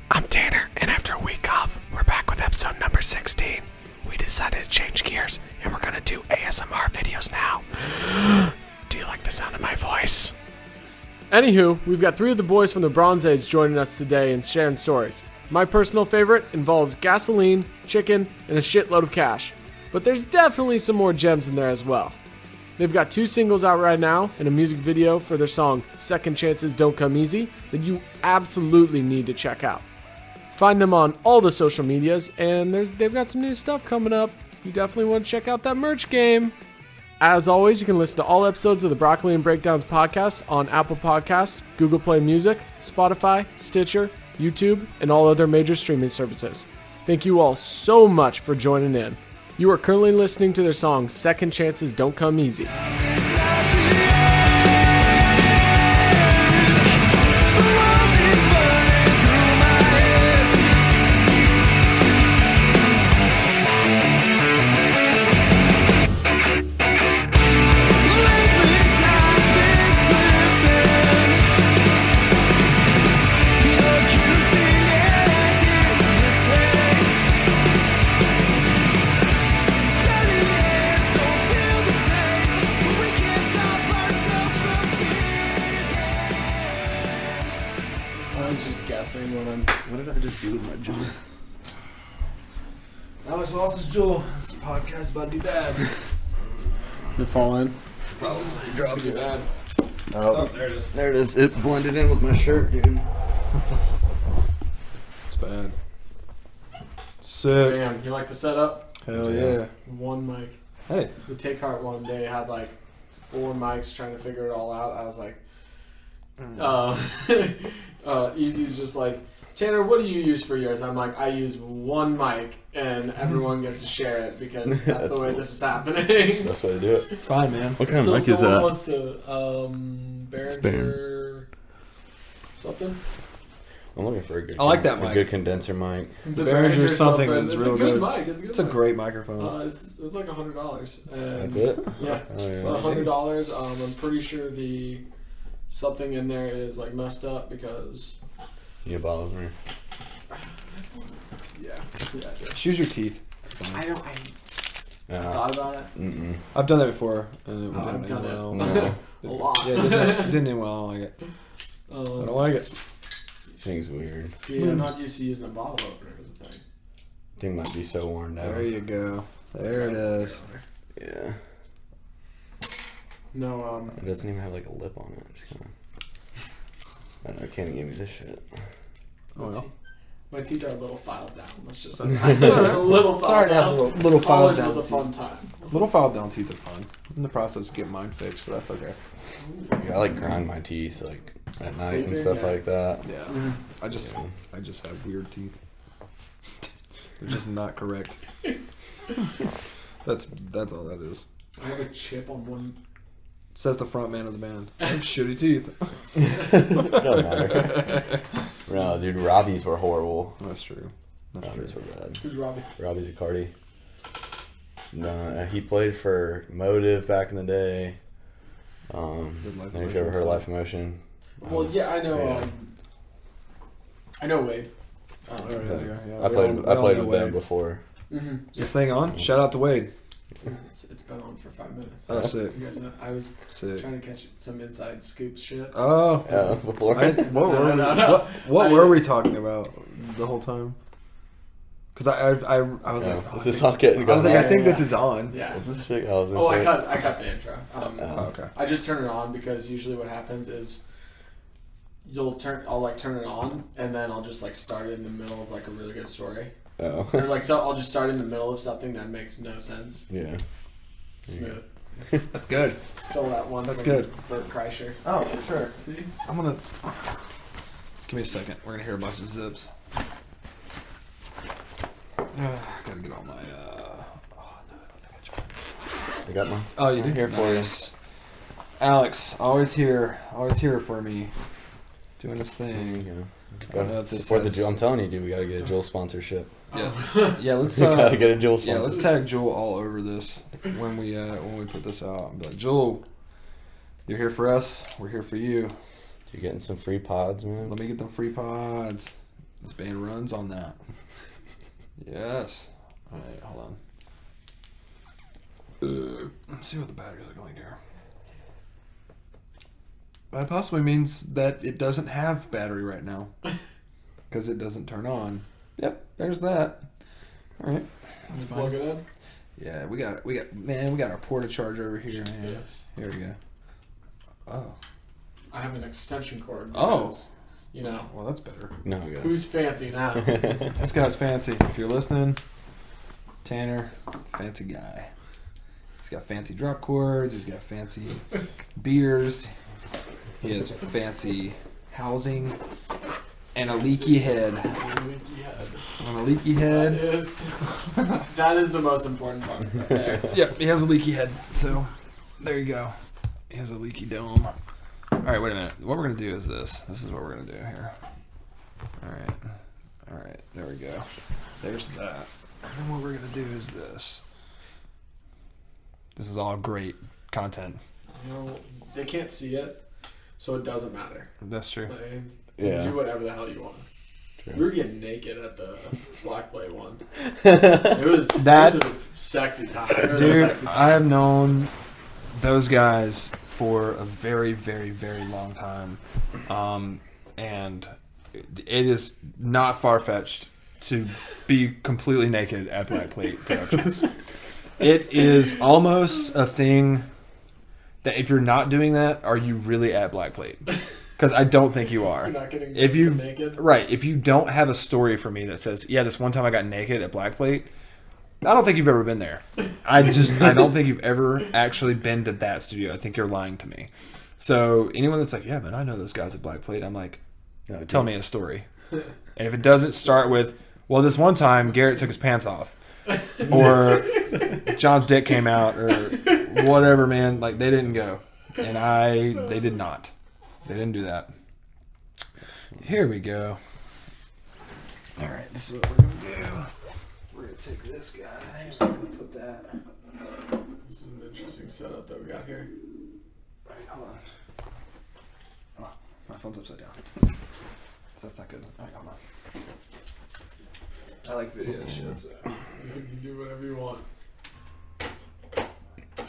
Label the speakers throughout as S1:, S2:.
S1: I'm Tanner, and after a week off, we're back with episode number 16. We decided to change gears, and we're gonna do ASMR videos now. Do you like the sound of my voice?
S2: Anywho, we've got 3 of the boys from the Bronze Age joining us today and sharing stories. My personal favorite involves gasoline, chicken, and a shitload of cash. But there's definitely some more gems in there as well. They've got 2 singles out right now and a music video for their song Second Chances Don't Come Easy that you absolutely need to check out. Find them on all the social medias, and they've got some new stuff coming up. You definitely want to check out that merch game. As always, you can listen to all episodes of the Broccoli and Breakdowns podcast on Apple Podcasts, Google Play Music, Spotify, Stitcher, YouTube, and all other major streaming services. Thank you all so much for joining in. You are currently listening to their song Second Chances Don't Come Easy.
S3: What did I just do with my jewel? Alex lost his jewel. This podcast about to be bad.
S2: Did it fall in?
S3: He dropped it.
S2: Bad.
S3: Oh, there it is. There it is. It blended in with my shirt, dude. It's bad. Sick.
S2: Damn, you like the setup?
S3: Hell yeah.
S2: One mic.
S3: Hey.
S2: The Take Heart one day had like 4 mics trying to figure it all out. I was like, Easy's just like, Tanner, what do you use for yours? I'm like, I use one mic, and everyone gets to share it because that's the way this is happening.
S4: That's the way to do it.
S3: It's fine, man.
S4: What kind of
S2: So
S4: mic is that?
S2: wants to, Behringer something?
S4: I'm looking for a good.
S3: I like that mic.
S4: A good condenser mic.
S2: The
S3: Behringer something is
S2: it's
S3: real
S2: a good.
S3: good.
S2: Mic. It's a good.
S3: It's a
S2: mic.
S3: great microphone.
S2: It's like $100.
S4: That's it.
S2: Yeah,
S4: Oh, yeah.
S2: it's $100. I'm pretty sure the something in there is like messed up because.
S4: You need a bottle opener.
S2: Yeah.
S3: Choose your teeth.
S2: I thought about it.
S4: Mm-mm.
S3: I've done that before, and it
S2: I've
S3: didn't
S2: done
S3: end well.
S4: No.
S2: A lot.
S3: Yeah, it didn't end well. I don't like it. I don't like it.
S4: Thing's weird.
S2: Yeah, I'm not used to using a bottle opener as a thing.
S4: Thing might be so worn down.
S3: There you go. There it is.
S4: Yeah.
S2: No,
S4: It doesn't even have like a lip on it. I'm just gonna. I don't know. Can't give me this shit.
S3: Oh, well.
S2: my teeth are a little filed down. Let's just say a little filed
S3: Sorry to have
S2: down.
S3: a little filed
S2: College
S3: down
S2: was a
S3: teeth.
S2: fun time.
S3: Little filed down teeth are fun. I'm in the process of getting mine fixed, so that's okay.
S4: Yeah, I like grind my teeth like at night
S2: Sleeping,
S4: and stuff
S2: yeah.
S4: like that.
S3: Yeah.
S2: Mhm.
S3: I just have weird teeth. They're just not correct. That's all that is.
S2: I have a chip on one.
S3: Says the front man of the band. I have shitty teeth.
S4: Doesn't matter. No, dude, Robbie's were horrible.
S3: That's true.
S4: Robbie's were bad.
S2: Who's Robbie?
S4: Robbie Zicardi. No, he played for Motive back in the day.
S3: Did Life
S4: Then if
S3: of
S4: you ever heard
S3: Motion
S4: Life of Motion.
S2: Well, yeah, I know.
S4: Yeah.
S2: I know Wade.
S3: There you go. Yeah,
S4: I
S3: we
S4: played
S3: all
S4: with
S3: know
S4: them
S3: Wade.
S4: before.
S2: Mm-hmm.
S3: Is this thing on? Shout out to Wade.
S2: It's been on for 5 minutes.
S3: Oh, sick.
S2: You guys know, I was
S3: Sick.
S2: trying to catch some inside scoop shit.
S3: Oh.
S4: Yeah, before.
S3: What were we talking about the whole time? Because I was
S4: Yeah,
S3: like,
S4: is this all getting
S3: I was like,
S4: going
S3: I think
S2: Yeah,
S3: this
S2: yeah.
S3: is on.
S2: Yeah.
S4: Is this shit? I was gonna
S2: Oh,
S4: say.
S2: I cut the intro.
S3: Oh, okay.
S2: I just turn it on because usually what happens is I'll turn it on and then I'll just like start it in the middle of like a really good story.
S4: Oh.
S2: Or like so I'll just start in the middle of something that makes no sense.
S4: Yeah.
S2: Smooth.
S3: That's good.
S2: Stole that one.
S3: That's
S2: from
S3: good.
S2: Bert Kreischer.
S3: Oh, for sure.
S2: See?
S3: I'm gonna give me a second. We're gonna hear a bunch of zips. Gotta get all my. Oh no, I don't think I tried.
S4: I got mine.
S3: Oh, you
S4: I'm
S3: did?
S4: here for you.
S3: Nice. Alex, always here for me, doing his
S4: There you
S3: thing.
S4: go.
S3: I don't know if this
S4: Support the
S3: has-
S4: Jewel. I'm telling you, dude, we gotta get a Jewel sponsorship.
S3: Yeah, yeah. Let's
S4: We gotta get a Jewel
S3: yeah,
S4: sponsorship.
S3: let's tag Jewel all over this when we put this out. And be like, Jewel, you're here for us. We're here for you.
S4: You're getting some free pods, man.
S3: Let me get them free pods. This band runs on that. Yes. All right, hold on. Let's see what the batteries are going here. That possibly means that it doesn't have battery right now. Because it doesn't turn on. Yep, there's that. All right, that's fine.
S2: Plug it in.
S3: Yeah, we got our porta charger over here. Man.
S2: Yes.
S3: Here we go. Oh.
S2: I have an extension cord.
S3: Oh.
S2: because, You know,
S3: Well, that's better.
S4: No, guys.
S2: who's fancy now?
S3: This guy's fancy. If you're listening, Tanner, fancy guy. He's got fancy drop cords. He's got fancy beers. He has fancy housing and a leaky head.
S2: Leaky head.
S3: On a leaky
S2: That
S3: head.
S2: is, that is the most important part right there.
S3: Yep, he has a leaky head. So there you go. He has a leaky dome. All right, wait a minute. What we're gonna do is this. This is what we're gonna do here. All right. There we go. There's that. And then what we're gonna do is this. This is all great content.
S2: You know, they can't see it, so it doesn't matter.
S3: That's true.
S2: Like,
S4: Yeah.
S2: You do whatever the hell you want.
S4: True.
S2: We were getting naked at the Black Plate one. It was
S3: That-
S2: it was a sexy time. It was a
S3: Dude,
S2: sexy time.
S3: I have known those guys for a very, very, very long time. And it is not far-fetched to be completely naked at Black Plate Productions. It is almost a thing that if you're not doing that, are you really at Black Plate? Because I don't think you are.
S2: You're not getting
S3: If you
S2: naked.
S3: Right, if you don't have a story for me that says, yeah, this one time I got naked at Black Plate, I don't think you've ever been there. I don't think you've ever actually been to that studio. I think you're lying to me. So anyone that's like, yeah, man, I know those guys at Black Plate, I'm like,
S4: No,
S3: tell me a story. And if it doesn't start with, well, this one time Garrett took his pants off, or John's dick came out, or whatever, man, like they didn't go, and they did not. They didn't do that. Here we go. All right, this is what we're gonna do. We're gonna take this guy. So I'm gonna put that.
S2: This is an interesting setup that we got here.
S3: All right, hold on. Oh, my phone's upside down. So that's not good. All right, hold on. I like video shit. So.
S2: You can do whatever you want.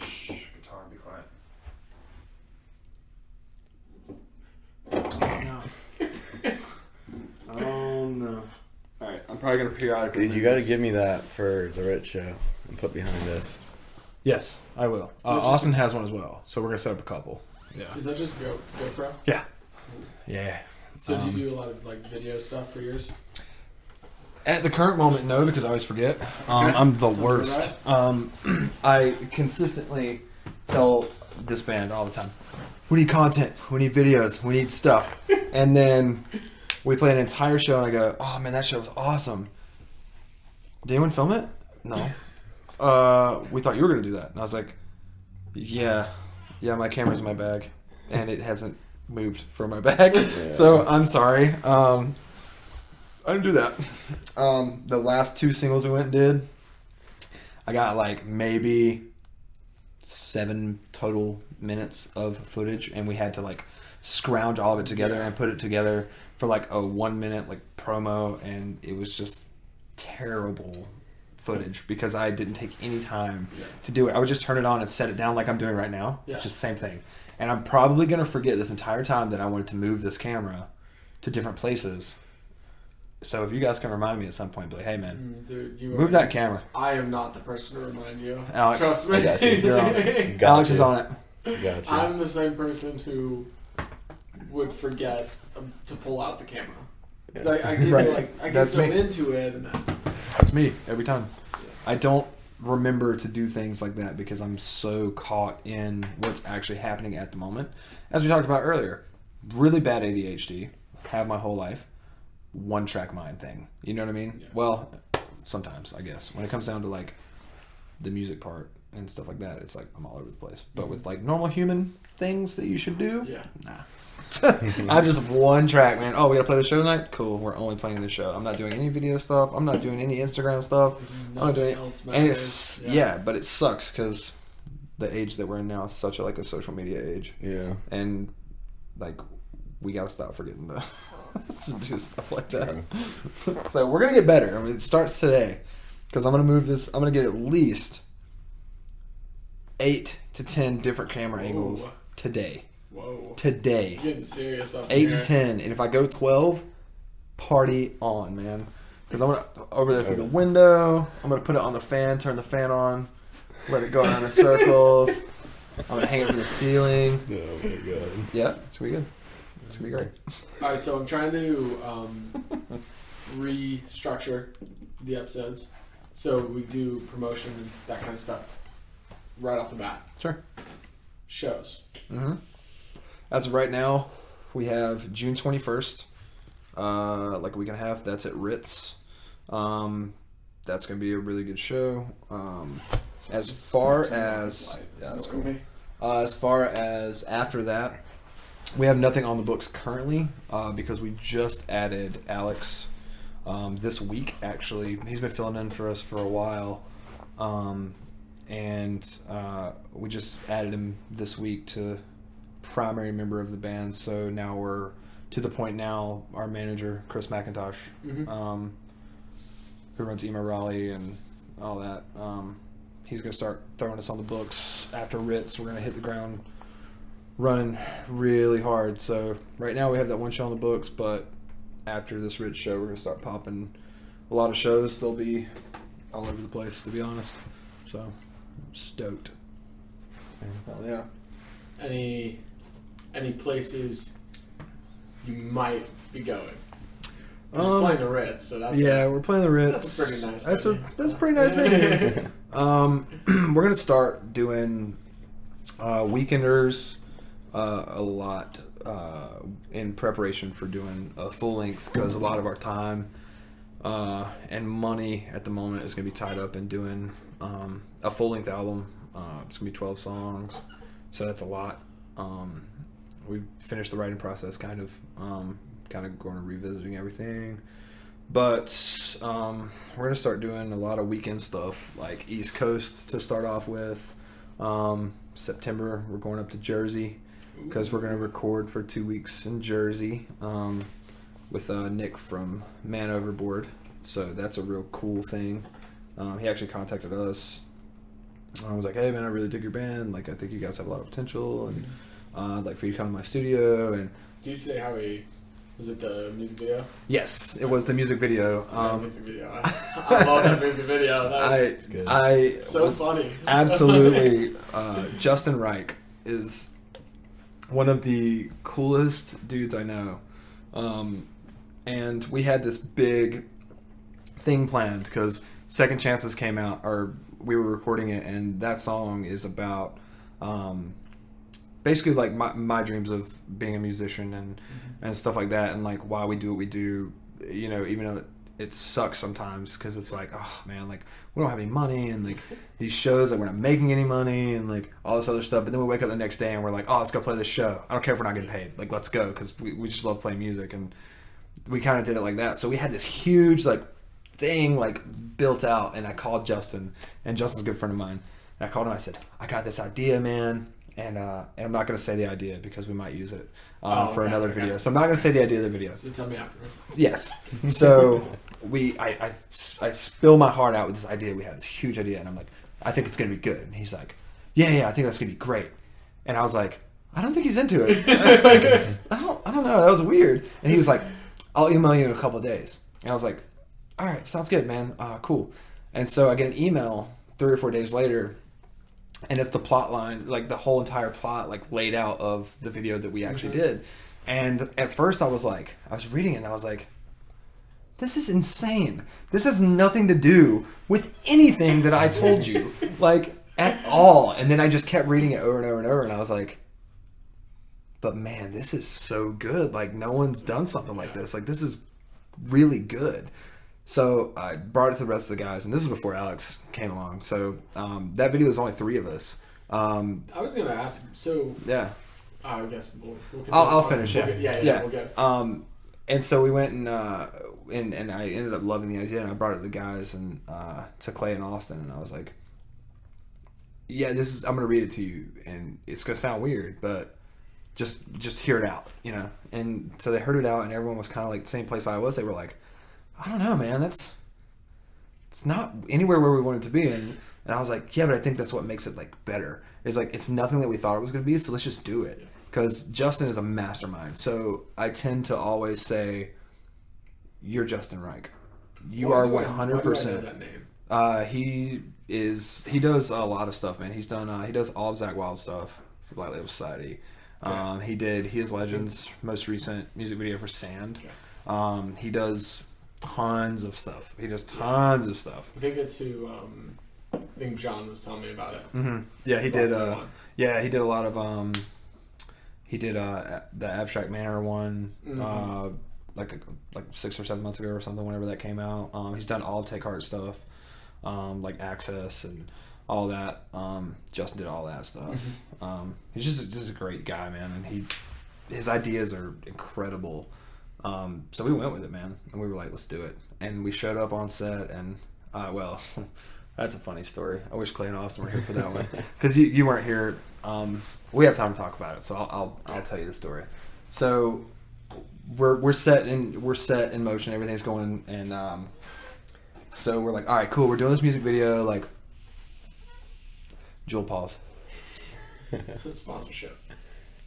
S3: Shh, guitar, be quiet. Oh no. Alright, I'm probably gonna periodically.
S4: Dude, you got to give me that for the Rich show and put behind us.
S3: Yes, I will. Austin has one as well, so we're gonna set up a couple. Yeah.
S2: Is that just GoPro?
S3: Yeah. Yeah.
S2: So do you do a lot of like video stuff for yours?
S3: At the current moment, no, because I always forget. I'm the
S2: Sounds
S3: worst. I consistently tell this band all the time, we need content, we need videos, we need stuff. And then we play an entire show and I go, oh man, that show was awesome. Did anyone film it? No. We thought you were going to do that. And I was like, yeah, my camera's in my bag. And it hasn't moved from my bag.
S4: Yeah.
S3: So I'm sorry. I didn't do that. The last two singles we went and did, I got like maybe 7 total minutes of footage, and we had to like scrounge all of it together and put it together for like a 1 minute like promo, and it was just terrible footage because I didn't take any time to do it. I would just turn it on and set it down like I'm doing right now.
S2: Yeah.
S3: It's just the same thing. And I'm probably going to forget this entire time that I wanted to move this camera to different places. So if you guys can remind me at some point, be like, hey man,
S2: Dude, you
S3: move that camera.
S2: I am not the person to remind you.
S3: Alex,
S2: Trust me.
S4: I got you.
S3: You're on.
S4: Got
S3: Alex
S4: you.
S3: is on it.
S4: Gotcha.
S2: I'm the same person who would forget to pull out the camera. 'Cause I get
S3: Right.
S2: I get
S3: That's
S2: so
S3: me.
S2: into it. And
S3: That's me every time. I don't remember to do things like that because I'm so caught in what's actually happening at the moment. As we talked about earlier, really bad ADHD, have my whole life, one track mind thing. You know what I mean?
S2: Yeah.
S3: Well, sometimes I guess when it comes down to like the music part and stuff like that, it's like I'm all over the place. But with like normal human things that you should do,
S2: yeah.
S3: nah. I'm just one track, man. Oh, we gotta play the show tonight? Cool, we're only playing the show. I'm not doing any video stuff. I'm not doing any Instagram stuff. I'm not doing
S2: Nothing else
S3: and
S2: matters.
S3: it's yeah, but it sucks because the age that we're in now is such a social media age,
S4: Yeah.
S3: and like we gotta stop forgetting to to do stuff like that. So we're gonna get better. I mean, it starts today because I'm gonna move this. I'm gonna get at least 8 to 10 different camera angles today.
S2: Whoa.
S3: Today,
S2: Getting serious up
S3: 8
S2: here.
S3: to 10, and if I go 12, party on, man. Because I'm gonna over there through the window. I'm gonna put it on the fan, turn the fan on, let it go around in circles. I'm gonna hang it from the ceiling.
S4: Oh my god.
S3: Yeah, it's gonna be good. It's gonna be great.
S2: All right, so I'm trying to restructure the episodes so we do promotion and that kind of stuff right off the bat.
S3: Sure.
S2: Shows.
S3: Mm-hmm. As of right now, we have June 21st, like a week and a half. That's at Ritz. That's gonna be a really good show. As far as that's cool. As far as after that, we have nothing on the books currently because we just added Alex this week. Actually, he's been filling in for us for a while, and we just added him this week to primary member of the band. So now we're to the point now. Our manager Chris McIntosh, who runs Emo Raleigh and all that. He's going to start throwing us on the books after Ritz. We're going to hit the ground running really hard. So right now we have that one show on the books, but after this Ritz show, we're going to start popping a lot of shows. They'll be all over the place, to be honest. So I'm stoked. Hell yeah.
S2: Any places you might be going? You're playing the Ritz, so that's
S3: we're playing the Ritz.
S2: That's a pretty nice.
S3: That's
S2: venue.
S3: a pretty nice venue. We're gonna start doing weekenders a lot in preparation for doing a full length because a lot of our time and money at the moment is gonna be tied up in doing a full length album. It's gonna be 12 songs, so that's a lot. We've finished the writing process, kind of going to revisiting everything, but we're gonna start doing a lot of weekend stuff like East Coast to start off with. September we're going up to Jersey because we're gonna record for 2 weeks in Jersey with Nick from Man Overboard, so that's a real cool thing. He actually contacted us. I was like, hey man, I really dig your band, like I think you guys have a lot of potential, and I'd like for you to come to my studio. And
S2: do you say how he was it the music video?
S3: yes, it was the music video.
S2: Music video. I love that music video. That's
S3: I
S2: so
S3: was
S2: funny.
S3: absolutely Justin Reich is one of the coolest dudes I know, and we had this big thing planned because Second Chances came out, or we were recording it, and that song is about basically like my dreams of being a musician and stuff like that, and like why we do what we do, you know, even though it sucks sometimes because it's like, oh man, like we don't have any money, and like these shows, like we're not making any money, and like all this other stuff. But then we wake up the next day and we're like, oh, let's go play this show. I don't care if we're not getting paid, like let's go, because we just love playing music. And we kind of did it like that. So we had this huge like thing like built out, and I called Justin, and Justin's a good friend of mine, and I called him. I said, I got this idea, man, and I'm not going to say the idea because we might use it for another video. So I'm not going to say the idea of the video.
S2: So tell me afterwards.
S3: Yes. So I spill my heart out with this idea. We have this huge idea, and I'm like, I think it's going to be good. And he's like, yeah, I think that's going to be great. And I was like, I don't think he's into it. Like, I don't know. That was weird. And he was like, I'll email you in a couple of days. And I was like, all right, sounds good, man. Cool. And so I get an email 3 or 4 days later, and it's the plot line, like the whole entire plot, like laid out of the video that we actually did. And at first I was reading it and I was like, this is insane. This has nothing to do with anything that I told you, like at all. And then I just kept reading it over and over and over, and I was like, but man, this is so good. Like no one's done something like this. Like this is really good. So I brought it to the rest of the guys, and this is before Alex came along. So that video is only 3 of us.
S2: I was gonna ask. So
S3: yeah,
S2: I guess we'll
S3: I'll finish.
S2: We'll
S3: Yeah,
S2: we'll get.
S3: And so we went and I ended up loving the idea, and I brought it to the guys and to Clay and Austin, and I was like, yeah, I'm gonna read it to you, and it's gonna sound weird, but just hear it out, you know. And so they heard it out, and everyone was kind of like the same place I was. They were like, I don't know, man, it's not anywhere where we want it to be. And I was like, yeah, but I think that's what makes it like better. It's like it's nothing that we thought it was going to be, so let's just do it. Because Justin is a mastermind. So I tend to always say, you're Justin Reich. You are 100%.
S2: Why do I know that name?
S3: He does a lot of stuff, man. He does all of Zach Wild stuff for Black Label Society.
S2: Okay.
S3: He is Legends' most recent music video for Sand.
S2: Okay.
S3: He does tons of stuff. I
S2: think it's who. I think John was telling me about it.
S3: Mm-hmm. Yeah, he did. He did a lot of. He did the Abstract Manor one, like 6 or 7 months ago or something. Whenever that came out, he's done all Take Heart stuff, like Access and all that. Justin did all that stuff. He's just a great guy, man, and his ideas are incredible. So we went with it, man, and we were like, let's do it. And we showed up on set, and well, that's a funny story. I wish Clay and Austin were here for that one, because you weren't here. We have time to talk about it, so I'll tell you the story. So we're set in motion, everything's going, and so we're like, all right, cool, we're doing this music video, like, Jewel, pause.
S2: Sponsorship.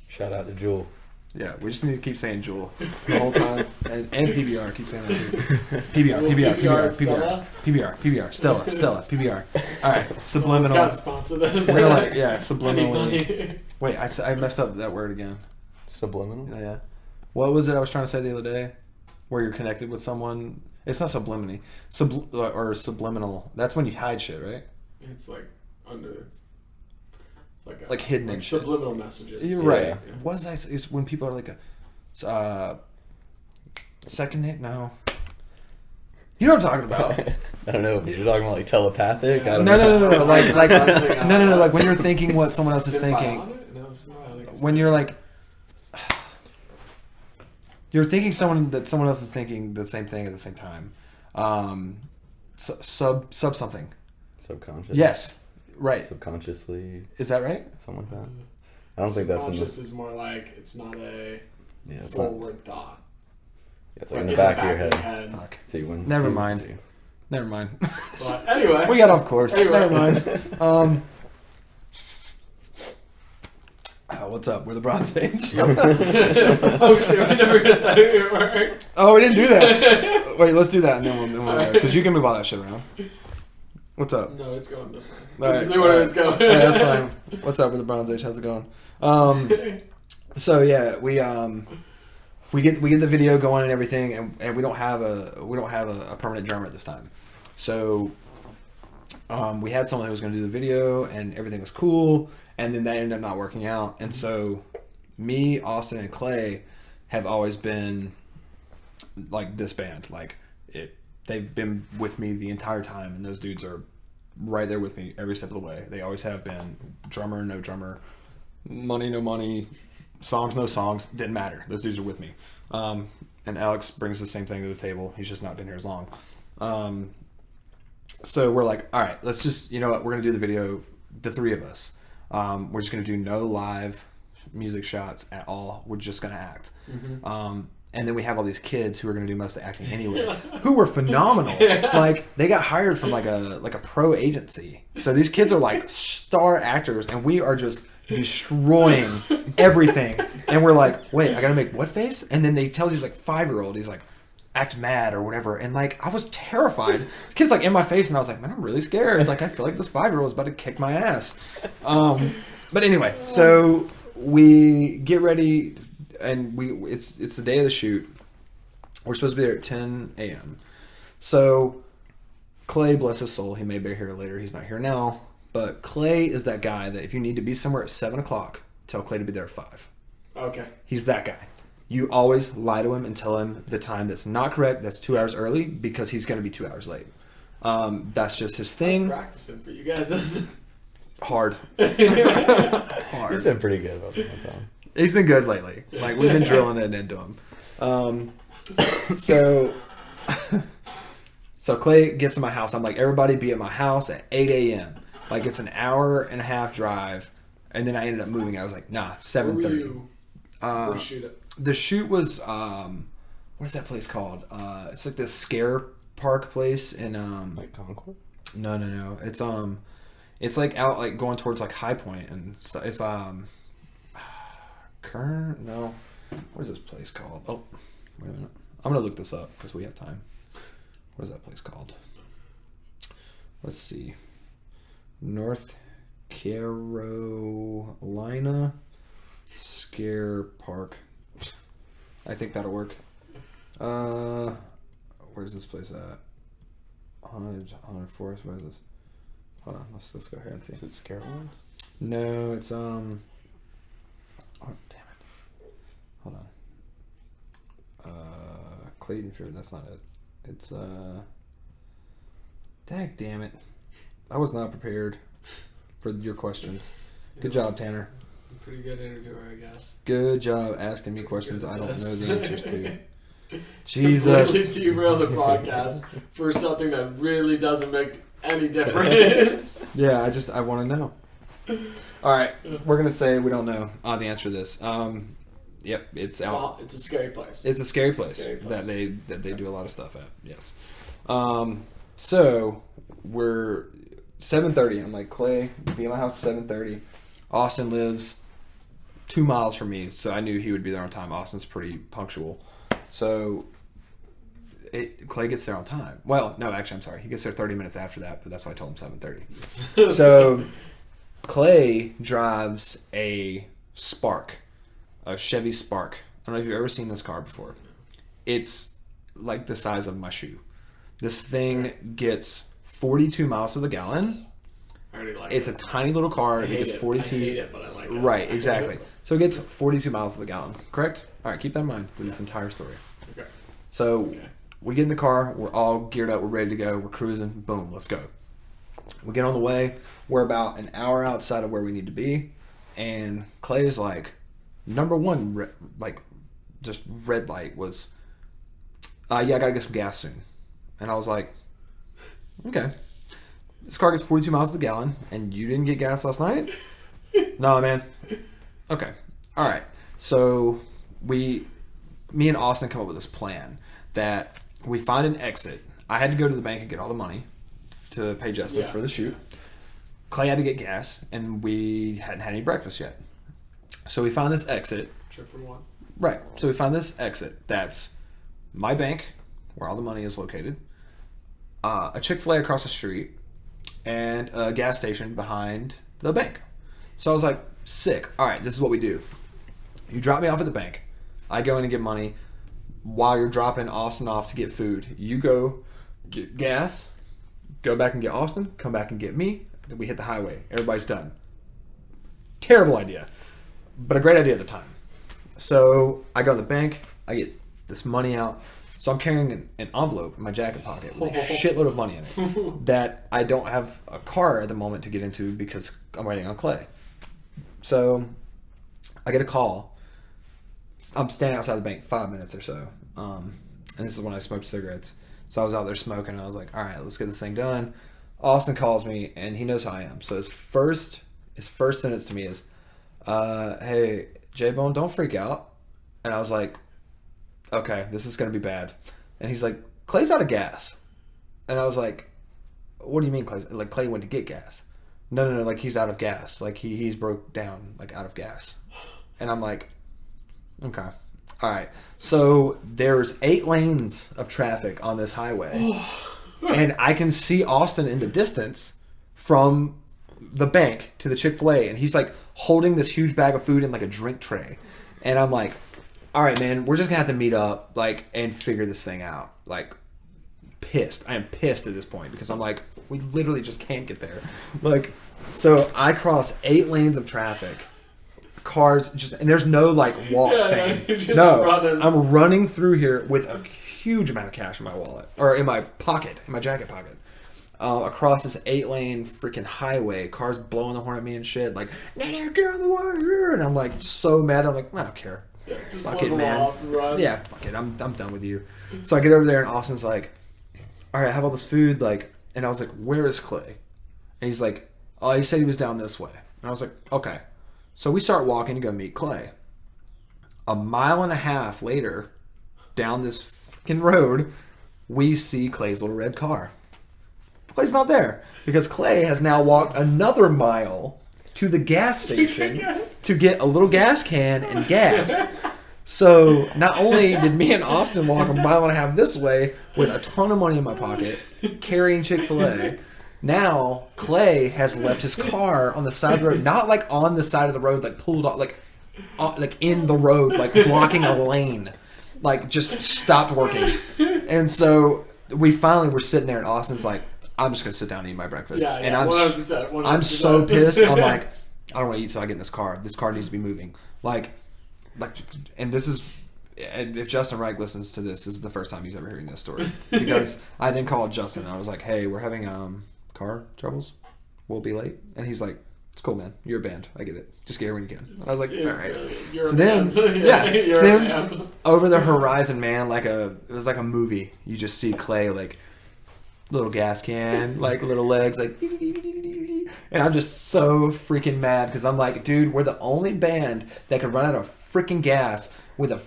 S4: Shout out to Jewel.
S3: Yeah, we just need to keep saying Jewel the whole time, and PBR, keep saying that too. PBR, Stella, PBR. All right, subliminal.
S2: Got to sponsor this.
S3: We're gonna like, yeah,
S2: I need
S3: subliminally.
S2: money.
S3: Wait, I messed up that word again.
S4: Subliminal?
S3: Yeah. What was it I was trying to say the other day? Where you're connected with someone. It's not sublimity. Or subliminal. That's when you hide shit, right?
S2: It's like under. It's
S3: like hidden
S2: like
S3: and shit.
S2: subliminal messages.
S3: You're right.
S4: Yeah.
S3: What is that? It's when people are like second hit? No. You know what I'm talking about.
S4: I don't know if you're talking about like telepathic. I don't
S3: No.
S4: know.
S3: Like when you're thinking what someone else is thinking.
S2: No, symbiotic.
S3: When you're like, you're thinking that someone else is thinking the same thing at the same time. Sub something.
S4: Subconscious.
S3: Yes. Right.
S4: Subconsciously.
S3: Is that right?
S4: Something like that. I don't think that's in
S2: Subconscious
S4: the.
S2: is more like it's not a
S4: It's
S2: forward thought.
S4: It's like in the back of your head.
S3: Fuck.
S4: See, when
S3: Never
S4: two-
S3: mind.
S4: two.
S3: Never mind.
S2: But anyway,
S3: We got off course.
S2: Anyway.
S3: Never mind. What's up? We're the Bronze Age.
S2: oh shit, we never get to do your work.
S3: Oh, we didn't do that. Wait, let's do that and then we'll because you can move all that shit around. What's up?
S2: No, it's going this way.
S3: All
S2: This is
S3: right,
S2: where
S3: all right.
S2: it's going.
S3: Yeah, that's fine. What's up with the Bronze Age? How's it going? So yeah, we get the video going and everything, and we don't have a permanent drummer at this time. So we had someone who was going to do the video, and everything was cool, and then that ended up not working out. And so me, Austin, and Clay have always been like this band. Like they've been with me the entire time, and those dudes are right there with me every step of the way. They always have been. Drummer, no drummer, money, no money, songs, no songs, didn't matter. Those dudes are with me. And Alex brings the same thing to the table. He's just not been here as long. So we're like, all right, let's just, you know what, we're going to do the video, the three of us. We're just going to do no live music shots at all. We're just going to act. And then we have all these kids who are going to do most of the acting anyway, who were phenomenal. Like they got hired from like a pro agency. So these kids are like star actors, and we are just destroying everything. And we're like, wait, I got to make what face? And then they tell these like 5-year-old, he's like, act mad or whatever. And like I was terrified. This kid's like in my face, and I was like, man, I'm really scared. Like I feel like this 5-year-old is about to kick my ass. But anyway, so we get ready. And it's the day of the shoot. We're supposed to be there at 10 a.m. So Clay, bless his soul, he may be here later. He's not here now. But Clay is that guy that if you need to be somewhere at 7 o'clock, tell Clay to be there at 5.
S2: Okay.
S3: He's that guy. You always lie to him and tell him the time that's not correct, that's 2 hours early, because he's going to be 2 hours late. That's just his thing.
S2: Practicing for you guys then.
S3: Hard.
S4: He's
S3: Hard.
S4: been pretty good about that time.
S3: He's been good lately. Like we've been drilling it into him. So Clay gets to my house. I'm like, everybody be at my house at 8 a.m. Like it's an hour and a half drive, and then I ended up moving. I was like, nah, 7:30.
S2: Or shoot it.
S3: The shoot was what is that place called? It's like this scare park place in
S4: Like Concord?
S3: no. It's like out like going towards like High Point and it's Kern. No, what is this place called? Oh, wait a minute. I'm gonna look this up because we have time. What is that place called? Let's see. North Carolina Scare Park. I think that'll work. Where's this place at? Haunted Forest. What is this? Hold on, let's go here and see.
S4: Is it Scareland?
S3: No, it's Oh damn it! Hold on. Clayton Fury. That's not it. It's Dag damn it! I was not prepared for your questions. Good job, Tanner.
S2: Pretty good interviewer, I guess.
S3: Good job asking me questions I don't know
S2: Yes.
S3: the answers to.
S2: Completely
S3: Jesus.
S2: derail the podcast for something that really doesn't make any difference.
S3: Yeah, I want to know. All right, we're gonna say we don't know the answer to this. Yep, it's out.
S2: It's a scary place.
S3: It's a scary place,
S2: Scary place.
S3: that they do a lot of stuff at. Yes. So we're 7:30. I'm like, Clay, be at my house 7:30. Austin lives 2 miles from me, so I knew he would be there on time. Austin's pretty punctual, so Clay gets there on time. Well, no, actually, I'm sorry. He gets there 30 minutes after that, but that's why I told him 7:30. So Clay drives a Spark, a Chevy Spark. I don't know if you've ever seen this car before. It's like the size of my shoe. This thing gets 42 miles to the gallon.
S2: I already like
S3: It's
S2: it.
S3: a tiny little car.
S2: I
S3: It
S2: hate
S3: gets
S2: it.
S3: 42.
S2: I hate it, but I like it.
S3: Right, exactly. So it gets 42 miles to the gallon. Correct? All right, keep that in mind through this entire story.
S2: Okay.
S3: So we get in the car. We're all geared up. We're ready to go. We're cruising. Boom, let's go. We get on the way. We're about an hour outside of where we need to be. And Clay's like, number one, just red light was, yeah, I got to get some gas soon. And I was like, okay. This car gets 42 miles to the gallon, and you didn't get gas last night? No, man. Okay. All right. So me and Austin come up with this plan that we find an exit. I had to go to the bank and get all the money to pay Justin for the shoot. Clay had to get gas, and we hadn't had any breakfast yet. So we find this exit.
S2: Trip for one.
S3: Right. So we find this exit. That's my bank, where all the money is located, a Chick-fil-A across the street, and a gas station behind the bank. So I was like, sick. All right, this is what we do. You drop me off at the bank. I go in and get money. While you're dropping Austin off to get food, you go get gas, go back and get Austin, come back and get me. Then we hit the highway. Everybody's done. Terrible idea, but a great idea at the time. So I go to the bank. I get this money out. So I'm carrying an envelope in my jacket pocket with a shitload of money in it that I don't have a car at the moment to get into because I'm waiting on Clay. So I get a call. I'm standing outside the bank 5 minutes or so. And this is when I smoked cigarettes. So I was out there smoking and I was like, all right, let's get this thing done. Austin calls me and he knows how I am. So his first sentence to me is, hey, J-Bone, don't freak out. And I was like, okay, this is going to be bad. And he's like, Clay's out of gas. And I was like, what do you mean Clay's? Like Clay went to get gas. No, like he's out of gas. Like he's broke down, like out of gas. And I'm like, okay. All right. So there's 8 lanes of traffic on this highway. And I can see Austin in the distance from the bank to the Chick-fil-A. And he's like holding this huge bag of food in like a drink tray. And I'm like, all right, man, we're just gonna have to meet up, like, and figure this thing out. Like, pissed. I am pissed at this point because I'm like, we literally just can't get there. Like, so I cross 8 lanes of traffic, cars just, and there's no like walk thing.
S2: you're just
S3: No,
S2: running.
S3: I'm running through here with a huge amount of cash in my wallet or in my pocket, in my jacket pocket. Across this 8-lane freaking highway, cars blowing the horn at me and shit, like, get out of the way, and I'm like so mad. I'm like, I don't care.
S2: Just
S3: Fuck
S2: flip
S3: it,
S2: them
S3: man.
S2: off and run.
S3: Yeah, fuck it. I'm done with you. So I get over there and Austin's like, all right, I have all this food, like, and I was like, where is Clay? And he's like, oh, he said he was down this way. And I was like, okay. So we start walking to go meet Clay. a mile and a half later, down this fucking road, we see Clay's little red car. Clay's not there because Clay has now walked another mile to the gas station to get a little gas can and gas. So not only did me and Austin walk a mile and a half this way with a ton of money in my pocket, carrying Chick-fil-A, now Clay has left his car on the side of the road, not like on the side of the road, like pulled off, like in the road, like blocking a lane, like just stopped working. And so we finally were sitting there, and Austin's like, "I'm just gonna sit down and eat my breakfast."
S2: Yeah,
S3: and
S2: 100%.
S3: I'm so pissed. I'm like, I don't want to eat, so I get in this car. This car needs to be moving. Like, and this is, and if Justin Reich listens to this is the first time he's ever hearing this story, because I then called Justin and I was like, "Hey, we're having car troubles. We'll be late." And he's like, "It's cool, man. You're a band. I get it. Just get here when you can." I was like, "All right." So then, so then over the horizon, man, it was like a movie. You just see Clay, like, little gas can, like little legs, like, and I'm just so freaking mad because I'm like, dude, we're the only band that can run out of freaking gas with a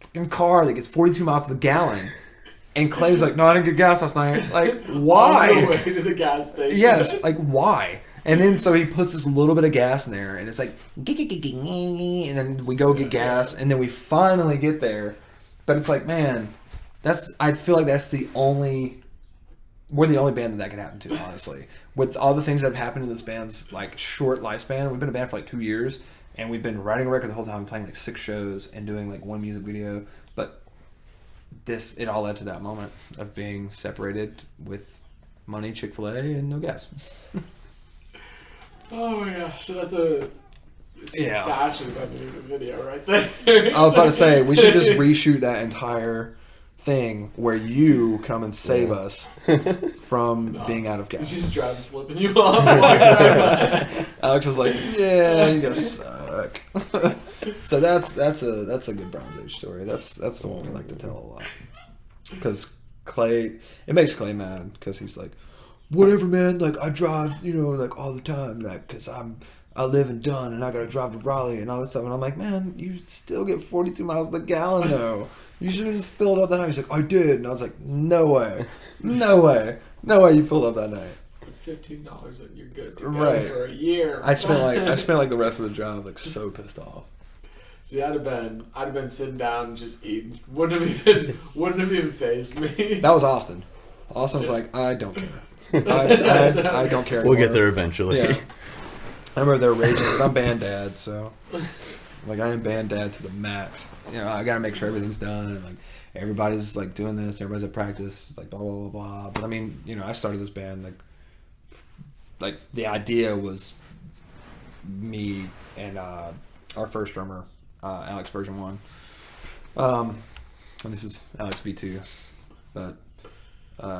S3: freaking car that gets 42 miles to the gallon. And Clay's like, "No, I didn't get gas last night." Like, why?
S2: On the way to the gas station.
S3: Yes, like, why? And then so he puts this little bit of gas in there, and it's like, and then we go get gas, and then we finally get there. But it's like, man, I feel like that's we're the only band that could happen to, honestly. With all the things that have happened in this band's like short lifespan, we've been a band for like 2 years, and we've been writing a record the whole time, playing like 6 shows and doing like 1 music video. But it all led to that moment of being separated with money, Chick-fil-A, and no gas.
S2: Oh my gosh, that's a dash of that music video right there.
S3: I was about to say, we should just reshoot that entire thing where you come and save us from being out of gas.
S2: She's driving, flipping you off.
S3: Alex was like, "Yeah, you guys suck." So that's a good Bronze Age story. That's the one we like to tell a lot, because Clay, it makes Clay mad because he's like, "Whatever, man. Like, I drive, like all the time, like, because I live in Dunn and I gotta drive to Raleigh and all that stuff." And I'm like, "Man, you still get 42 miles to the gallon though. You should have just filled up that night." He's like, "I did," and I was like, "No way, no way, no way! You filled up that night."
S2: $15 and you're good to go
S3: Right.
S2: for a year.
S3: I spent like the rest of the drive like so pissed off.
S2: See, I'd have been sitting down and just eating. Wouldn't have even fazed me.
S3: That was Austin. Austin was like, "I don't care. I don't care."
S4: We'll get
S3: anymore."
S4: there eventually.
S3: Yeah. I remember they're raging. 'Cause I'm band dad, so like I am band dad to the max. I gotta make sure everything's done, and like everybody's like doing this. Everybody's at practice. It's like blah blah blah blah. But I mean, I started this band like the idea was me and our first drummer, Alex Version 1. And this is Alex V2. But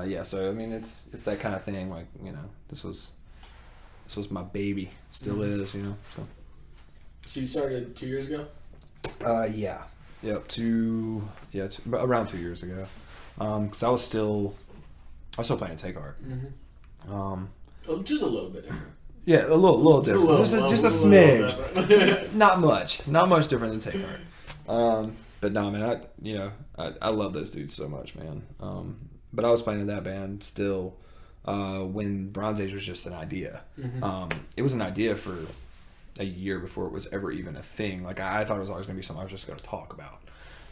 S3: yeah, so I mean it's that kind of thing. Like, this was my baby, still is. So
S2: So you started 2 years ago?
S3: yeah, around 2 years ago. Because I was still playing Take Heart.
S2: Just a little bit different.
S3: Yeah, a little different. Just a smidge.
S2: Different.
S3: Not much different than Take Heart. But no, man, I love those dudes so much, man. But I was playing in that band still when Bronze Age was just an idea. It was an idea for a year before it was ever even a thing. Like, I thought it was always going to be something I was just going to talk about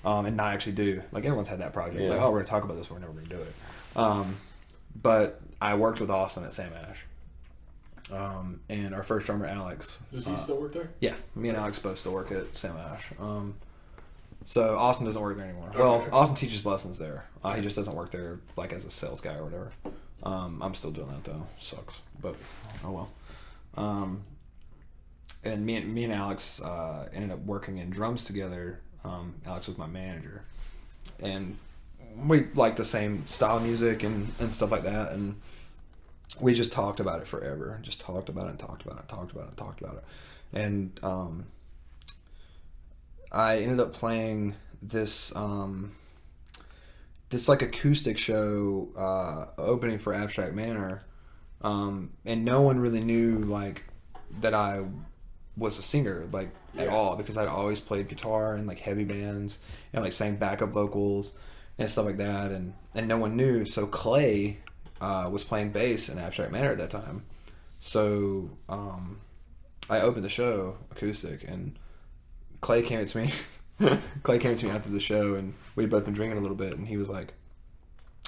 S3: and not actually do. Like, everyone's had that project.
S4: Yeah.
S3: Like, oh, we're going to talk about this, we're never going to do it. But I worked with Austin at Sam Ash. And our first drummer, Alex.
S2: Does he still work there?
S3: Yeah, me and Alex both still work at Sam Ash. So Austin doesn't work there anymore.
S2: Okay.
S3: Well, Austin teaches lessons there. He just doesn't work there like as a sales guy or whatever. I'm still doing that though. Sucks, but oh well. And me and Alex ended up working in drums together. Alex was my manager, and we liked the same style of music and stuff like that. And we just talked about it forever. Just talked about it. And I ended up playing this this like acoustic show opening for Abstract Manor, and no one really knew like that I was a singer like at all, because I'd always played guitar in like heavy bands and like sang backup vocals and stuff like that, and no one knew. So Clay was playing bass in Abstract Manor at that time. So I opened the show acoustic, and Clay came to me. Clay came to me after the show, and we'd both been drinking a little bit, and he was like,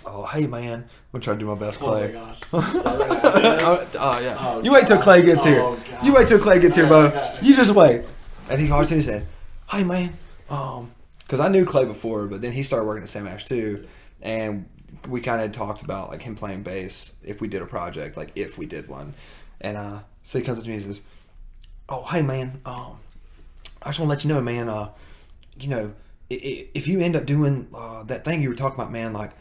S3: "Oh, hey man, I'm gonna try to do my best, Clay."
S2: Oh my gosh.
S3: Oh yeah.
S2: Oh,
S3: You wait till Clay gets here.
S2: Oh, God.
S3: You wait till Clay gets here, bro.
S2: Okay.
S3: You just wait. And he called me and said, "Hey man, because I knew Clay before, but then he started working at Sam Ash too, and we kind of talked about like him playing bass if we did a project, like if we did one." And so he comes up to me and says, "Oh, hey man, I just want to let you know, man, you know, if you end up doing that thing you were talking about, man, like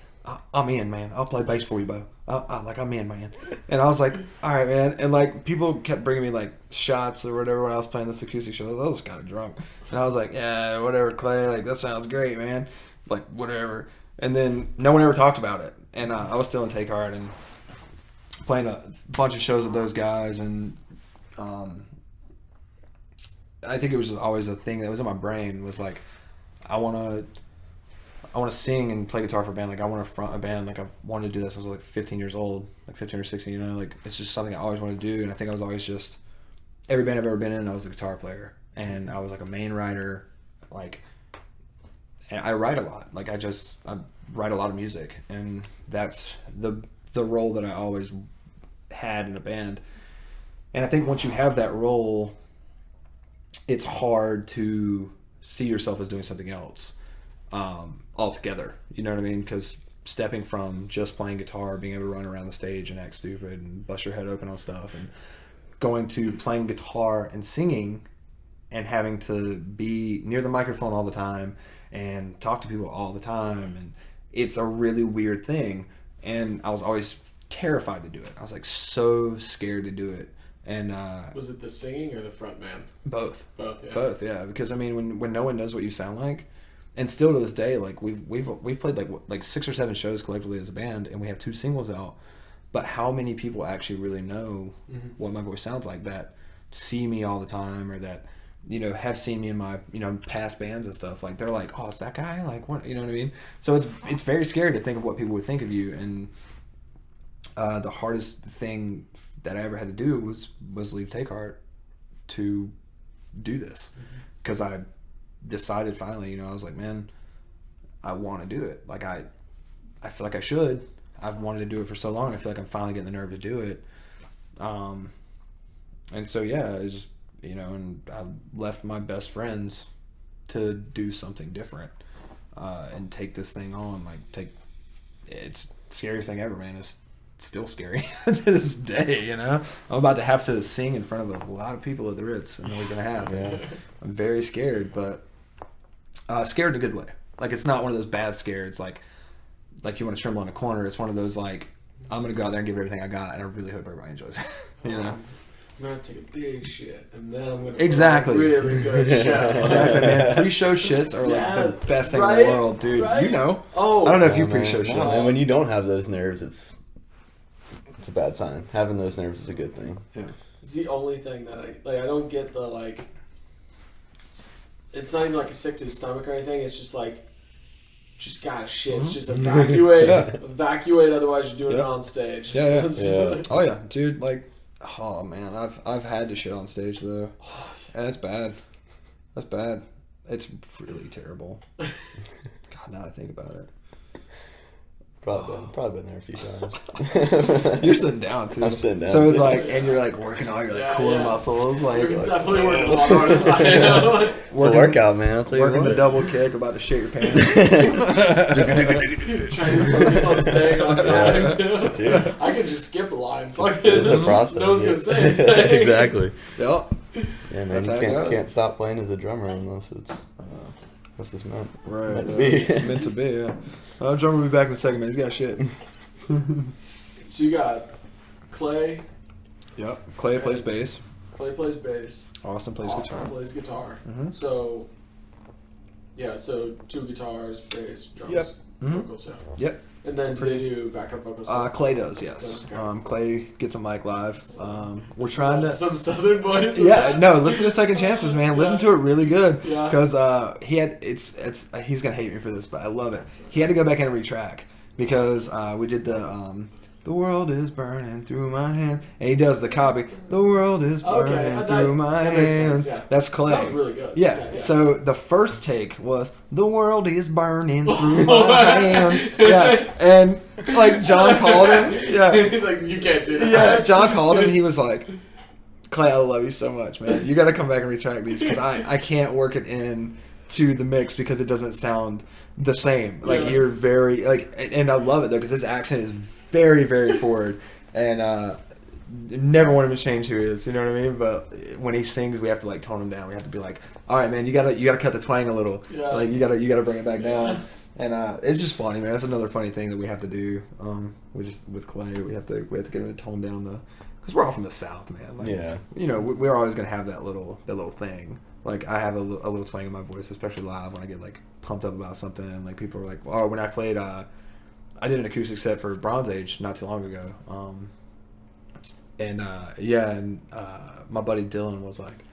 S3: I'm in, man. I'll play bass for you, Bo. I'm in, man." And I was like, "All right, man." And like people kept bringing me like shots or whatever when I was playing this acoustic show. I was kind of drunk, and I was like, "Yeah, whatever, Clay. Like that sounds great, man. Like whatever." And then no one ever talked about it, and I was still in Take Heart and playing a bunch of shows with those guys, and I think it was always a thing that was in my brain was like, I want to sing and play guitar for a band. Like I want to front a band. Like I've wanted to do this since I was like 15 years old, like 15 or 16. You know, like it's just something I always wanted to do. And I think I was always just every band I've ever been in, I was a guitar player, and I was like a main writer. Like, and I write a lot. Like I write a lot of music, and that's the role that I always had in a band. And I think once you have that role, it's hard to see yourself as doing something else altogether. You know what I mean? Because stepping from just playing guitar, being able to run around the stage and act stupid and bust your head open on stuff, and going to playing guitar and singing and having to be near the microphone all the time and talk to people all the time, and it's a really weird thing. And I was always terrified to do it. I was like so scared to do it. And
S2: Was it the singing or the front man?
S3: both.
S2: Both, yeah.
S3: Both, yeah. Because I mean, when no one knows what you sound like, and still to this day, like we've played like 6 or 7 shows collectively as a band, and we have 2 singles out. But how many people actually really know what my voice sounds like, that see me all the time, or that have seen me in my past bands and stuff? Like they're like, "Oh, it's that guy." Like what, you know what I mean? So it's very scary to think of what people would think of you. And the hardest thing that I ever had to do was leave Take Heart to do this, because I decided finally, I was like, man, I want to do it. Like I feel like I should. I've wanted to do it for so long. I feel like I'm finally getting the nerve to do it. And so yeah, it just and I left my best friends to do something different, and take this thing on. It's the scariest thing ever, man. It's still scary to this day. I'm about to have to sing in front of a lot of people at the Ritz, and we're gonna have.
S4: Yeah.
S3: I'm very scared, but scared in a good way. Like it's not one of those bad scares. It's like you want to tremble in a corner. It's one of those like, I'm gonna go out there and give everything I got, and I really hope everybody enjoys it.
S2: I'm gonna take a big shit, and then I'm gonna
S3: Exactly.
S2: take a really good shit.
S3: Exactly, man. Pre-show shits are like the best thing in
S2: right?
S3: the world, dude.
S2: Right?
S3: Oh, I don't know if you
S4: man.
S3: pre-show shit.
S4: No, and when you don't have those nerves, it's a bad sign. Having those nerves is a good thing.
S3: Yeah.
S2: It's the only thing that I don't get the like. It's not even like a sick to the stomach or anything. It's just like, just gotta shit. It's just evacuate, evacuate. Otherwise, you're doing it on stage.
S3: Yeah.
S4: Yeah.
S3: Oh yeah, dude. Like, oh man, I've had to shit on stage though, and it's bad. That's bad. It's really terrible. God, now that I think about it.
S4: Probably been there a few times.
S3: You're sitting down too.
S4: I'm sitting down.
S3: So it's like, and you're like working all your like core muscles, like
S2: You're definitely working a lot harder than I am.
S4: It's a workout, man. I'll tell you
S3: working
S4: what.
S3: the double kick, about to shit your pants.
S2: Trying to focus on staying on time too.
S4: Dude.
S2: I could just skip a line. Fuck it.
S4: It's a process.
S2: No one's
S4: yeah.
S2: gonna say anything.
S4: Exactly.
S3: Yep.
S4: Yeah, man.
S3: That's
S4: You
S3: how it goes.
S4: can't stop playing as a drummer unless it's this is meant
S3: Right.
S4: to be.
S3: Meant to be. Yeah. Drummer will be back in a second, man. He's got shit.
S2: So you got Clay.
S3: Yep. Clay plays bass.
S2: Clay plays bass.
S3: Austin plays
S2: Austin
S3: guitar.
S2: plays guitar.
S3: Mhm.
S2: So, yeah, so 2 guitars, bass, drums.
S3: Yep.
S2: vocals. Yeah.
S3: Yep.
S2: And then do they do backup vocals?
S3: Clay does, yes. Clay gets a mic live. We're trying to.
S2: Some Southern boys.
S3: Yeah, no. Listen to Second Chances, man. Listen to it really good.
S2: Yeah.
S3: Because he had he's gonna hate me for this, but I love it. He had to go back and retrack because we did the world is burning through my hands, and he does the copy. The world is burning through my
S2: that makes
S3: hands.
S2: sense, yeah.
S3: That's Clay.
S2: Sounds really good.
S3: Yeah. So the first take was the world is burning through my hands. Yeah. And like John called him. Yeah.
S2: He's like, you can't do that.
S3: Yeah. John called him. He was like, Clay, I love you so much, man. You got to come back and retract these because I can't work it in to the mix because it doesn't sound the same. Like you're very like, and I love it though because his accent is very, very forward, and never want him to change who he is. You know what I mean? But when he sings, we have to like tone him down. We have to be like, all right, man, you gotta cut the twang a little.
S2: Yeah.
S3: Like you gotta bring it back down. And it's just funny, man. It's another funny thing that we have to do. With Clay, we have to get him to tone down because we're all from the South, man. Like,
S4: Yeah.
S3: You know, we're always gonna have that little thing. Like I have a little twang in my voice, especially live when I get like pumped up about something. Like people are like, oh, when I played. I did an acoustic set for Bronze Age not too long ago. My buddy Dylan was like,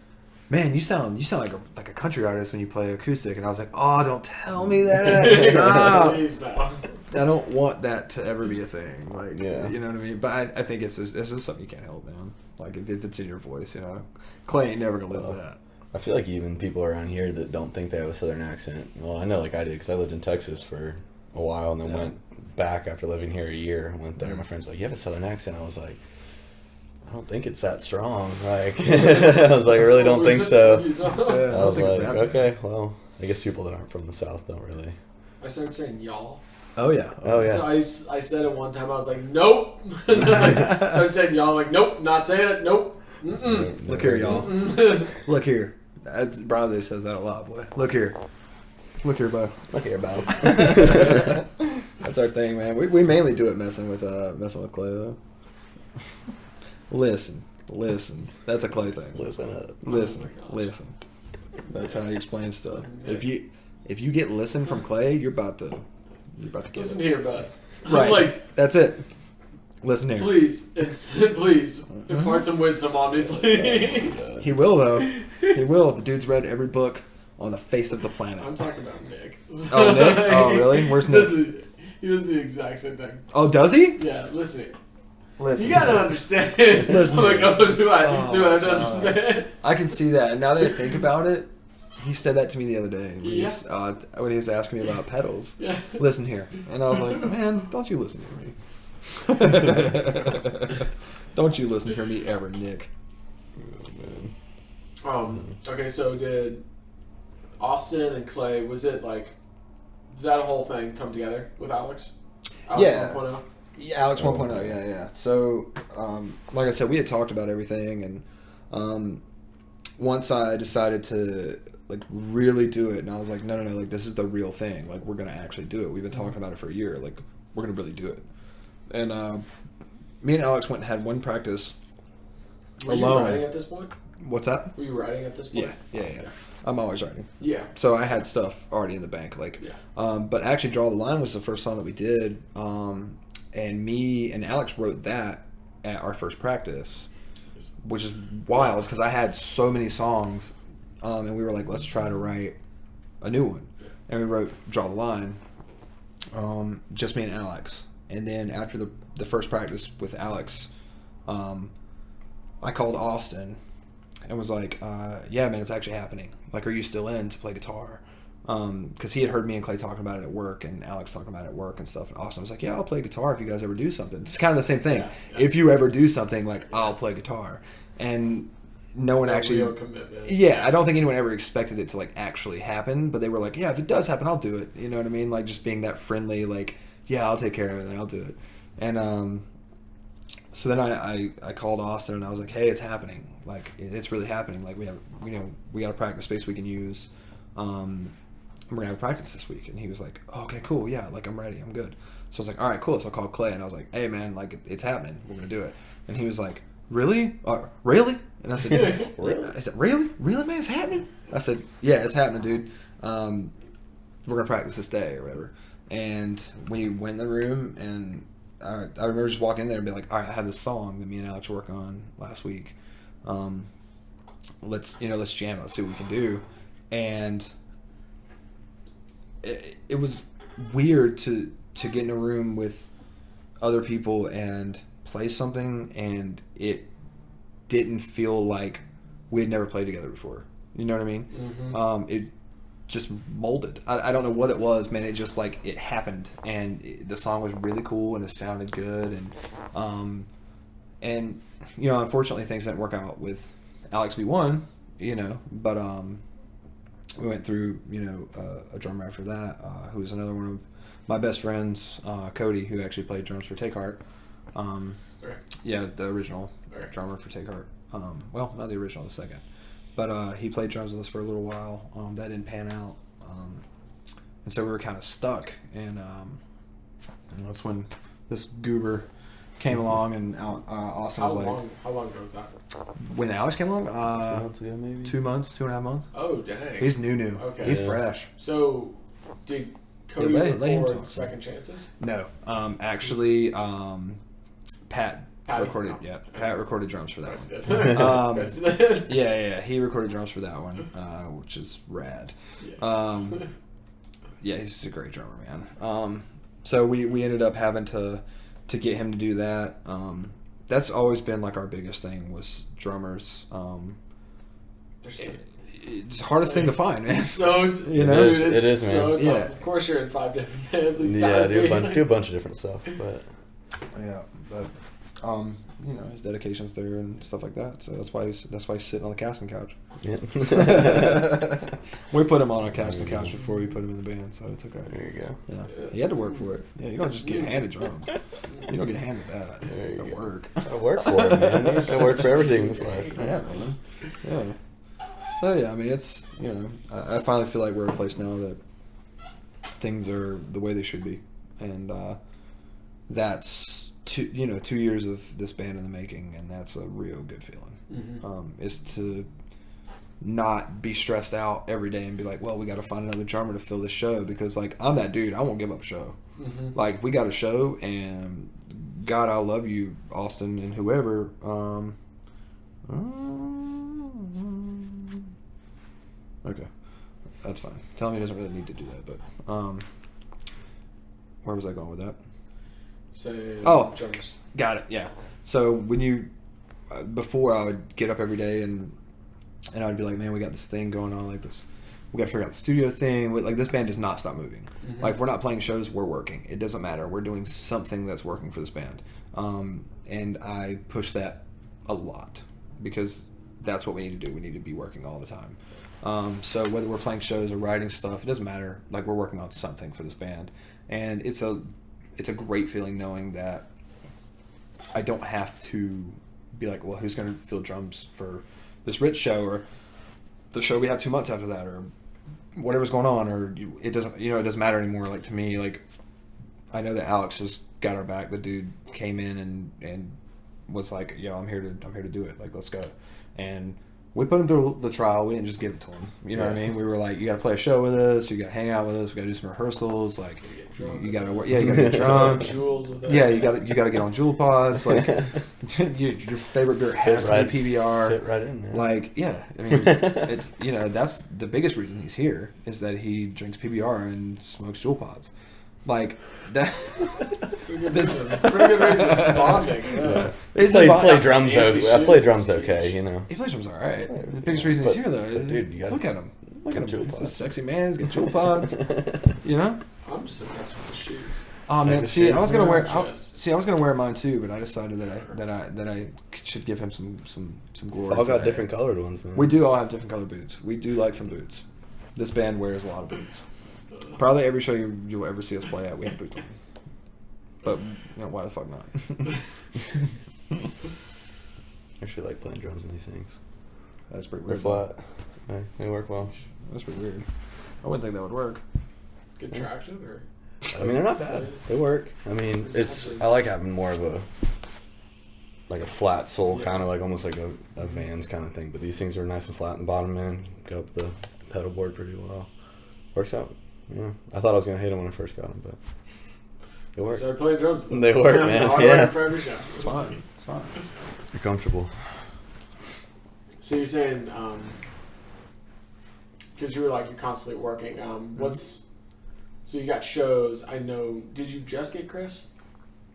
S3: "Man, you sound like a country artist when you play acoustic." And I was like, "Oh, don't tell me that. Stop.
S2: Please no.
S3: I don't want that to ever be a thing." Like,
S4: Yeah.
S3: you know what I mean? But I think it's just something you can't help, man. Like if it's in your voice, you know, Clay ain't never gonna lose that.
S4: I feel like even people around here that don't think they have a Southern accent. Well, I know like I did because I lived in Texas for a while and then went back after living here a year. I went there. My friends were like, "You have a Southern accent." I was like, "I don't think it's that strong." Like, I was like, "I really don't think so."
S3: Yeah,
S4: I was
S3: think it's
S4: like,
S3: that
S4: "Okay, well, I guess people that aren't from the South don't really."
S2: I started saying y'all.
S3: Oh yeah.
S4: Oh yeah.
S2: So I said it one time. I was like, nope. Started saying y'all. Like, nope, not saying it. Nope. Mm-mm.
S3: Look here, y'all. Look here. That's Bronze Age says that a lot, boy. Look here. Look here, bud.
S4: Look here, Bob.
S3: That's our thing, man. We mainly do it messing with Clay though. Listen. That's a Clay thing.
S4: Listen up.
S3: Listen. That's how he explains stuff. If you get listen from Clay, you're about to get
S2: Listen
S3: it.
S2: here, bud.
S3: Right.
S2: Like,
S3: That's it. Listen here.
S2: please, please, impart some wisdom on me, please.
S3: He will though. He will. The dude's read every book on the face of the planet.
S2: I'm talking about Nick.
S3: Oh, Nick? Oh, really? Where's Nick?
S2: He does the exact same thing.
S3: Oh, does he?
S2: Yeah, listen.
S3: Listen.
S2: You gotta understand.
S3: Listen.
S2: I'm like, oh, do I have to
S3: God.
S2: understand?
S3: I can see that. And now that I think about it, he said that to me the other day
S2: Yeah.
S3: when he was asking me about pedals.
S2: Yeah.
S3: Listen here. And I was like, man, don't you listen to me. Don't you listen to me ever, Nick.
S2: Okay, so did Austin and Clay, was it like, did that whole thing come together with Alex? Alex
S3: Yeah.
S2: 1.0?
S3: Yeah, Alex 1.0, yeah. So, like I said, we had talked about everything, and once I decided to like really do it, and I was like, no, like this is the real thing. Like we're gonna actually do it. We've been talking about it for a year. Like we're gonna really do it. And me and Alex went and had one practice
S2: Were you
S3: alone.
S2: writing at this point?
S3: What's that?
S2: Were you writing at this point?
S3: Yeah. I'm always writing.
S2: Yeah.
S3: So I had stuff already in the bank, like.
S2: Yeah.
S3: But actually, "Draw the Line" was the first song that we did, and me and Alex wrote that at our first practice, which is wild because I had so many songs, and we were like, let's try to write a new one, and we wrote "Draw the Line," just me and Alex, and then after the first practice with Alex, I called Austin and was like, yeah, man, it's actually happening. Like, are you still in to play guitar? Because he had heard me and Clay talking about it at work and Alex talking about it at work and stuff. And Austin was like, yeah, I'll play guitar if you guys ever do something. It's kind of the same thing.
S2: Yeah.
S3: If you ever do something, like, I'll play guitar. And no one actually...
S2: Real commitment.
S3: Yeah, I don't think anyone ever expected it to, like, actually happen. But they were like, yeah, if it does happen, I'll do it. You know what I mean? Like, just being that friendly, like, yeah, I'll take care of it. I'll do it. And so then I called Austin and I was like, hey, it's happening. Like, it's really happening. Like, we got a practice space we can use. We're going to have practice this week. And he was like, oh, okay, cool. Yeah, like, I'm ready. I'm good. So I was like, all right, cool. So I called Clay and I was like, hey, man, like, it's happening. We're going to do it. And he was like, really? Really? And I said,
S2: Really?
S3: I said, really? Really, man? It's happening? I said, yeah, it's happening, dude. We're going to practice this day or whatever. And we went in the room, and I remember just walking in there and be like, all right, I have this song that me and Alex were working on last week. Let's jam it. Let's see what we can do. And it was weird to get in a room with other people and play something, and it didn't feel like we had never played together before. You know what I mean?
S2: Mm-hmm.
S3: It just molded. I don't know what it was, man. It just like it happened, and the song was really cool, and it sounded good, and unfortunately things didn't work out with Alex V1, but we went through a drummer after that, who was another one of my best friends, Cody, who actually played drums for Take Heart.
S2: Right.
S3: Yeah, the original
S2: Right.
S3: drummer for Take Heart. Well, not the original, the second. But he played drums with us for a little while. That didn't pan out. And so we were kind of stuck. And that's when this goober came along, and Austin was like...
S2: How long ago was that?
S3: When Alex came along?
S4: 2 months ago, maybe?
S3: 2 months, 2.5 months.
S2: Oh, dang.
S3: He's new.
S2: Okay.
S3: He's
S4: Yeah.
S3: fresh.
S2: So, did Cody
S3: Yeah, let him
S2: record
S3: talk.
S2: Second Chances?
S3: No. Actually, Pat
S2: Patty.
S3: recorded...
S2: Oh.
S3: Yeah, Pat recorded drums for that
S2: Chris
S3: one.
S2: did.
S3: Um,
S2: Chris did.
S3: Yeah, he recorded drums for that one, which is rad. Yeah, he's a great drummer, man. So we ended up having to get him to do that. That's always been like our biggest thing was drummers.
S2: There's so-
S3: It's the hardest thing to find, man.
S2: So
S3: You know?
S2: dude, it's
S4: It is, man.
S2: so tough.
S3: Yeah.
S2: Of course, you're in 5 different bands. Like,
S4: Yeah,
S2: gotta
S4: do
S2: be.
S4: a bunch of different stuff, but
S3: Yeah, but his dedication's there and stuff like that. So that's why he's sitting on the casting couch.
S4: yeah.
S3: We put him on a casting couch before we put him in the band, so it's okay.
S4: There you go.
S3: Yeah, he had to work for it. Yeah, you don't just get handed drums. You don't get handed that.
S4: There you
S3: gotta
S4: go.
S3: work.
S4: I work for it, man. You gotta work for everything in this life.
S3: Yeah, man. Yeah. So yeah, I mean, it's I finally feel like we're at a place now that things are the way they should be, and that's 2 years of this band in the making, and that's a real good feeling.
S2: Mhm.
S3: Is to not be stressed out every day and be like, well, we got to find another drummer to fill this show, because like I'm that dude. I won't give up a show.
S2: Mhm.
S3: Like if we got a show, and God, I love you, Austin and whoever. Okay, that's fine. Tell him he doesn't really need to do that, but where was I going with that?
S2: Say
S3: Oh.
S2: drummers.
S3: Got it. Yeah. So when you before I would get up every day and I would be like, man, we got this thing going on like this. We got to figure out the studio thing. Like this band does not stop moving.
S2: Mhm.
S3: Like if we're not playing shows, we're working. It doesn't matter. We're doing something that's working for this band. And I push that a lot because that's what we need to do. We need to be working all the time. So whether we're playing shows or writing stuff, it doesn't matter. Like we're working on something for this band, and it's a great feeling knowing that I don't have to be like, well, who's going to fill drums for this Rich show or the show we have 2 months after that or whatever's going on, or it doesn't matter anymore. Like to me, like I know that Alex has got our back. The dude came in and was like, yo, I'm here to do it. Like, let's go. And we put him through the trial. We didn't just give it to him. You know what I mean? We were like, you got to play a show with us. You got to hang out with us. We got to do some rehearsals. Like, you got to work. Yeah, you got to get drunk.
S2: Jewels with
S3: Yeah, you got to get on Jewel Pods. Like, your favorite beer has to be PBR.
S4: Fit right in, man.
S3: Like, yeah, I mean, it's that's the biggest reason he's here is that he drinks PBR and smokes Jewel Pods. Like that.
S2: Pretty good reason. It's pretty good reason. It's bonding. Yeah.
S3: It's
S4: play drums.
S2: fancy
S4: I play
S2: shoes,
S4: drums
S2: huge.
S4: okay, you know.
S3: He plays drums all right. The biggest reason he's
S4: But-
S3: here though,
S4: but
S3: is
S4: dude, you gotta
S3: look at him. Look
S4: get
S3: at
S4: Jewel
S3: him. He's a
S4: Pods.
S3: sexy man. He's got Jewel Pods. You know.
S2: I'm just impressed with the shoes.
S3: Oh man,
S4: the
S3: see, I was gonna wear.
S2: Just-
S3: I was gonna wear mine too, but I decided that I should give him some glory.
S4: All got
S3: today.
S4: different colored ones, man.
S3: We do all have different colored boots. We do like some boots. This band wears a lot of boots. Probably every show you'll ever see us play at, we have boots on. But why the fuck not?
S4: I actually like playing drums in these things.
S3: That's pretty
S4: They're
S3: weird.
S4: flat. They work well.
S3: That's pretty weird. I wouldn't think that would work.
S2: Good traction, or
S4: I mean, they're not bad. They work. I mean, I like having more of a flat sole, kind of like almost like a Vans kind of thing. But these things are nice and flat in the bottom end. Go up the pedal board pretty well. Works out Yeah. I thought I was gonna hate them when I first got them, but it
S2: I
S4: worked.
S2: started playing drums.
S4: They work, man.
S2: I
S4: Yeah.
S2: work for every show.
S3: It's fine. It's fine.
S4: You're comfortable.
S2: So you're saying, because you were like you're constantly working. So you got shows. I know. Did you just get Chris?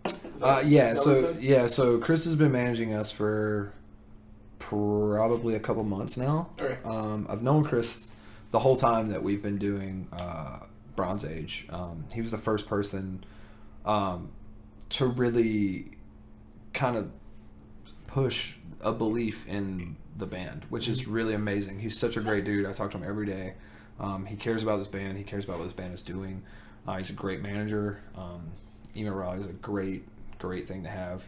S3: Yeah.
S2: is that what you
S3: So
S2: said?
S3: yeah. So Chris has been managing us for probably a couple months now.
S2: Okay.
S3: I've known Chris the whole time that we've been doing Bronze Age. He was the first person to really kind of push a belief in the band, which is really amazing. He's such a great dude. I talk to him every day. He cares about this band. He cares about what this band is doing. He's a great manager. Emo Raleigh is a great thing to have,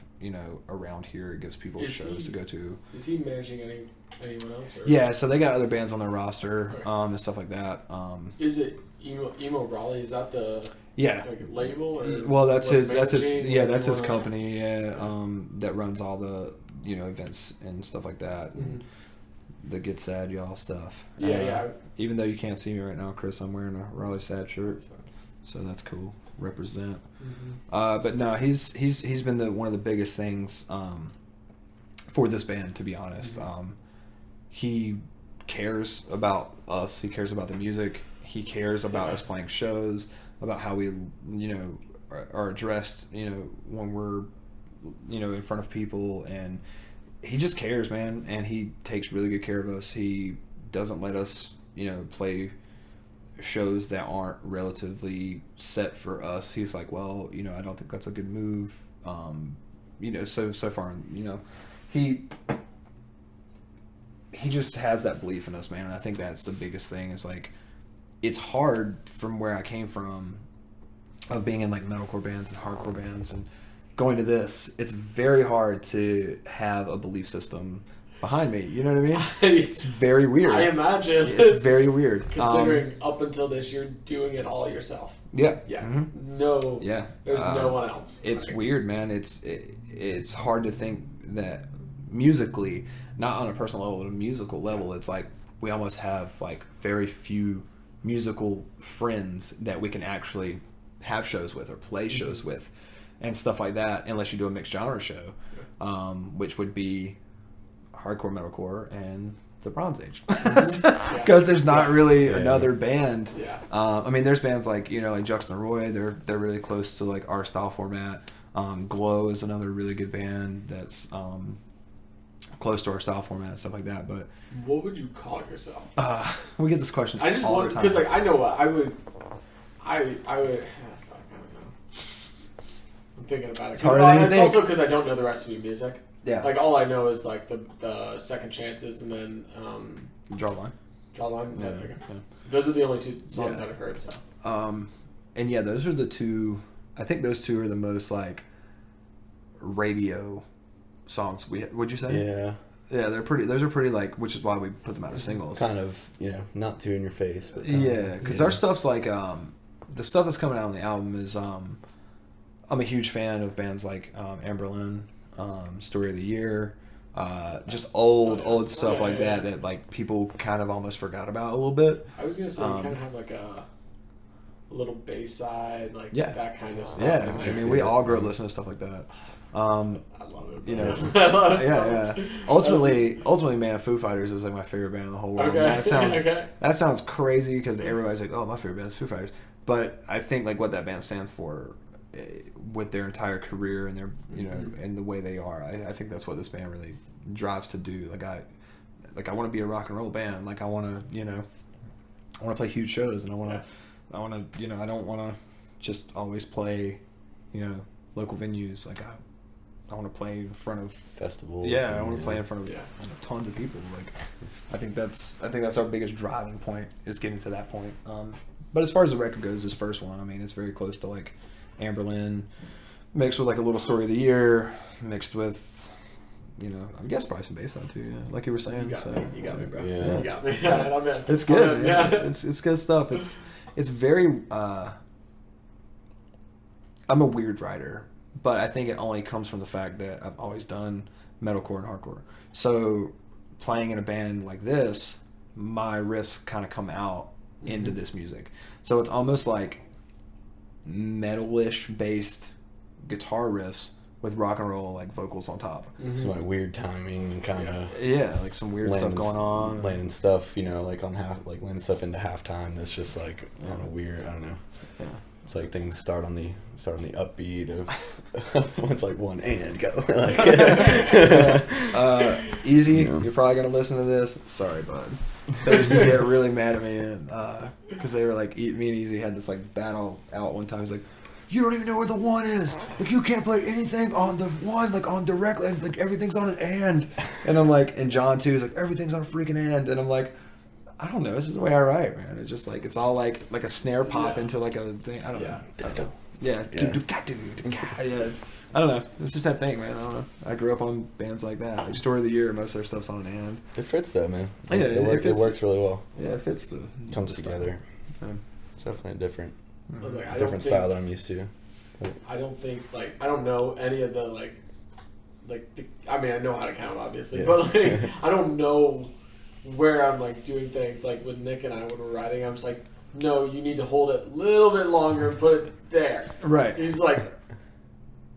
S3: around here. It gives people shows to go to.
S2: Is he managing anyone else? Or?
S3: Yeah, so they got other bands on their roster, and stuff like that.
S2: Is it Emo Raleigh? Is that the
S3: Yeah.
S2: like label? Or
S3: Well, that's
S2: what,
S3: his
S2: managing,
S3: yeah,
S2: whatever
S3: that's
S2: you
S3: his
S2: wanna-
S3: company, that runs all the, events and stuff like that. And the Get Sad Y'all stuff.
S2: Yeah.
S3: Even though you can't see me right now, Chris, I'm wearing a Raleigh Sad shirt, so that's cool. Represent. But no, he's been one of the biggest things for this band, to be honest. He cares about us. He cares about the music. He cares about us playing shows, about how we, are addressed, when we're, in front of people, and he just cares, man. And he takes really good care of us. He doesn't let us, play shows that aren't relatively set for us. He's like, well, I don't think that's a good move. So far, he just has that belief in us, man. And I think that's the biggest thing is like, it's hard from where I came from of being in like metalcore bands and hardcore bands and going to this. It's very hard to have a belief system behind me. You know what I mean? It's very weird.
S2: I imagine.
S3: It's very weird.
S2: Considering up until this, you're doing it all yourself.
S3: Yeah.
S2: Yeah.
S3: Mhm.
S2: No.
S3: Yeah.
S2: There's no one else.
S3: It's
S2: Right.
S3: weird, man. It's hard to think that musically, not on a personal level, but a musical level, it's like we almost have like very few musical friends that we can actually have shows with or play shows with and stuff like that, unless you do a mixed genre show, which would be hardcore, metalcore, and the Bronze Age, because there's not really another band.
S2: Yeah.
S3: I mean, there's bands like like Juxta and Roy. They're really close to like our style format. Glow is another really good band that's close to our style format and stuff like that. But
S2: What would you call yourself?
S3: we get this question
S2: I just
S3: all
S2: want
S3: the time.
S2: because like I know what I would. I would. I don't know. I'm thinking about it.
S3: It's harder than you
S2: It's
S3: think.
S2: also because I don't know the rest of your music.
S3: Yeah.
S2: Like all I know is like the Second Chances and then
S3: Draw a line.
S2: Jawline. Is that
S3: Yeah,
S2: okay.
S3: yeah.
S2: Those are the only two songs
S3: Yeah.
S2: that I've heard. So
S3: And yeah, those are the two. I think those two are the most like radio songs. Would you say?
S4: Yeah.
S3: Yeah, they're pretty. Those are pretty like, which is why we put them out as singles.
S4: Kind of, not too in your face, but
S3: Yeah, because our stuff's like the stuff that's coming out on the album is I'm a huge fan of bands like Amberlin, Story of the Year, just old stuff like that like people kind of almost forgot about a little bit.
S2: I was gonna say you kind of have like a little bass side, like
S3: Yeah.
S2: that kind of stuff.
S3: Yeah,
S2: in
S3: I
S2: there,
S3: mean
S2: too.
S3: we all grew up listening to stuff like that.
S2: I love it.
S3: You know,
S2: I love it.
S3: yeah. Ultimately, man, Foo Fighters is like my favorite band in the whole world.
S2: Okay.
S3: And that sounds crazy because everybody's like, "Oh, my favorite band is Foo Fighters," but I think like what that band stands for, with their entire career and their and the way they are, I think that's what this band really drives to do. I want to be a rock and roll band. Like I want to play huge shows, and I want to I don't want to just always play local venues. Like I want to play in front of
S4: festivals.
S3: I want to play in front of
S2: Yeah.
S3: tons of people. Like, I think that's our biggest driving point is getting to that point. But as far as the record goes, this first one, I mean, it's very close to like Amberlin, mixed with like a little Story of the Year, mixed with, I guess probably some bass on too. Yeah, like you were saying.
S2: You got me, bro.
S4: Yeah.
S2: You got me. I'm in.
S3: It's good.
S2: I'm in.
S3: Man.
S2: Yeah.
S3: It's good stuff. It's very. I'm a weird writer, but I think it only comes from the fact that I've always done metalcore and hardcore. So playing in a band like this, my riffs kind of come out into this music. So it's almost like metalish based guitar riffs with rock and roll like vocals on top.
S4: Some like weird timing and kind of
S3: Yeah, like some weird stuff going on.
S4: landing stuff, you know, like on landing stuff into halftime. That's just like kind of weird. I don't know.
S3: Yeah.
S4: It's like things start on the upbeat of it's like one and go. Like,
S3: Easy,
S4: Yeah.
S3: you're probably gonna listen to this. Sorry, bud. They used to get really mad at me because they were like, me and Easy had this like battle out one time. He's like, you don't even know where the one is. Like you can't play anything on the one, like on directly, and like everything's on an and. And I'm like, and John too is like, everything's on a freaking and. And I'm like, I don't know. This is the way I write, man. It's just like it's all like a snare pop into like a thing. I don't know. Yeah. Yeah. I don't know. It's just that thing, man. I don't know. I grew up on bands like that. Like Story of the Year, most of their stuff's on an and.
S4: it fits though, man.
S3: Yeah,
S4: it
S3: fits.
S4: works really well.
S3: Yeah, it fits the
S4: Comes
S3: the
S4: together.
S3: style. Yeah.
S4: It's definitely a different
S2: I was like, I
S4: different
S2: don't
S4: style
S2: think,
S4: that I'm used to.
S2: I don't think like I don't know any of the I mean I know how to count obviously,
S4: Yeah.
S2: but like I don't know where I'm like doing things like with Nick and I when we're riding. I'm just like, no, you need to hold it a little bit longer and put it there.
S3: Right.
S2: He's like,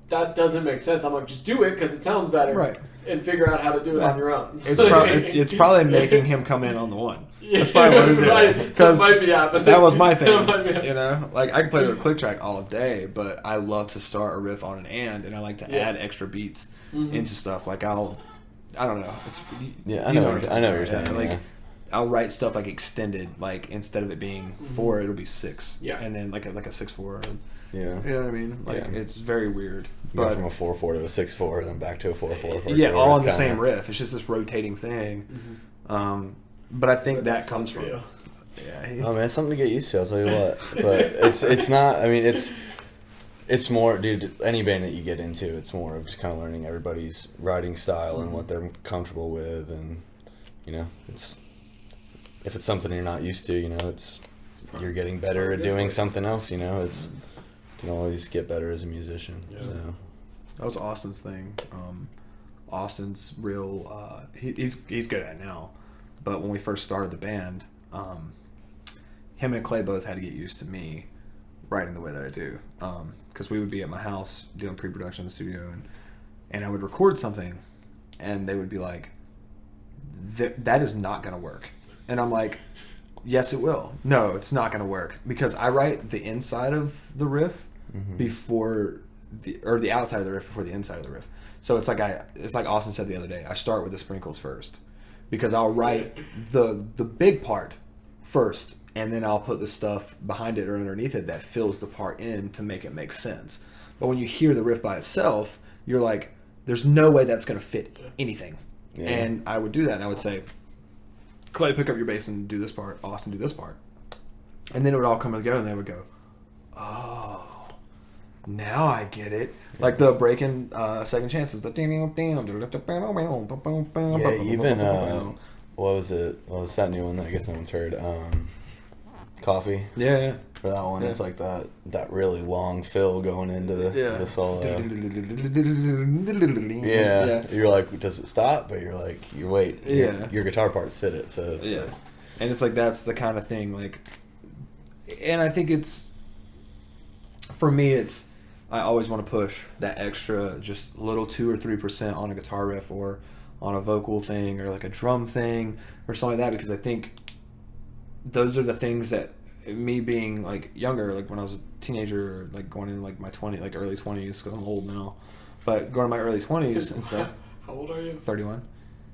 S2: that doesn't make sense. I'm like, just do it because it sounds better.
S3: Right.
S2: And figure out how to do it on your own.
S3: It's probably making him come in on the one. That's probably what it is.
S2: Right.
S3: Because
S2: That might be happening.
S3: that was my thing.
S2: That might be happening.
S3: You know, like I can play with a click track all day, but I love to start a riff on an and I like to
S2: Yeah.
S3: add extra beats into stuff. Like I don't know. It's
S4: Yeah, I
S3: you
S4: know
S3: what
S4: I know what
S3: I'm
S4: you're
S3: talking
S4: saying.
S3: about. Like
S4: yeah.
S3: I'll write stuff like extended. Like instead of it being 4, it'll be 6.
S2: Yeah.
S3: And then like a 6/4.
S4: Yeah.
S3: You know what I mean? Like
S4: Yeah.
S3: it's very weird.
S4: Go
S3: But
S4: from a 4/4 to a 6/4, then back to a 4/4.
S3: yeah, all on the
S4: It's kinda-
S3: same riff. It's just this rotating thing. But I think
S2: But
S3: that
S2: that's
S3: comes
S2: fun
S3: from.
S2: for you.
S3: Yeah.
S4: Oh man, it's something to get used to. I'll tell you what. But it's not. I mean, it's more, dude. Any band that you get into, it's more of just kind of learning everybody's writing style and what they're comfortable with, and you know, it's if it's something you're not used to, you know, you're getting better
S2: probably
S4: at
S2: good for
S4: doing
S2: you.
S4: something else. You know, you can always get better as a musician.
S2: Yeah.
S4: So.
S3: That was Austin's thing. Austin's real. He's good at it now, but when we first started the band, him and Clay both had to get used to me writing the way that I do. Because we would be at my house doing pre-production in the studio, and I would record something, and they would be like, "That is not going to work," and I'm like, "Yes, it will." No, it's not going to work because I write the inside of the riff before the outside of the riff before the inside of the riff. So it's like Austin said the other day. I start with the sprinkles first because I'll write the big part first, and then I'll put the stuff behind it or underneath it that fills the part in to make it make sense. But when you hear the riff by itself, you're like, there's no way that's going to fit anything.
S4: Yeah.
S3: And I would do that, and I would say, Clay, pick up your bass and do this part. Austin, do this part. And then it would all come together, and they would go, oh, now I get it. Like the breaking second chances. The
S4: Yeah, even what was it? Well, it's that new one that I guess no one's heard. Coffee.
S3: yeah.
S4: For that one,
S3: Yeah.
S4: it's like that really long fill going into the solo. Yeah. You're like, does it stop? But you're like, you wait.
S3: Yeah.
S4: Your guitar parts fit it, so it's
S3: Yeah.
S4: like,
S3: And it's like that's the kind of thing like, and I think it's, for me it's, I always want to push that extra just little 2 or 3% on a guitar riff or on a vocal thing or like a drum thing or something like that, because I think those are the things that me being like younger, like when I was a teenager, or like going in like my early 20s, because I'm old now, but going to my early 20s and stuff.
S2: How old are you?
S3: 31.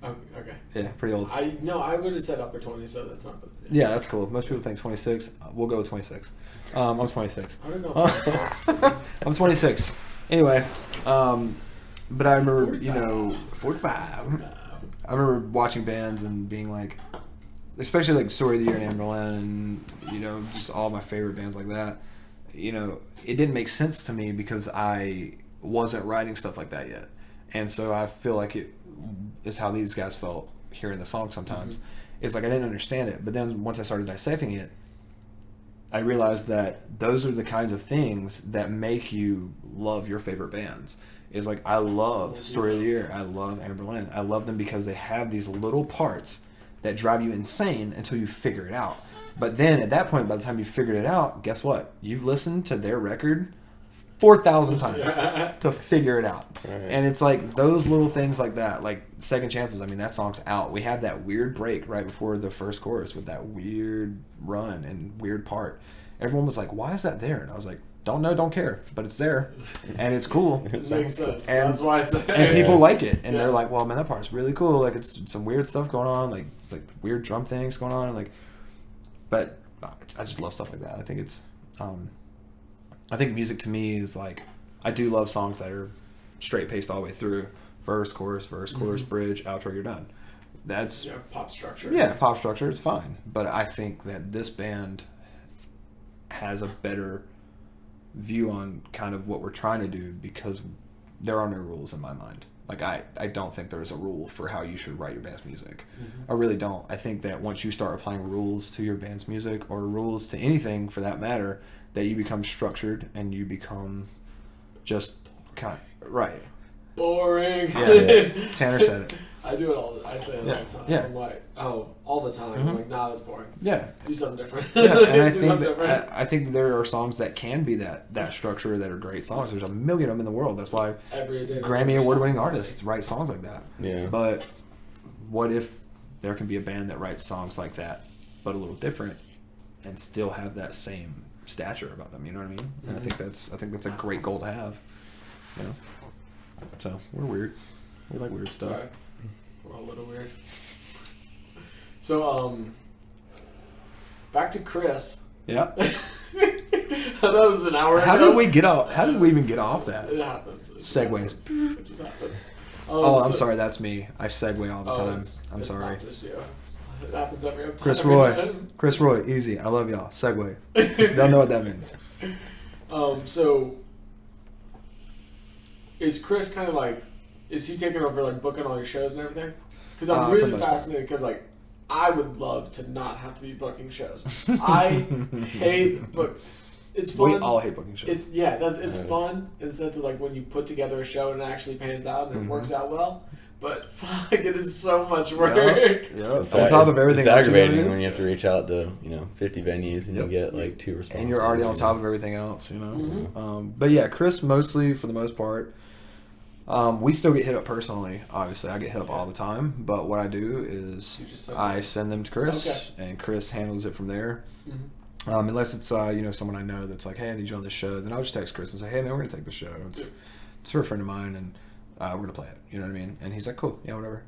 S2: Oh, okay.
S3: Yeah, pretty old.
S2: I would have said upper 20s, so that's not.
S3: Yeah, that's cool. Most people think 26. We'll go with 26. I'm 26.
S2: I don't know.
S3: I'm 26. Anyway, but I remember, 45. I remember watching bands and being like, especially like Story of the Year and Amberlin and, just all my favorite bands like that. It didn't make sense to me because I wasn't writing stuff like that yet. And so I feel like it is how these guys felt hearing the song sometimes. It's like I didn't understand it. But then once I started dissecting it, I realized that those are the kinds of things that make you love your favorite bands. Is like, I love Story of the Year. I love Amberlin. I love them because they have these little parts that drive you insane until you figure it out. But then at that point, by the time you figured it out, guess what? You've listened to their record 4,000 times to figure it out.
S4: Right.
S3: And it's like those little things like that, like Second Chances. I mean, that song's out. We had that weird break right before the first chorus with that weird run and weird part. Everyone was like, why is that there? And I was like, don't know, don't care, but it's there, and it's cool.
S2: It makes sense.
S3: And-
S2: That's why it's there.
S3: And people like it, and
S2: Yeah.
S3: they're like, "Well, man, that part's really cool. Like, it's some weird stuff going on, like weird drum things going on, and like." But I just love stuff like that. I think it's, I think music to me is like, I do love songs that are straight paced all the way through, verse, chorus, bridge, outro, you're done. That's
S2: Yeah, pop structure.
S3: yeah, pop structure, it's fine. But I think that this band has a better view on kind of what we're trying to do because there are no rules in my mind. Like, I don't think there's a rule for how you should write your band's music. I really don't. I think that once you start applying rules to your band's music or rules to anything for that matter, that you become structured and you become just kind of, right.
S2: Boring.
S3: Yeah. Tanner said it.
S2: I do it I say it
S3: Yeah,
S2: all the time.
S3: yeah.
S2: I'm like, all the time. I'm like, nah, that's boring.
S3: Yeah.
S2: Do something different.
S3: Yeah, and I
S2: Do
S3: think
S2: something
S3: that
S2: different.
S3: I think there are songs that can be that structure that are great songs. There's a million of them in the world. That's why
S2: Every day.
S3: Grammy award-winning artists write songs like that.
S4: Yeah.
S3: But what if there can be a band that writes songs like that, but a little different, and still have that same stature about them? You know what I mean? And I think that's a great goal to have. You know. So we're weird. We like weird stuff.
S2: Sorry. We're all a little weird. So, back to Chris.
S3: Yeah.
S2: That was an hour
S3: How
S2: ago.
S3: did we get off? How did we even get off that?
S2: It happens. It just
S3: Segues.
S2: happens. It just happens.
S3: Oh, I'm
S2: so-
S3: sorry. That's me. I segue all the time. I'm
S2: it's
S3: sorry.
S2: Not just you. It happens every time.
S3: Chris
S2: every
S3: Roy.
S2: time.
S3: Chris Roy. Easy. I love y'all. Segue. They'll know what that means.
S2: So is Chris kind of like, is he taking over like booking all your shows and everything? Because I'm
S3: For the
S2: really
S3: most part.
S2: fascinated because like I would love to not have to be booking shows. I hate book. It's fun.
S3: We all hate booking shows.
S2: It's it's fun in the sense of like when you put together a show and it actually pans out and it works out well. But fuck, it is so much work.
S3: Yeah.
S4: It's
S3: On top of everything
S4: it's
S3: else you gotta
S4: aggravating
S3: do.
S4: when you have to reach out to 50 venues and
S3: Yep.
S4: you get like 2 responses.
S3: And you're already on top of everything else, you know. But yeah, Chris mostly for the most part. We still get hit up personally. Obviously, I get hit up all the time. But what I do is
S2: You just send
S3: I
S2: them.
S3: send them to Chris,
S2: Okay.
S3: and Chris handles it from there.
S2: Mm-hmm.
S3: Unless it's someone I know that's like, hey, I need you on this show, then I'll just text Chris and say, hey man, we're gonna take the show. It's for a friend of mine, and we're gonna play it. You know what I mean? And he's like, cool, yeah, whatever.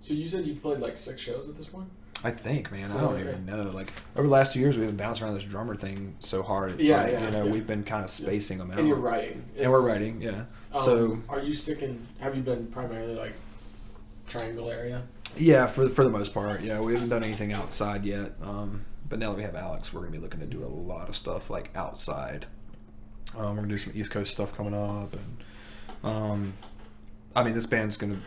S2: So you said you played like 6 shows at this point?
S3: I think, man,
S2: So,
S3: I don't
S2: okay.
S3: even know. Like over the last 2 years, we've been bouncing around this drummer thing so hard. It's
S2: Yeah,
S3: like,
S2: yeah, yeah.
S3: we've been kind of spacing them out.
S2: And you're writing.
S3: And we're writing, yeah. So
S2: are you sticking? Have you been primarily like Triangle area?
S3: yeah, for the most part, yeah, we haven't done anything outside yet. But now that we have Alex, we're gonna be looking to do a lot of stuff like outside. We're gonna do some East Coast stuff coming up, and I mean, this band's gonna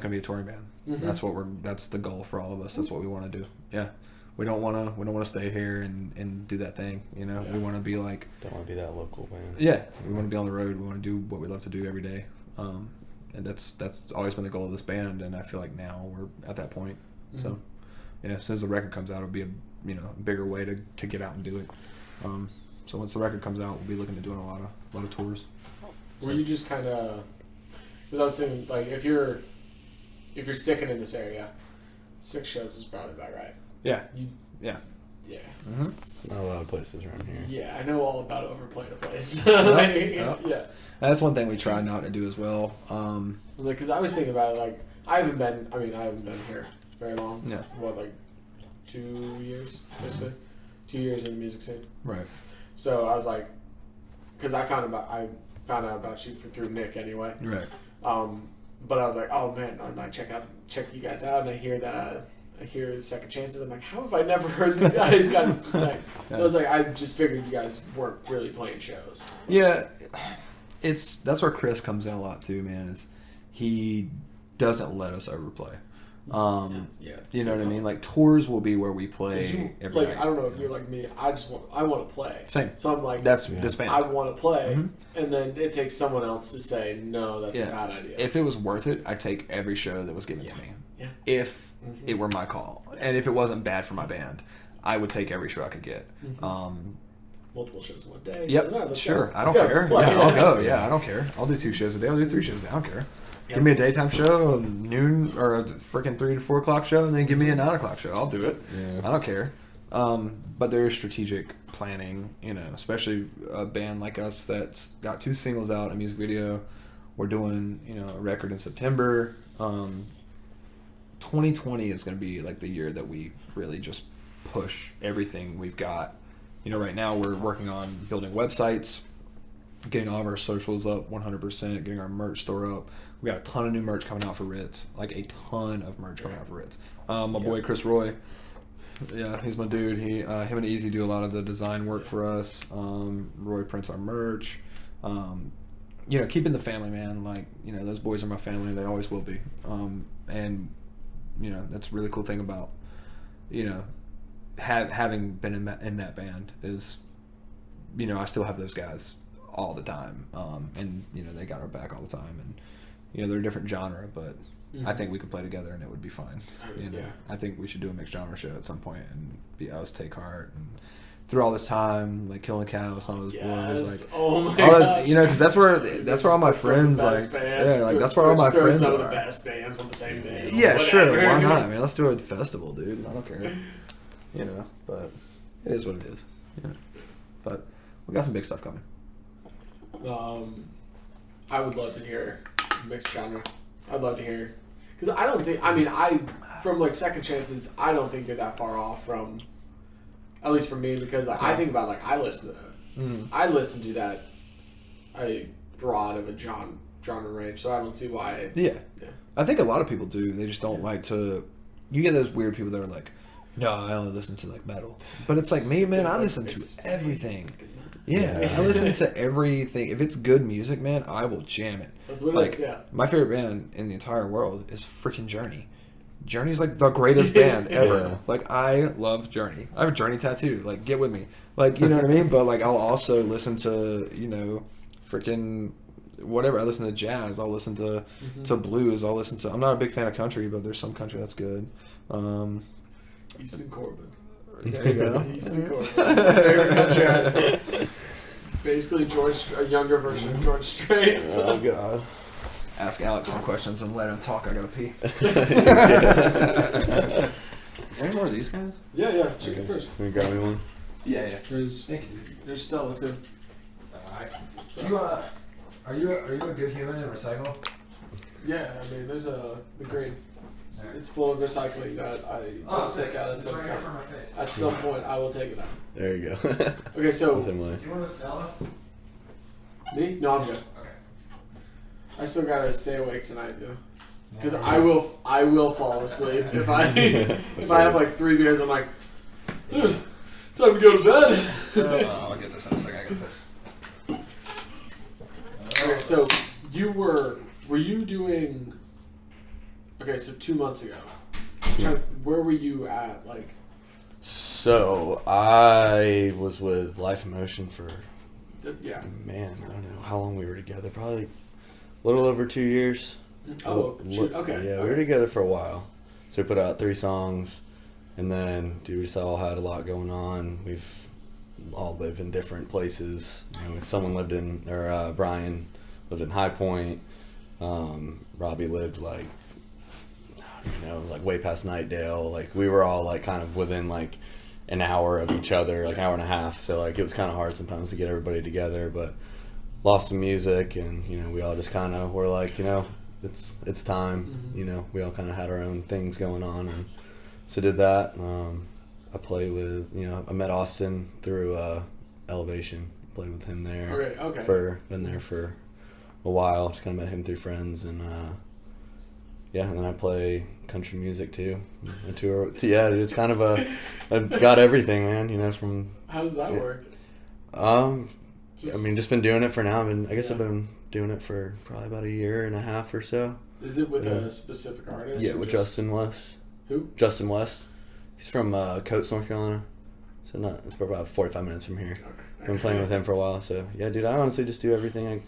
S3: be a touring band.
S2: Mhm.
S3: That's the goal for all of us. That's what we want to do. Yeah, we don't want to stay here and do that thing. You know, we want to be like,
S4: Don't want to be that local band.
S3: yeah, we want to be on the road. We want to do what we love to do every day. And that's always been the goal of this band. And I feel like now we're at that point. So yeah, as soon as the record comes out, it'll be a bigger way to get out and do it. So once the record comes out, we'll be looking to doing a lot of tours.
S2: Were you just kind of? Because I was thinking, like, if you're sticking in this area, 6 shows is probably about right.
S3: Yeah,
S2: You,
S3: yeah.
S2: yeah,
S4: Not a lot of places around here.
S2: yeah. I know all about overplaying a place.
S3: Yeah.
S2: Yeah.
S3: That's one thing we try not to do as well.
S2: Like, because I was thinking about it, like, I haven't been here very long.
S3: Yeah.
S2: What, like 2 years, basically? 2 years in the music scene.
S3: Right.
S2: So I was like, because I found out about you through Nick anyway.
S3: Right.
S2: But I was like, oh man, I might check you guys out, and I hear the Second Chances. I'm like, how have I never heard these guys tonight? So I was like, I just figured you guys weren't really playing shows.
S3: Yeah, that's where Chris comes in a lot too, man. Is he doesn't let us overplay. You know what I mean? Like tours will be where we play every
S2: Like
S3: night.
S2: I don't know if you're like me. I want to play.
S3: Same.
S2: So I'm like,
S3: That's this band.
S2: I want to play,
S3: Mhm.
S2: and then it takes someone else to say no. That's a
S3: Yeah.
S2: bad idea.
S3: If it was worth it, I'd take every show that was given to me.
S2: Yeah.
S3: If it were my call, and if it wasn't bad for my band, I would take every show I could get.
S2: Multiple shows in one day.
S3: Yep,
S2: Doesn't matter, let's
S3: sure.
S2: go.
S3: I don't
S2: Let's go.
S3: care.
S2: Like,
S3: Yeah, I'll go. Yeah, I don't care. I'll do 2 shows a day. I'll do 3 shows a day. I don't care.
S2: Yeah.
S3: Give me a daytime show, a noon, or a freaking 3 to 4 o'clock show, and then give me a 9 o'clock show. I'll do it.
S4: Yeah.
S3: I don't care. But there is strategic planning, especially a band like us that's got 2 singles out, a music video. We're doing, a record in September. 2020 is going to be like the year that we really just push everything we've got. Right now we're working on building websites, getting all of our socials up 100%, getting our merch store up. We got a ton of new merch coming out for Ritz, like a ton of merch coming out for Ritz. My boy Chris Roy, yeah, he's my dude. Him and Easy do a lot of the design work for us. Roy prints our merch. Keeping the family, man. Like, those boys are my family. They always will be. And that's a really cool thing about, having been in that band is, I still have those guys all the time. And they got our back all the time. And they're a different genre, but I think we could play together and it would be fine. I think we should do a mixed genre show at some point and be us, Take Heart, and through all this time, like Killing Cows, all those boys, like
S2: oh my
S3: all
S2: god,
S3: those, because that's where all my friends, like, that's where all my friends
S2: some
S3: are.
S2: of the best bands on the same day.
S3: Yeah, sure,
S2: Whatever.
S3: why not? I mean, let's do a festival, dude. I don't care. But it is what it is. But we got some big stuff coming.
S2: I would love to hear mixed genre. I'd love to hear, because I don't think. From like Second Chances, I don't think you're that far off from, at least for me, because I think about I listen to that. I listen to that a broad of a genre range, so I don't see why.
S3: Yeah. I think a lot of people do. They just don't like to. You get those weird people that are like, no, I only listen to like metal. But it's like me, man. I listen to everything. Yeah, I listen to everything. If it's good music, man, I will jam it.
S2: That's what it is, yeah.
S3: My favorite band in the entire world is freaking Journey. Journey's like the greatest band ever.
S4: Yeah.
S3: Like, I love Journey. I have a Journey tattoo. Like, get with me. Like, you know what I mean? But like, I'll also listen to, freaking whatever. I listen to jazz. I'll listen to blues. I'll listen to. I'm not a big fan of country, but there's some country that's good.
S2: Easton Corbin.
S3: There you go.
S2: Easton Corbin. Favorite country artist. Basically, a younger version of George Strait. So.
S4: Oh god.
S3: Ask Alex some questions and let him talk. I gotta pee. Is there any more of these guys?
S2: Yeah. Chicken first.
S4: Can we grab me one?
S3: Yeah.
S2: There's Stella too.
S3: Alright. Are you a good human and recycle?
S2: Yeah, there's the green. It's full of recycling that I will take out at some point. At some point, I will take it out.
S4: There you go.
S2: Okay, so
S4: Same way.
S3: Do you want a Stella?
S2: me? No, I'm good.
S3: Okay.
S2: I still gotta stay awake tonight, though. Because I will fall asleep if I have like 3 beers. I'm like, time to go to bed.
S3: I'll get this in a second. I got this.
S2: Okay, so were you doing? Okay, so 2 months ago, where were you at? Like,
S4: So I was with Life in Motion for
S2: yeah.
S4: man, I don't know how long we were together. Probably a little over 2 years.
S2: Oh, okay.
S4: Yeah, we were together for a while. So we put out 3 songs, and then we just all had a lot going on. We've all lived in different places. Someone lived in, or Brian lived in High Point. Robbie lived like, way past Nightdale. Like, we were all like kind of within like an hour of each other, like an hour and a half. So like it was kind of hard sometimes to get everybody together, but lost some music, and we all just kind of were like, it's time. We all kind of had our own things going on, and so did that. I played with, I met Austin through Elevation. Played with him there.
S2: Okay.
S4: Been there for a while. Just kind of met him through friends, and and then I play country music too. I tour. Yeah, it's kind of I've got everything, man. From
S2: how does that work?
S4: Just been doing it for now. I've been doing it for probably about a year and a half or so.
S2: Is it with a specific artist?
S4: Yeah, with Justin West.
S2: Who?
S4: Justin West. He's from Coates, North Carolina. So it's about 45 minutes from here.
S2: Okay.
S4: I've been playing with him for a while. So yeah, dude, I honestly just do everything.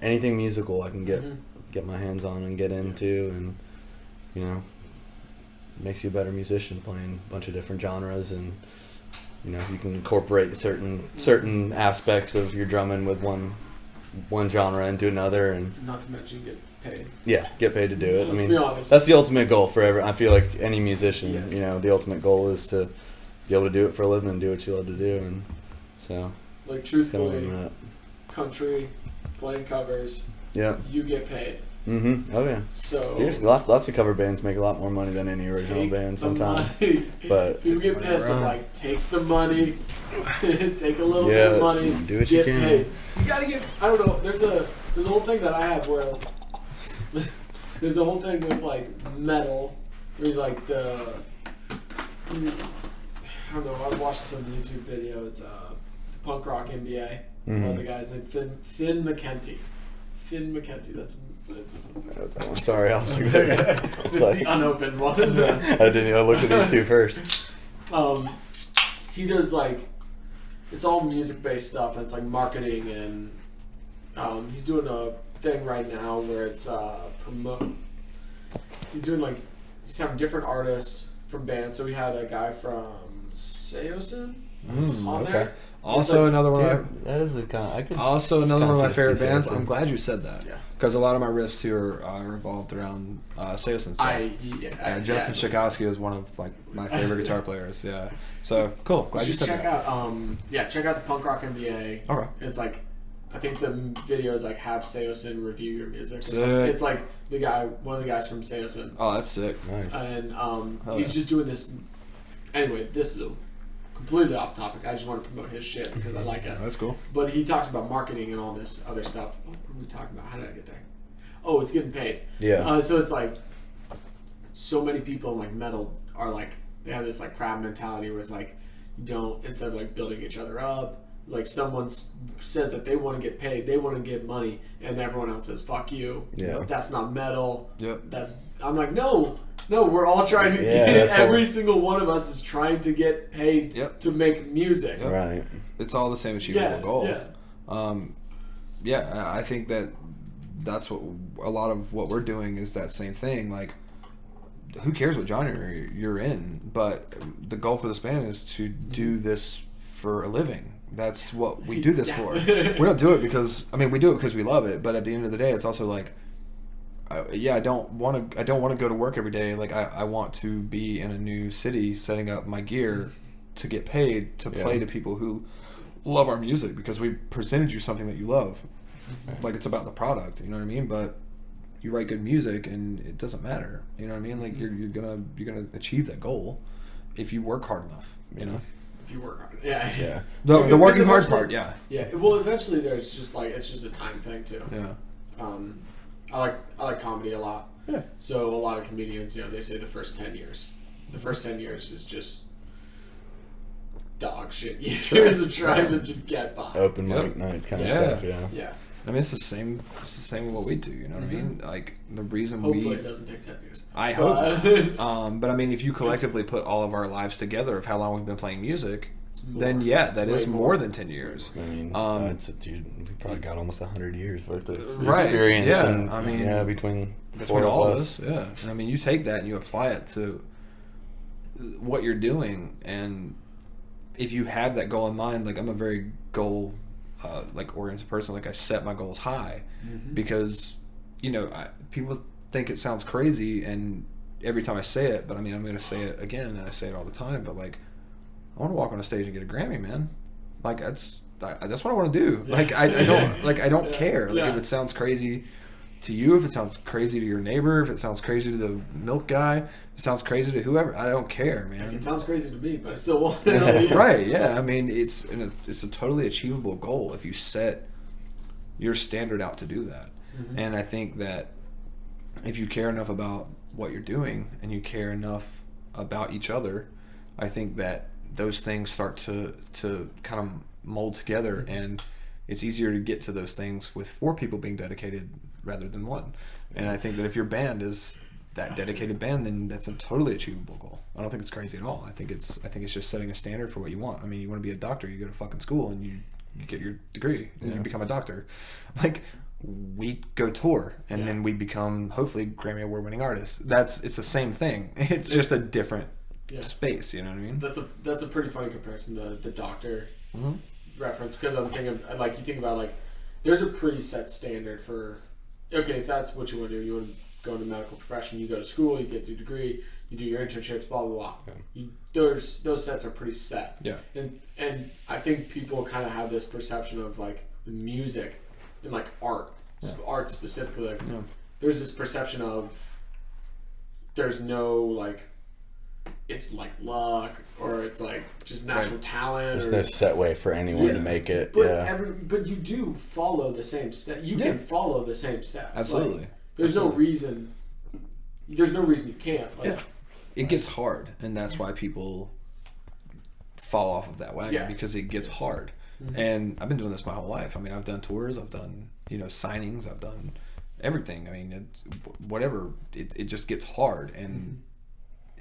S4: Anything musical I can get my hands on and get into, and makes you a better musician playing a bunch of different genres, and you know, you can incorporate certain aspects of your drumming with one genre into another, and
S2: Not to mention get paid.
S4: yeah, get paid to do it. I
S2: Let's
S4: mean,
S2: be honest.
S4: that's the ultimate goal for every. I feel like any musician,
S2: Yeah.
S4: you know, the ultimate goal is to be able to do it for a living and do what you love to do, and so
S2: Like
S4: kind of
S2: truthfully,
S4: on that.
S2: country, playing covers,
S4: Yeah.
S2: you get paid.
S4: Mm-hmm. Oh yeah.
S2: So
S4: Lots of cover bands make a lot more money than any original
S2: take
S4: band
S2: the
S4: sometimes.
S2: money.
S4: But
S2: People get pissed. I'm
S3: Right.
S2: like, take the money, take a little bit
S4: Yeah,
S2: of money,
S4: do what you
S2: get
S4: can.
S2: paid. You gotta get. I don't know. There's a whole thing that I have where there's a whole thing with like metal, where like I don't know. I watched some YouTube video. It's the punk rock NBA.
S4: Mhm.
S2: All the guys like Finn McKenty. Finn McKenty. That's
S4: that's that one. Sorry, I was like,
S2: it's the unopened one.
S4: I didn't even look at these two first.
S2: He does like it's all music based stuff, and it's like marketing, and he's doing a thing right now where it's he's doing like he's having different artists from bands. So we had a guy from Seosin on
S3: Okay.
S2: there.
S3: Also,
S2: like,
S3: another one.
S4: Dude, that is a kind of, I could
S3: Also, another one of
S4: kinda
S3: my
S4: see
S3: favorite
S4: this piece
S3: bands.
S4: of it.
S3: I'm glad you said that.
S2: Yeah.
S3: Because a lot of my riffs too are revolved around Seosin stuff. Justin Tchaikovsky is one of like my favorite guitar players. Yeah. So cool. Glad you
S2: Just
S3: said
S2: check
S3: that.
S2: out check out the Punk Rock NBA.
S3: Okay.
S2: It's like I think the videos like have Seosin review your music. Or
S3: Sick.
S2: something. It's like one of the guys from Seosin.
S3: Oh, that's sick.
S4: Nice.
S2: And
S3: Hell
S2: he's
S3: yeah.
S2: just doing this. Anyway, this is completely off topic. I just want to promote his shit because I like it.
S3: That's cool.
S2: But he talks about marketing and all this other stuff. What are we talking about? How did I get there? Oh, it's getting paid.
S4: Yeah.
S2: So it's like so many people in like metal are like they have this like crab mentality where it's like you don't instead of like building each other up. Like someone says that they want to get paid, they want to get money, and everyone else says "fuck you."
S4: Yeah.
S2: That's not metal.
S3: Yep.
S2: I'm like, no, we're all trying to
S4: Yeah,
S2: get,
S4: that's what
S2: every
S4: we're-
S2: single one of us is trying to get paid
S3: Yep.
S2: to make music.
S3: Yep.
S4: Right.
S3: It's all the same achievable
S2: Yeah,
S3: goal.
S2: yeah.
S3: Yeah, I think that's what a lot of what we're doing is that same thing. Like, who cares what genre you're in? But the goal for this band is to do this for a living. That's what we do this
S2: Yeah.
S3: for. We don't do it because we do it because we love it. But at the end of the day, it's also like, I don't want to go to work every day. Like I want to be in a new city, setting up my gear to get paid to play to people who love our music because we presented you something that you love. Like it's about the product, you know what I mean? But you write good music and it doesn't matter, you know what I mean? Like you're gonna achieve that goal if you work hard enough, you know.
S2: If you work hard, yeah.
S4: Yeah.
S3: The working hard
S2: Because
S3: part,
S2: eventually-
S3: yeah,
S2: Yeah. Well, eventually there's just like it's just a time thing too.
S3: yeah.
S2: I like comedy a lot.
S3: Yeah.
S2: So a lot of comedians, they say the first 10 years. The first 10 years is just dog shit years of trying to just get by.
S4: Open mic
S3: Yep.
S4: nights kind of
S3: Yeah.
S4: stuff. Yeah.
S2: Yeah.
S3: I mean, it's the same with what we do, you know what I mean? Like the reason
S2: Hopefully it doesn't take 10 years.
S3: I hope.
S2: Uh,
S3: But I mean, if you collectively put all of our lives together of how long we've been playing music,
S2: more.
S3: then yeah, that
S2: It's
S3: is
S2: way
S3: more
S2: more.
S3: than 10 years.
S4: I mean, dude, we probably got almost 100 years worth of
S3: Right,
S4: experience.
S3: yeah,
S4: And,
S3: I mean,
S4: between
S3: Between all of us, yeah. And I mean, you take that and you apply it to what you're doing, and if you have that goal in mind, like I'm a very goal oriented person. Like I set my goals high because people think it sounds crazy, and every time I say it, but I mean I'm going to say it again, and I say it all the time. But like, I want to walk on a stage and get a Grammy, man. Like that's what I want to do. Like I don't
S2: Yeah.
S3: care. Like
S2: Yeah.
S3: if it sounds crazy to you, if it sounds crazy to your neighbor, if it sounds crazy to the milk guy, if it sounds crazy to whoever, I don't care, man.
S2: It sounds crazy to me, but I still want to know. Yeah.
S3: Right? Yeah. I mean, it's a totally achievable goal if you set your standard out to do that. And I think that if you care enough about what you're doing and you care enough about each other, I think that those things start to kind of mold together, and it's easier to get to those things with 4 people being dedicated rather than 1. And I think that if your band is that dedicated band, then that's a totally achievable goal. I don't think it's crazy at all. I think it's just setting a standard for what you want. I mean, you want to be a doctor, you go to fucking school and you get your degree and you become a doctor. Like, we go tour, and then we become hopefully Grammy Award winning artists. It's the same thing. It's just a different space. You know what I mean?
S2: That's a pretty funny comparison to the Doctor reference, because I'm thinking like you think about like there's a pretty set standard for if that's what you want to do. You want to go into the medical profession. You go to school. You get your degree. You do your internships. Blah blah blah. Yeah. Those sets are pretty set.
S3: Yeah.
S2: And I think people kind of have this perception of like music and like art specifically. Like, there's this perception of there's no like it's like luck or it's like just natural talent.
S4: There's no set way for anyone to make it.
S2: But you do follow the same step. You can follow the same steps.
S3: Absolutely.
S2: Like, there's no reason. There's no reason you can't. Like,
S3: it gets hard, and that's why people fall off of that wagon because it gets hard. And I've been doing this my whole life. I mean, I've done tours, I've done signings, I've done everything. I mean, it just gets hard, and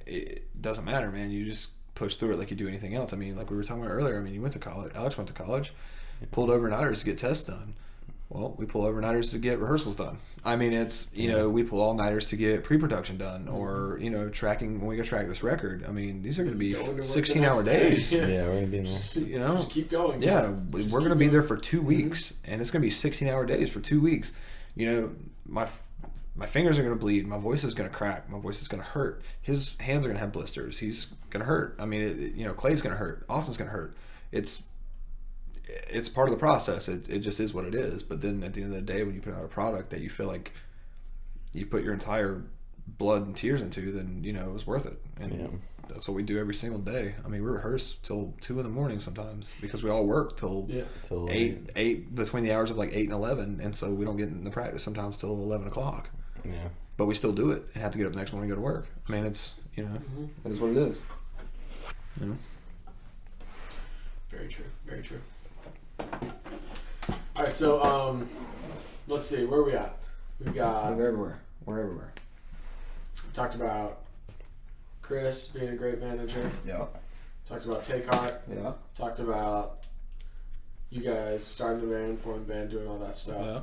S3: it doesn't matter, man. You just push through it like you do anything else. I mean, like we were talking about earlier. I mean, you went to college. Alex went to college, pulled overnighters to get tests done. Well, we pull overnighters to get rehearsals done. I mean, it's, we pull all-nighters to get pre-production done or, tracking, when we go track this record. I mean, these are going to be 16-hour days.
S4: Yeah, we're going to be in there.
S2: Just keep going.
S3: Yeah, we're going to be there for 2 weeks, and it's going to be 16-hour days for 2 weeks. My fingers are going to bleed. My voice is going to crack. My voice is going to hurt. His hands are going to have blisters. He's going to hurt. I mean, Clay's going to hurt. Austin's going to hurt. It's part of the process. It just is what it is. But then at the end of the day, when you put out a product that you feel like you put your entire blood and tears into, then it was worth it. And that's what we do every single day. I mean, we rehearse till 2 a.m. sometimes because we all work till 8 between the hours of like 8 and 11, and so we don't get in the practice sometimes till 11 o'clock.
S4: Yeah.
S3: But we still do it and have to get up the next morning and go to work. I mean, it's it is what it is.
S2: Very true. Very true. All right, so let's see, where are we at? We've got.
S3: We're everywhere.
S2: We talked about Chris being a great manager.
S3: Yeah.
S2: Talked about Take Heart.
S3: Yeah.
S2: Talked about you guys starting the band, forming the band, doing all that stuff.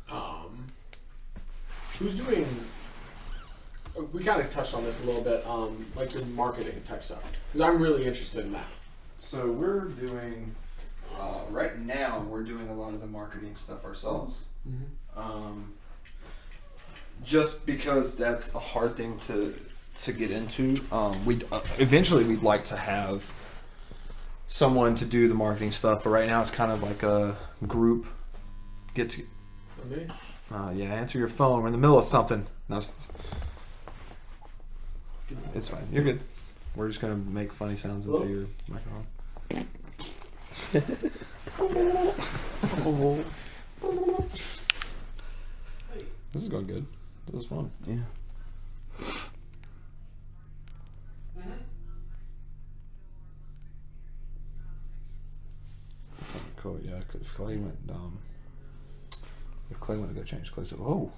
S2: Yeah. Who's doing? We kind of touched on this a little bit, like your marketing type stuff, because I'm really interested in that.
S3: So we're doing. Right now, we're doing a lot of the marketing stuff ourselves. Just because that's a hard thing to get into. Eventually we'd like to have someone to do the marketing stuff, but right now it's kind of like a group get to.
S2: Okay.
S3: Answer your phone. We're in the middle of something. No, it's fine. You're good. We're just gonna make funny sounds into your microphone. This is going good. This is fun.
S4: Yeah.
S3: Cool. Yeah. If Clay went to go change, Clay said, "Oh,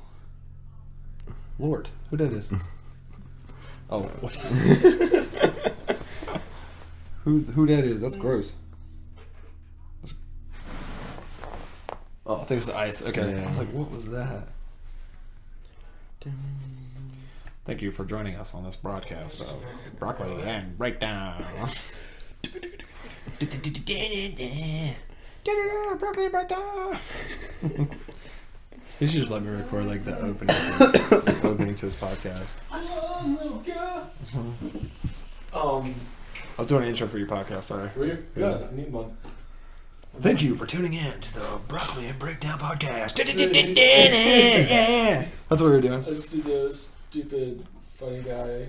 S3: Lord, who that is?" Oh, who that is? That's gross. Oh, I think it's the ice. Okay.
S4: Yeah.
S3: I was like, what was that? Thank you for joining us on this broadcast of Broccoli and Breakdown. Broccoli and Breakdown. He should just let me record like the opening to his podcast. I was doing an intro for your podcast, sorry.
S2: Were you? Good. I need one.
S3: Thank you for tuning in to the Broccoli and Breakdown podcast. That's what we were doing.
S2: I just do the stupid funny guy.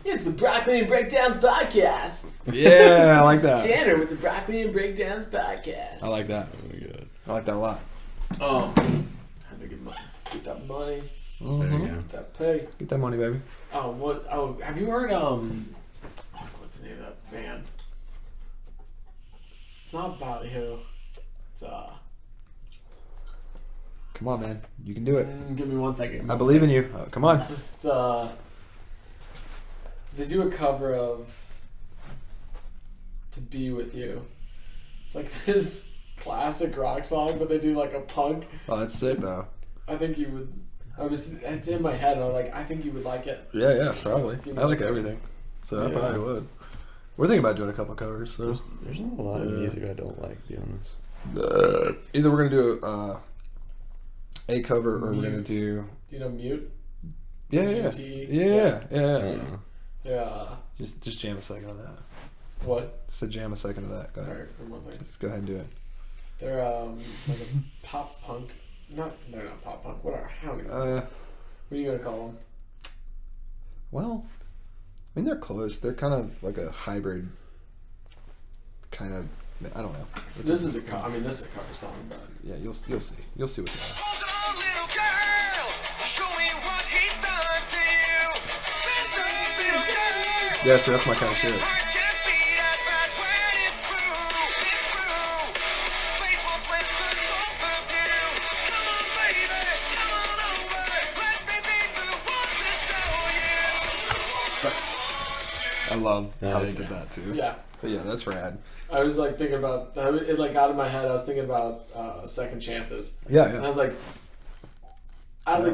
S2: It's the Broccoli and Breakdowns podcast.
S3: Yeah, I like that.
S2: Tanner with the Broccoli and Breakdowns podcast.
S3: I like that. I like that a lot.
S2: Had to get that money.
S4: There you go.
S2: Get that pay.
S3: Get that money, baby.
S2: Have you heard what's the name of that band? It's not Ballyhoo. It's
S3: Come on, man. You can do it.
S2: give me 1 second.
S3: I believe in you. Come on.
S2: It's they do a cover of "To Be With You." It's like this classic rock song, but they do like a punk.
S3: Oh, that's sick though.
S2: I think you would. It's in my head. I'm like, I think you would like it.
S3: Yeah, probably.
S2: Give me
S3: I like
S2: one second.
S3: everything, so I
S4: Yeah.
S3: probably would. We're thinking about doing a couple covers. So
S4: There's not a lot of music I don't like, to be honest.
S3: either we're gonna do a cover or we're gonna
S2: Mute.
S3: do
S2: Do you know Mute?
S3: yeah.
S4: Uh-uh.
S2: Yeah.
S3: Just jam a second of that.
S2: What?
S3: Just a jam a second of that. Go ahead.
S2: Alright, one second.
S3: Just go ahead and do it.
S2: They're like a pop punk. They're not pop punk. What are what are you gonna call them?
S3: Well, I mean they're close. They're kind of like a hybrid. Kind of. I don't know.
S2: This is a cover song, but
S3: Yeah, you'll see. You'll see what they are.
S5: Hold on, little girl. Show me what he's done to you. Stand up, little girl.
S3: Yeah, so that's my kind of shit.
S5: Heart can't beat that fast when it's through. It's through. Fate won't twist the soul of you. Come on, baby. Come on over. Let me be the one to show you.
S3: I love how they
S4: Nice.
S3: did that too.
S2: yeah.
S3: But yeah, that's rad.
S2: I was like thinking about it. Like out of my head, I was thinking about Second Chances,
S3: Yeah,
S2: and I
S3: yeah.
S2: was like,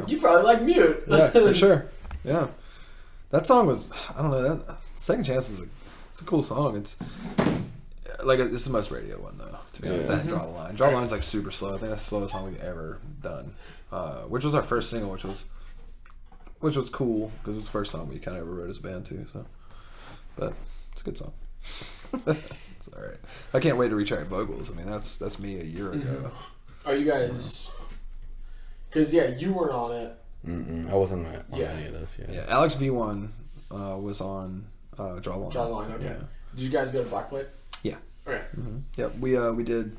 S2: you probably like Mute.
S3: Yeah, for sure. Yeah. That song was, I don't know, that Second Chance is it's a cool song. It's like it's the most radio one though, to be honest. That and Draw the Line. Draw the Line's like super slow. I think that's the slowest song we've ever done. Which was our first single, which was cool because it was the first song we kind of ever wrote as a band too. So, but it's a good song. It's all right. I can't wait to retry vocals. I mean, that's me a year ago.
S2: Are you guys? Because you weren't on it.
S4: I wasn't on
S2: Yeah.
S4: any of this.
S3: Yeah, Alex V1 was on Draw the Line.
S2: Draw the Line. Okay.
S3: Yeah.
S2: Did you guys go to Blackplate?
S3: Yeah.
S2: Okay.
S3: Yep, we did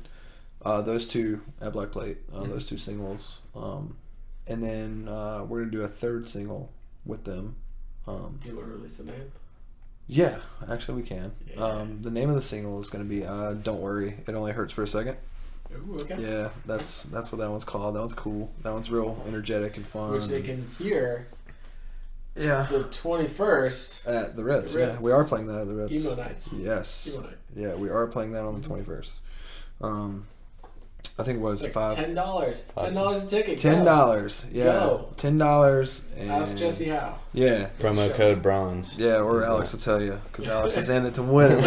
S3: those two at Black Plate, those two singles, and then we're gonna do a third single with them.
S2: Do you want to release the name?
S3: Yeah, actually we can.
S2: Yeah.
S3: The name of the single is gonna be "Don't Worry, It Only Hurts for a Second."
S2: Ooh, okay.
S3: Yeah, that's what that one's called. That one's cool. That one's real energetic and fun.
S2: Which they can hear
S3: Yeah.
S2: the 21st.
S3: At the Ritz.
S2: The
S3: Yeah,
S2: Ritz.
S3: we are playing that at the Ritz.
S2: Emo Nights.
S3: Yes.
S2: Emo Night.
S3: Yeah, we are playing that on the 21st. I think it was
S2: Like
S3: $5.
S2: $10. $10 a ticket.
S3: $10. Yeah.
S2: Go.
S3: $10. And
S2: Ask Jesse how.
S3: Yeah.
S4: Promo
S2: Sure.
S4: code Bronze.
S3: Yeah, or Alex will tell you because Alex is in it to win it.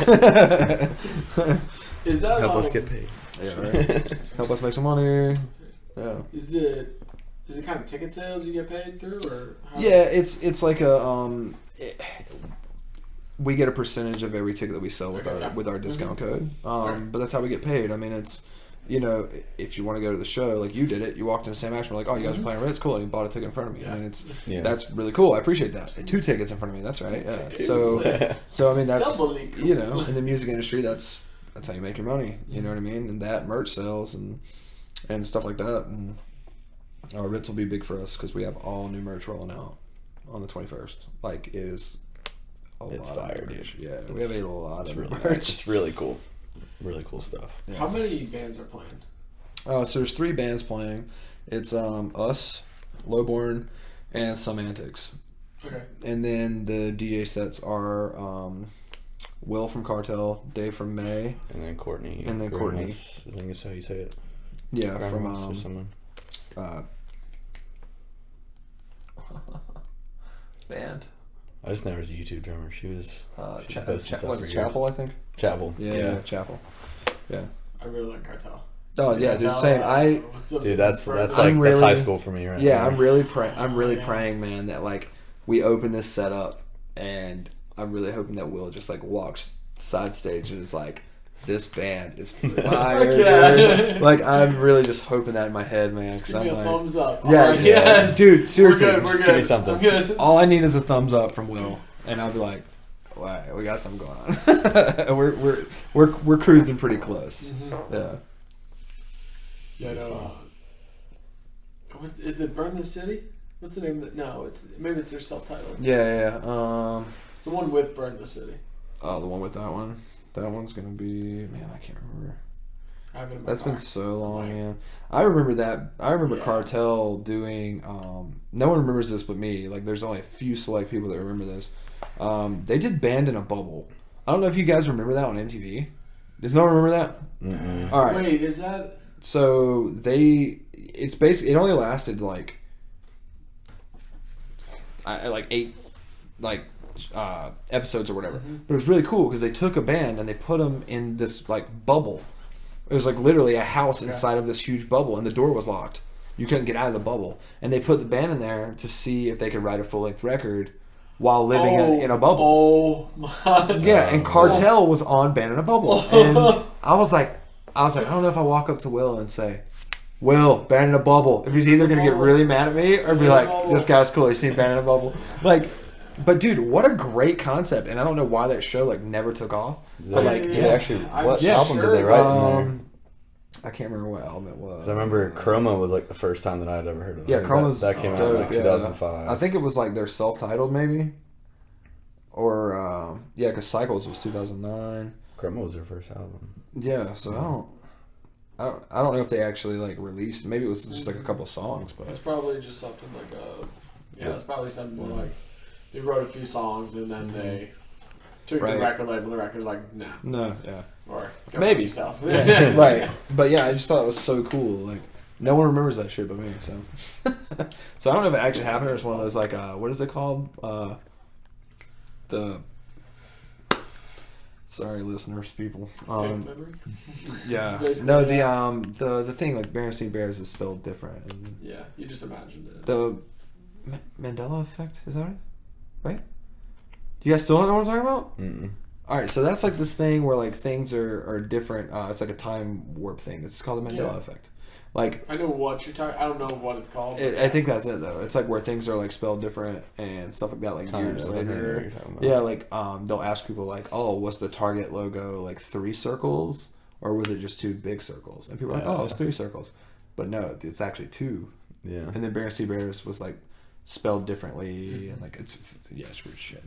S3: Baby.
S2: Is that
S4: Help us get paid.
S3: Yeah, right. Help us make some money. Yeah.
S2: Is it kind of ticket sales you get paid through, or how
S3: Yeah, it's like a we get a percentage of every ticket that we sell with
S2: Okay.
S3: our discount code.
S2: Sure.
S3: But that's how we get paid. I mean, it's if you want to go to the show, like you did it, you walked into Sam Action, we're like, oh, you guys are playing Ritz, cool, and you bought a ticket in front of me.
S2: Yeah.
S3: I mean, it's
S4: Yeah.
S3: that's really cool. I appreciate that. 2 tickets in front of me. That's right. Yeah. So I mean, that's
S2: Doubly cool.
S3: in the music industry, that's how you make your money. You know what I mean? And that merch sales and stuff like that. And Ritz will be big for us because we have all new merch rolling out on the 21st. Like, it is
S4: It's
S3: lot
S4: fire,
S3: of merch.
S4: dude.
S3: Yeah, we have a lot
S4: It's
S3: of
S4: really
S3: merch.
S4: It's really cool. Really cool stuff.
S3: Yeah.
S2: How many bands are playing?
S3: So there's 3 bands playing. It's us, Lowborn, and Some Antics.
S2: Okay.
S3: And then the DJ sets are Will from Cartel, Dave from May,
S4: And then Courtney.
S3: And then Courtney.
S4: Grimace, I think that's how you say it.
S3: yeah,
S4: Grimace or
S3: from
S4: someone.
S3: band.
S4: I just know her as a YouTube drummer. She was. she posted stuff
S3: Was
S4: for
S3: it
S4: years.
S3: Chapel, I think?
S4: Chapel.
S3: Yeah, Chapel. Yeah.
S2: I really like Cartel.
S3: Oh yeah, dude.
S2: Cartel,
S3: Same.
S4: Dude, that's
S3: I'm
S4: like that's
S3: really-
S4: high school for me, right?
S3: Yeah,
S4: there.
S3: I'm really praying,
S2: Yeah.
S3: man, that like we open this setup, and I'm really hoping that Will just like walks side stage and is like, this band is fire.
S2: Yeah.
S3: Dude. Like, I'm really just hoping that in my head, man. Cause
S2: Give me
S3: I'm
S2: a
S3: like,
S2: thumbs up.
S3: yeah,
S2: Alright,
S3: yeah,
S2: yes.
S3: dude, seriously,
S2: We're good. We're
S3: just
S2: good.
S4: give me something.
S2: I'm good.
S3: all I need is a thumbs up from Will, and I'll be like, all right, we got something going on. we're cruising pretty close. Yeah.
S2: Yeah, no. Is it Burn the City? What's the name of it? No, maybe it's their self-titled.
S3: Yeah.
S2: It's the one with Burn the City.
S3: Oh, the one with that one. That one's gonna be, man, I can't remember.
S2: I have it in my
S3: That's
S2: car.
S3: been so long, man. I remember that. I remember
S2: Yeah.
S3: Cartel doing. No one remembers this but me. Like, there's only a few select people that remember this. They did Band in a Bubble. I don't know if you guys remember that on MTV. Does no one remember that?
S4: Mm-mm.
S3: All right.
S2: Wait, is that?
S3: So it's basically, it only lasted like, like 8, episodes or whatever. But it was really cool because they took a band and they put them in this like bubble. It was like literally a house inside of this huge bubble, and the door was locked. You couldn't get out of the bubble, and they put the band in there to see if they could write a full length record while living in a bubble.
S2: Oh my!
S3: Yeah, and Cartel was on Band in a Bubble, and I was like, I don't know if I walk up to Will and say, Will, Band in a Bubble. If he's either gonna get really mad at me or be like, this guy's cool. He's seen Band in a Bubble. Like, but dude, what a great concept, and I don't know why that show like never took off. But like,
S4: Actually, what
S2: Yeah,
S4: album
S2: sure.
S4: did they write in there?
S3: I can't remember what album it was.
S4: 'Cause I remember Chroma was like the first time that I'd ever heard of it.
S3: Yeah,
S4: I think
S3: Chroma's
S4: that came out
S3: dope,
S4: in like 2005.
S3: I think it was like their self-titled maybe, or yeah, because Cycles was 2009.
S4: Chroma was their first album.
S3: Yeah, so I don't know if they actually like released. Maybe it was just like a couple songs, but
S2: It's probably just something like it's probably something more like they wrote a few songs and then they took
S3: Right.
S2: the record label. And the record's like, nah,
S3: no, yeah.
S2: or go
S3: Maybe.
S2: yourself.
S3: Yeah, right. But yeah, I just thought it was so cool. Like, no one remembers that shit but me. So, so I don't know if it actually happened or it's one of those like, what is it called? The sorry, listeners, people.
S2: Fake memory?
S3: Yeah,
S2: It's
S3: no,
S2: basically
S3: the thing like Berenstain Bears is spelled different. And
S2: Yeah, you just imagined it.
S3: the Mandela effect, is that right? Right? Do you guys still don't know what I'm talking about?
S4: Mm-mm.
S3: All right, so that's like this thing where like things are different. It's like a time warp thing. It's called the Mandela
S2: Yeah.
S3: effect. Like,
S2: I know what you're talking. I don't know what it's called.
S3: I think that's it though. It's like where things are like spelled different and stuff like that. Like
S4: Kinda,
S3: years
S4: I know what
S3: later,
S4: you're talking about.
S3: yeah. Like they'll ask people like, "Oh, was the Target logo like 3 circles or was it just 2 big circles?" And people are like, "Oh, it's 3 circles," but no, it's actually 2.
S4: Yeah.
S3: And then Berenstain Bears was like spelled differently and like it's weird shit.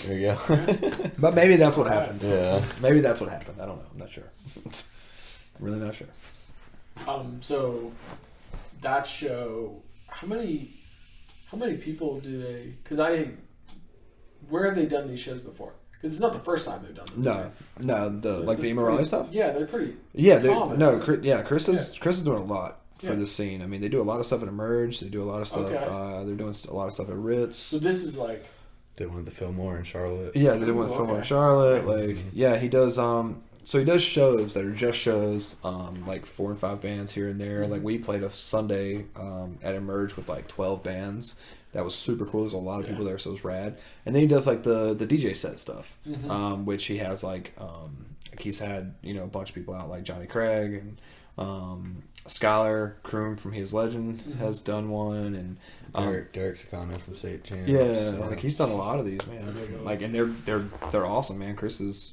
S4: There you go.
S3: But maybe that's what happened.
S4: Yeah.
S3: Maybe that's what happened. I don't know. I'm not sure. I'm really not sure.
S2: So that show, how many people do they? Because where have they done these shows before? Because it's not the first time they've done them.
S3: No, like the Immorality stuff.
S2: Yeah, they're pretty.
S3: Yeah,
S2: common.
S3: Chris is doing a lot for the scene. I mean, they do a lot of stuff at Emerge. They do a lot of stuff.
S2: Okay.
S3: They're doing a lot of stuff at Ritz.
S2: So this is like.
S4: They wanted to film more in Charlotte.
S3: Yeah, they did one film in Charlotte. Like, yeah, he does. So he does shows that are just shows. Like 4 and 5 bands here and there. Like we played a Sunday at Emerge with like 12 bands. That was super cool. There's a lot of people there, so it was rad. And then he does like the DJ set stuff, which he has like he's had a bunch of people out like Johnny Craig and Skylar Kroom from He Is Legend has done one, and
S4: Derek Sakano from State Champs.
S3: yeah, like he's done a lot of these, man. Like, and they're awesome, man. Chris is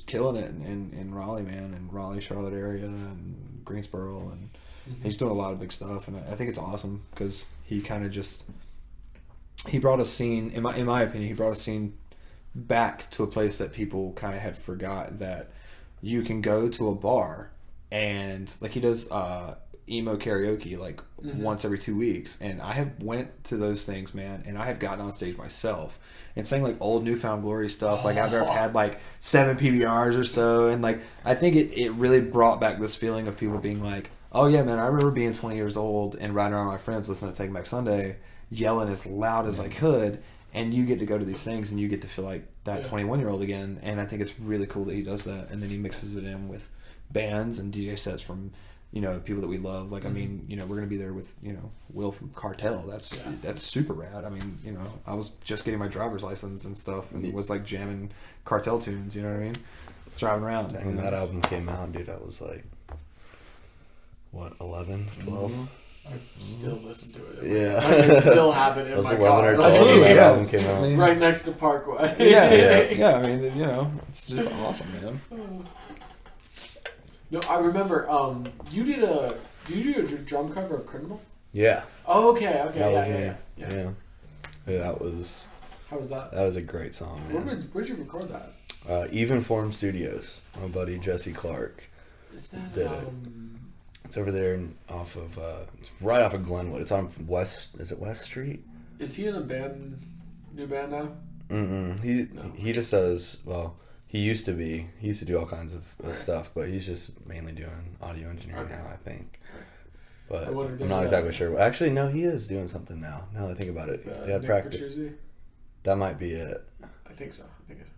S3: killing it in Raleigh, man, and Raleigh, Charlotte area, and Greensboro, and he's doing a lot of big stuff. And I think it's awesome because he kind of he brought a scene, in my opinion, he brought a scene back to a place that people kind of had forgot that you can go to a bar and like he does emo karaoke like once every 2 weeks, and I have went to those things, man, and I have gotten on stage myself and sang like old Newfound Glory stuff like after I've had like 7 PBRs or so, and like I think it really brought back this feeling of people being like, oh yeah, man, I remember being 20 years old and riding around with my friends listening to Take Back Sunday, yelling as loud as I could, and you get to go to these things and you get to feel like that 21-year-old again, and I think it's really cool that he does that, and then he mixes it in with bands and DJ sets from people that we love. Like, I mean, we're gonna be there with Will from Cartel. That's super rad. I mean, I was just getting my driver's license and stuff, and it was like jamming Cartel tunes. You know what I mean? Driving around.
S4: When that album came out, dude, I was like, what, 11, 12?
S2: I still listen to it.
S4: Yeah.
S2: I still have it in
S4: I was
S2: my
S4: 11
S2: car.
S4: or 12
S3: That's
S4: when
S3: what
S4: that
S3: yeah,
S4: album came out.
S2: Right next to Parkway.
S3: Yeah. I mean, it's just awesome, man.
S2: No, I remember. You did a drum cover of Criminal?
S4: Yeah.
S2: Oh, okay.
S4: That was me.
S2: Yeah.
S4: Yeah, that was
S2: How was that?
S4: a great song, man.
S2: Where'd you record that?
S4: Even Form Studios. My buddy Jesse Clark
S2: Is that
S4: did it. It's over there off of it's right off of Glenwood. It's on West. Is it West Street?
S2: Is he in a new band now?
S4: Mm-mm. He just does, well, He used to do all kinds of stuff, but he's just mainly doing audio engineering now, I think. But
S2: I wonder if
S4: I'm
S2: there's
S4: not
S2: a-
S4: exactly sure. Actually, no, he is doing something now. Now that I think about it, yeah,
S2: Nick
S4: practice.
S2: Petrucci?
S4: That might be it.
S2: I think so.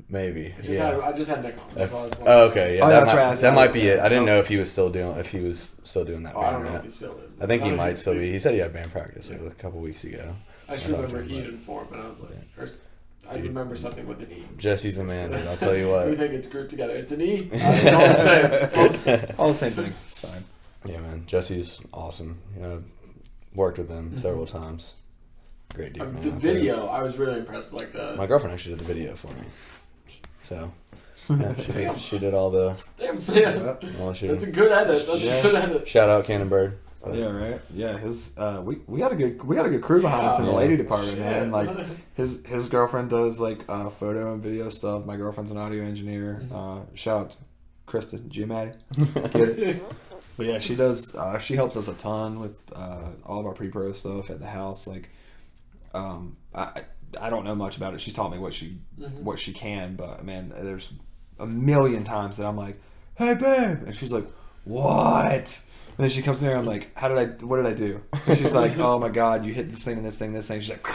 S4: Maybe.
S2: I just had Nick on. That's all I was wondering.
S4: Oh, okay. Yeah,
S3: Oh,
S4: that
S3: that's
S4: might,
S3: right.
S4: that might be it. I didn't
S3: Oh.
S4: know if he was still doing that.
S2: Oh, I don't
S4: band
S2: know
S4: yet.
S2: if he still is.
S4: I think he
S2: don't
S4: might
S2: know.
S4: still be. He said he had band practice like a couple weeks ago.
S2: I just
S4: I know
S2: remember
S4: what you're
S2: E in form, and I was like, I
S4: Dude.
S2: remember something with an E.
S4: Jesse's a man, dude. I'll tell you what.
S2: Everything gets grouped together. It's an E. It's all the same. It's all the same.
S3: All the same thing. It's fine.
S4: Yeah, man. Jesse's awesome. You know, worked with him several times. Great dude, man.
S2: The
S4: I'll tell you.
S2: video, I was really impressed. Like
S4: My girlfriend actually did the video for me. So, yeah, she did all the
S2: damn man,
S4: all the shooting.
S2: that's a good edit. That's
S3: Yeah.
S2: a good edit.
S4: Shout out Cannon Bird.
S3: Yeah, right. Yeah, his we got a good crew behind us in the
S4: Yeah.
S3: lady department,
S2: Shit.
S3: man. Like his girlfriend does like photo and video stuff. My girlfriend's an audio engineer. Shout out to Krista Giamatti. Get it? But yeah, she does. She helps us a ton with all of our pre-pro stuff at the house. Like, I don't know much about it. She's taught me what she can, but man, there's a million times that I'm like, "Hey, babe," and she's like, "What?" And then she comes in here, I'm like, what did I do? And she's like, "Oh my god, you hit this thing and this thing, this thing." She's like,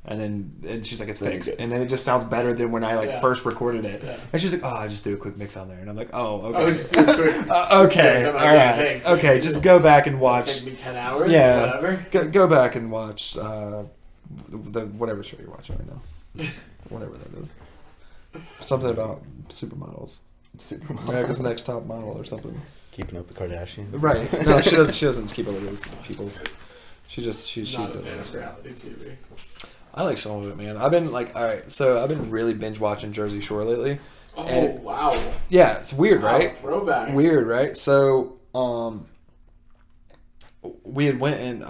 S3: and she's like, "It's fixed." And then it just sounds better than when I first recorded it.
S2: Yeah.
S3: And she's like, "Oh, I just do a quick mix on there," and I'm like, "Oh, okay,
S2: Oh, just do it quick.
S3: okay,
S2: Yeah,
S3: all
S2: okay,
S3: right,
S2: thanks.
S3: okay." Just go back and watch.
S2: Take me 10 hours.
S3: Yeah,
S2: Whatever.
S3: go back and watch the whatever show you're watching right now, whatever that is. Something about supermodels. America's Next Top Model or something.
S4: Keeping up the Kardashians.
S3: Right. No, she doesn't. She doesn't keep up with those people. She
S2: Not a
S3: does.
S2: fan of reality TV.
S3: I like some of it, man. I've been like, all right. So I've been really binge watching Jersey Shore lately.
S2: Oh
S3: And-
S2: wow.
S3: Yeah, it's weird, right?
S2: Wow, throwbacks.
S3: Weird, right? So, we had went and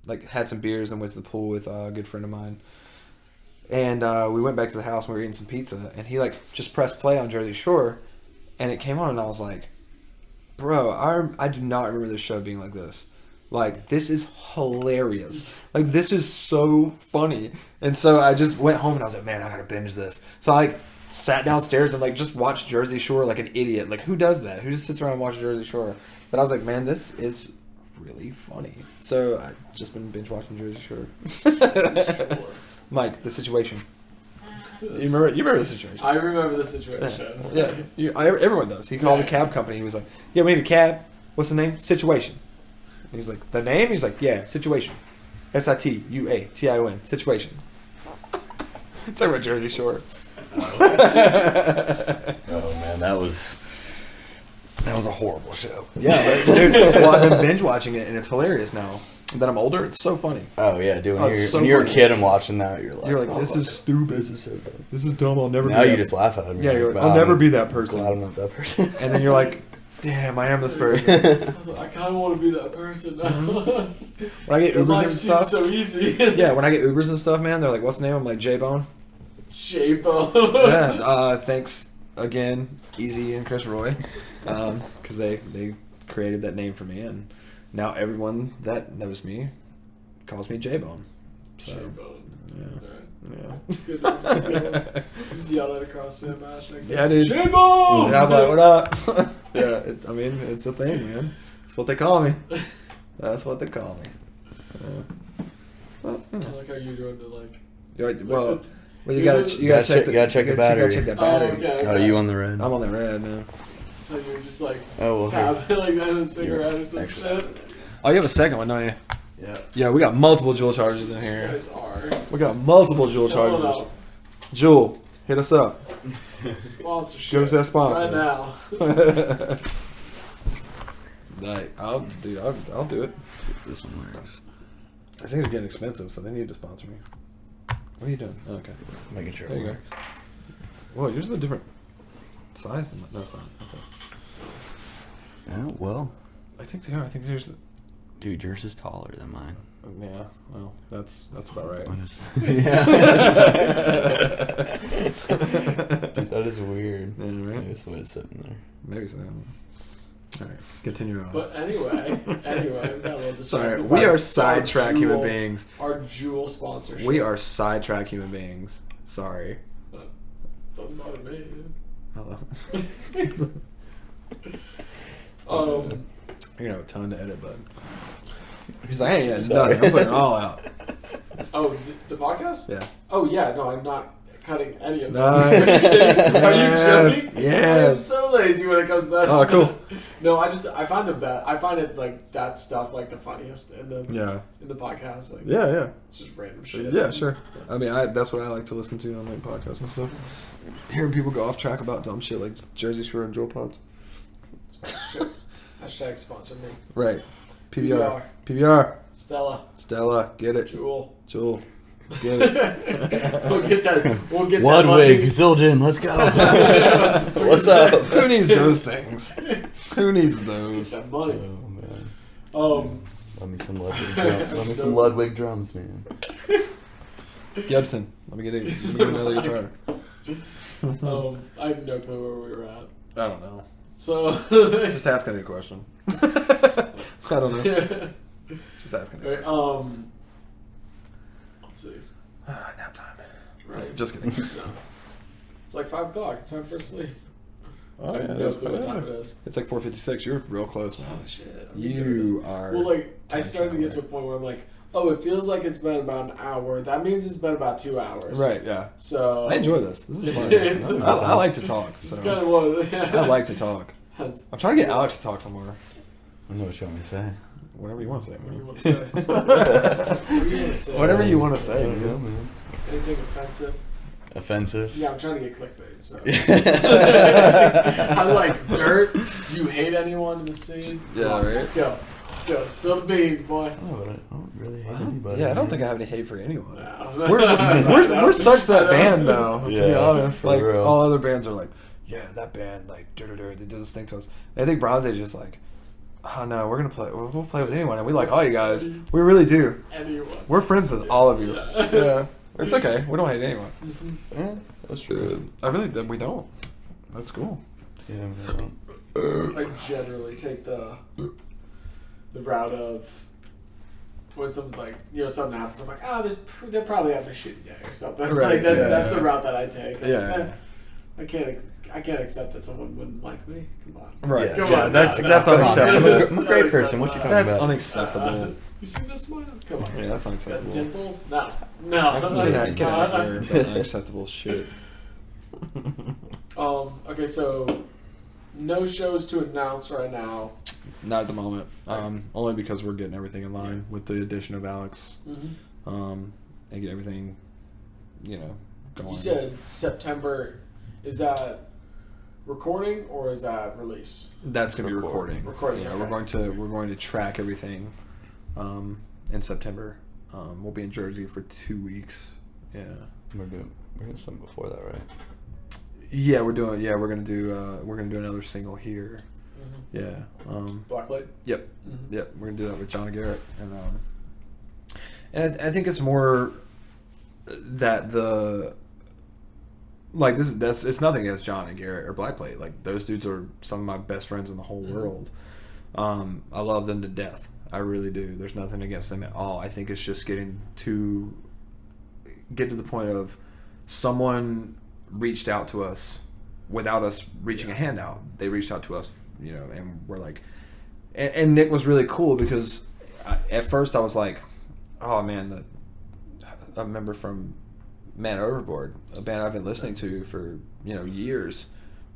S3: like had some beers and went to the pool with a good friend of mine. And we went back to the house and we were eating some pizza, and he like just pressed play on Jersey Shore, and it came on, and I was like, "Bro, I do not remember this show being like this. Like, this is hilarious. Like, this is so funny." And so I just went home and I was like, "Man, I gotta binge this." So I like sat downstairs and like just watched Jersey Shore like an idiot. Like, who does that? Who just sits around and watches Jersey Shore? But I was like, "Man, this is really funny." So I've just been binge watching Jersey Shore. Mike, the situation. You remember the situation?
S2: I remember the situation.
S3: Yeah, everyone does. He called the cab company. He was like, "Yeah, we need a cab. What's the name? Situation." And he's like, "The name?" He's like, "Yeah, Situation. Situation. Situation." Talk about Jersey Shore.
S4: Oh man, that was a horrible show.
S3: Yeah, but, dude. Well, I've been binge watching it, and it's hilarious now that I'm older. It's so funny.
S4: Oh yeah, dude.
S3: Oh, it's so
S4: When you're a
S3: funny.
S4: kid and watching that, you're like,
S3: You're like,
S4: oh,
S3: "This
S4: fuck
S3: is
S4: it.
S3: stupid.
S4: This is so dumb.
S3: This is dumb. I'll never."
S4: Now
S3: be
S4: you
S3: that.
S4: just laugh at it.
S3: Yeah, you're like,
S4: "Wow,
S3: "I'll never be that
S4: I'm
S3: person."
S4: glad I'm not that person.
S3: And then you're like, "Damn, I am this person."
S2: I was like, I kind of want to be that person now.
S3: When I get
S2: Your
S3: Ubers
S2: life
S3: and
S2: seems
S3: stuff,
S2: so easy.
S3: yeah, when I get Ubers and stuff, man, they're like, "What's the name?" I'm like, J-Bone.
S2: Shape-o.
S3: Yeah, thanks again, Easy and Chris Roy, because they created that name for me, and now everyone that knows me calls me J-Bone. So,
S2: Shape-o.
S3: yeah.
S2: Good one. That's a good one. Just yell it across Sam Ash next
S3: Yeah,
S2: time.
S3: dude.
S2: Shape-o!
S3: And I'm like, "What up?" Yeah, it's a thing, man. It's what they call me. That's what they call me.
S2: I like how you're doing the like.
S3: Well, you
S2: You
S3: gotta
S2: do-
S3: check the
S4: You gotta check the
S3: You
S4: battery.
S3: gotta check that battery.
S2: okay.
S4: Oh, you on the red?
S3: I'm on that red now.
S2: So you're just like
S4: Oh, well, here.
S2: tapping like that with a cigarette or some
S4: Actually.
S2: shit.
S3: Oh, you have a second one, don't you?
S4: Yeah.
S3: Yeah, we got multiple jewel chargers in
S2: You
S3: here.
S2: guys are.
S3: We got multiple jewel
S2: Come on
S3: chargers.
S2: out.
S3: Jewel, hit us up.
S2: Sponsorship.
S3: Give us that sponsor.
S2: Right now.
S3: I'll do it.
S4: See if this one works.
S3: I think it's getting expensive, so they need to sponsor me. What are you doing? Oh, okay.
S4: Making sure
S3: There
S4: it
S3: you go.
S4: works.
S3: Whoa, yours is a different size than mine. No, it's not. Okay.
S4: Oh well,
S3: I think they are. I think there's.
S4: dude, yours is taller than mine.
S3: Yeah. Well, that's about right.
S4: Yeah. Dude, that is weird.
S3: Yeah, right?
S4: Maybe that's the way it's sitting there.
S3: Maybe so. All right, continue on.
S2: But anyway, we got a little distracted
S3: Sorry,
S2: by
S3: we are
S2: our
S3: sidetrack human
S2: Juul-
S3: beings.
S2: Our Jewel sponsorship.
S3: We are sidetrack human beings. Sorry.
S2: Doesn't bother me. Dude.
S3: Hello. You're gonna have a ton to edit, bud. He's like, hey, yeah, nothing. I'm putting it all out.
S2: Oh, the podcast?
S3: Yeah.
S2: Oh yeah, no, I'm not cutting any of
S3: Nice.
S2: that. Are you
S3: Yes,
S2: joking?
S3: yes.
S2: I'm so lazy when it comes to that.
S3: Oh, cool.
S2: No, I find the best. I find it like that stuff like the funniest in the podcast. Like
S3: Yeah.
S2: it's just random shit.
S3: Yeah, sure. I mean, that's what I like to listen to on like podcasts and stuff. Hearing people go off track about dumb shit like Jersey Shore and Joel Pods.
S2: Hashtag sponsor me.
S3: Right. PBR.
S2: Stella.
S3: Get it.
S2: Jewel.
S3: Get it.
S2: We'll get that. We'll get
S4: Ludwig,
S2: that
S4: Zildjian, let's go. What's up?
S3: Who needs those things? Who needs
S2: Get
S3: those?
S2: that money.
S4: Oh man. Let me some Ludwig drums. Let me some Ludwig drums, man.
S3: Gibson. Let me get another guitar.
S2: I have no clue where we were at.
S3: I don't know.
S2: So
S3: Just asking a question. I don't know. Just asking a
S2: Wait,
S3: question.
S2: let's see.
S3: Nap time.
S2: Right.
S3: Just kidding.
S2: It's like 5 o'clock. It's time for sleep.
S3: Oh,
S2: I have no clue what time it is.
S3: It's like 4:56. You're real close, man.
S2: Oh shit.
S3: You are.
S2: Well, like I
S3: time
S2: started to get to a
S3: traveler.
S2: point where I'm like, oh, it feels like it's been about an hour. That means it's been about 2 hours.
S3: Right. Yeah.
S2: So
S3: I enjoy this. This is fun.
S2: It's
S3: I like to talk.
S2: It's
S3: So
S2: kind of what.
S3: I like to talk.
S2: That's
S3: I'm trying to get Alex to talk some more.
S4: I know what you want me to say.
S3: Whatever you want to say.
S2: what you
S3: Man.
S2: want to say. What do you want to say?
S3: Whatever you want to say,
S4: I don't know,
S3: dude.
S4: man.
S2: Anything offensive?
S4: Offensive.
S2: Yeah, I'm trying to get clickbait. So I like dirt. Do you hate anyone in the scene?
S3: Yeah,
S2: Come on,
S3: right.
S2: Let's go. Spill the beans, boy.
S4: Oh, but I don't really hate anybody.
S3: Yeah, I don't think I have any hate for anyone.
S2: No.
S3: We're such that band though. To be
S4: Yeah,
S3: honest,
S4: for
S3: like
S4: real.
S3: all other bands are like, yeah, that band like they did this thing to us. And I think Bronze Age is like, oh no, we're gonna play. We'll play with anyone, and we like all you guys. We really do.
S2: Anyone.
S3: We're friends with all of you.
S2: Yeah.
S3: Yeah, it's okay. We don't hate anyone.
S4: Yeah, that's true.
S3: We don't. That's cool.
S4: Yeah, I don't.
S2: I generally take the route of when someone's like, something happens, I'm like, they're probably having a shitty day or something.
S3: Right,
S2: Like that's,
S3: yeah.
S2: that's the route that I take. I'm
S3: Yeah,
S2: like,
S3: yeah.
S2: I can't accept that someone wouldn't like me. Come on.
S3: Right.
S4: Yeah,
S2: Come
S3: yeah,
S2: on.
S3: that's
S2: no,
S3: that's
S2: no,
S3: unacceptable.
S2: that's
S4: I'm a great person. What you talking
S3: That's
S4: about?
S3: unacceptable.
S2: You see this smile? Come on.
S3: Yeah, that's
S2: Got
S3: unacceptable.
S2: dimples? No.
S3: Get out of here with that unacceptable shit.
S2: Okay, so no shows to announce right now.
S3: Not at the moment. Only because we're getting everything in line with the addition of Alex. And get everything, going.
S2: You said September. Is that recording or is that release?
S3: That's going to be recording.
S2: Recording,
S3: Yeah,
S2: okay.
S3: we're going to track everything in September. We'll be in Jersey for 2 weeks. Yeah.
S4: We're doing something before that, right?
S3: Yeah, we're gonna do another single here. Yeah.
S2: Blacklight?
S3: Yep. Yep. We're gonna do that with John Garrett, and I think it's more that it's nothing against John and Garrett or Blacklight. Like those dudes are some of my best friends in the whole world. I love them to death. I really do. There's nothing against them at all. I think it's just get to the point of someone reached out to us without us reaching a hand out. They reached out to us, and we're like, and Nick was really cool because at first I was like, oh man, a member from Man Overboard, a band I've been listening to for years,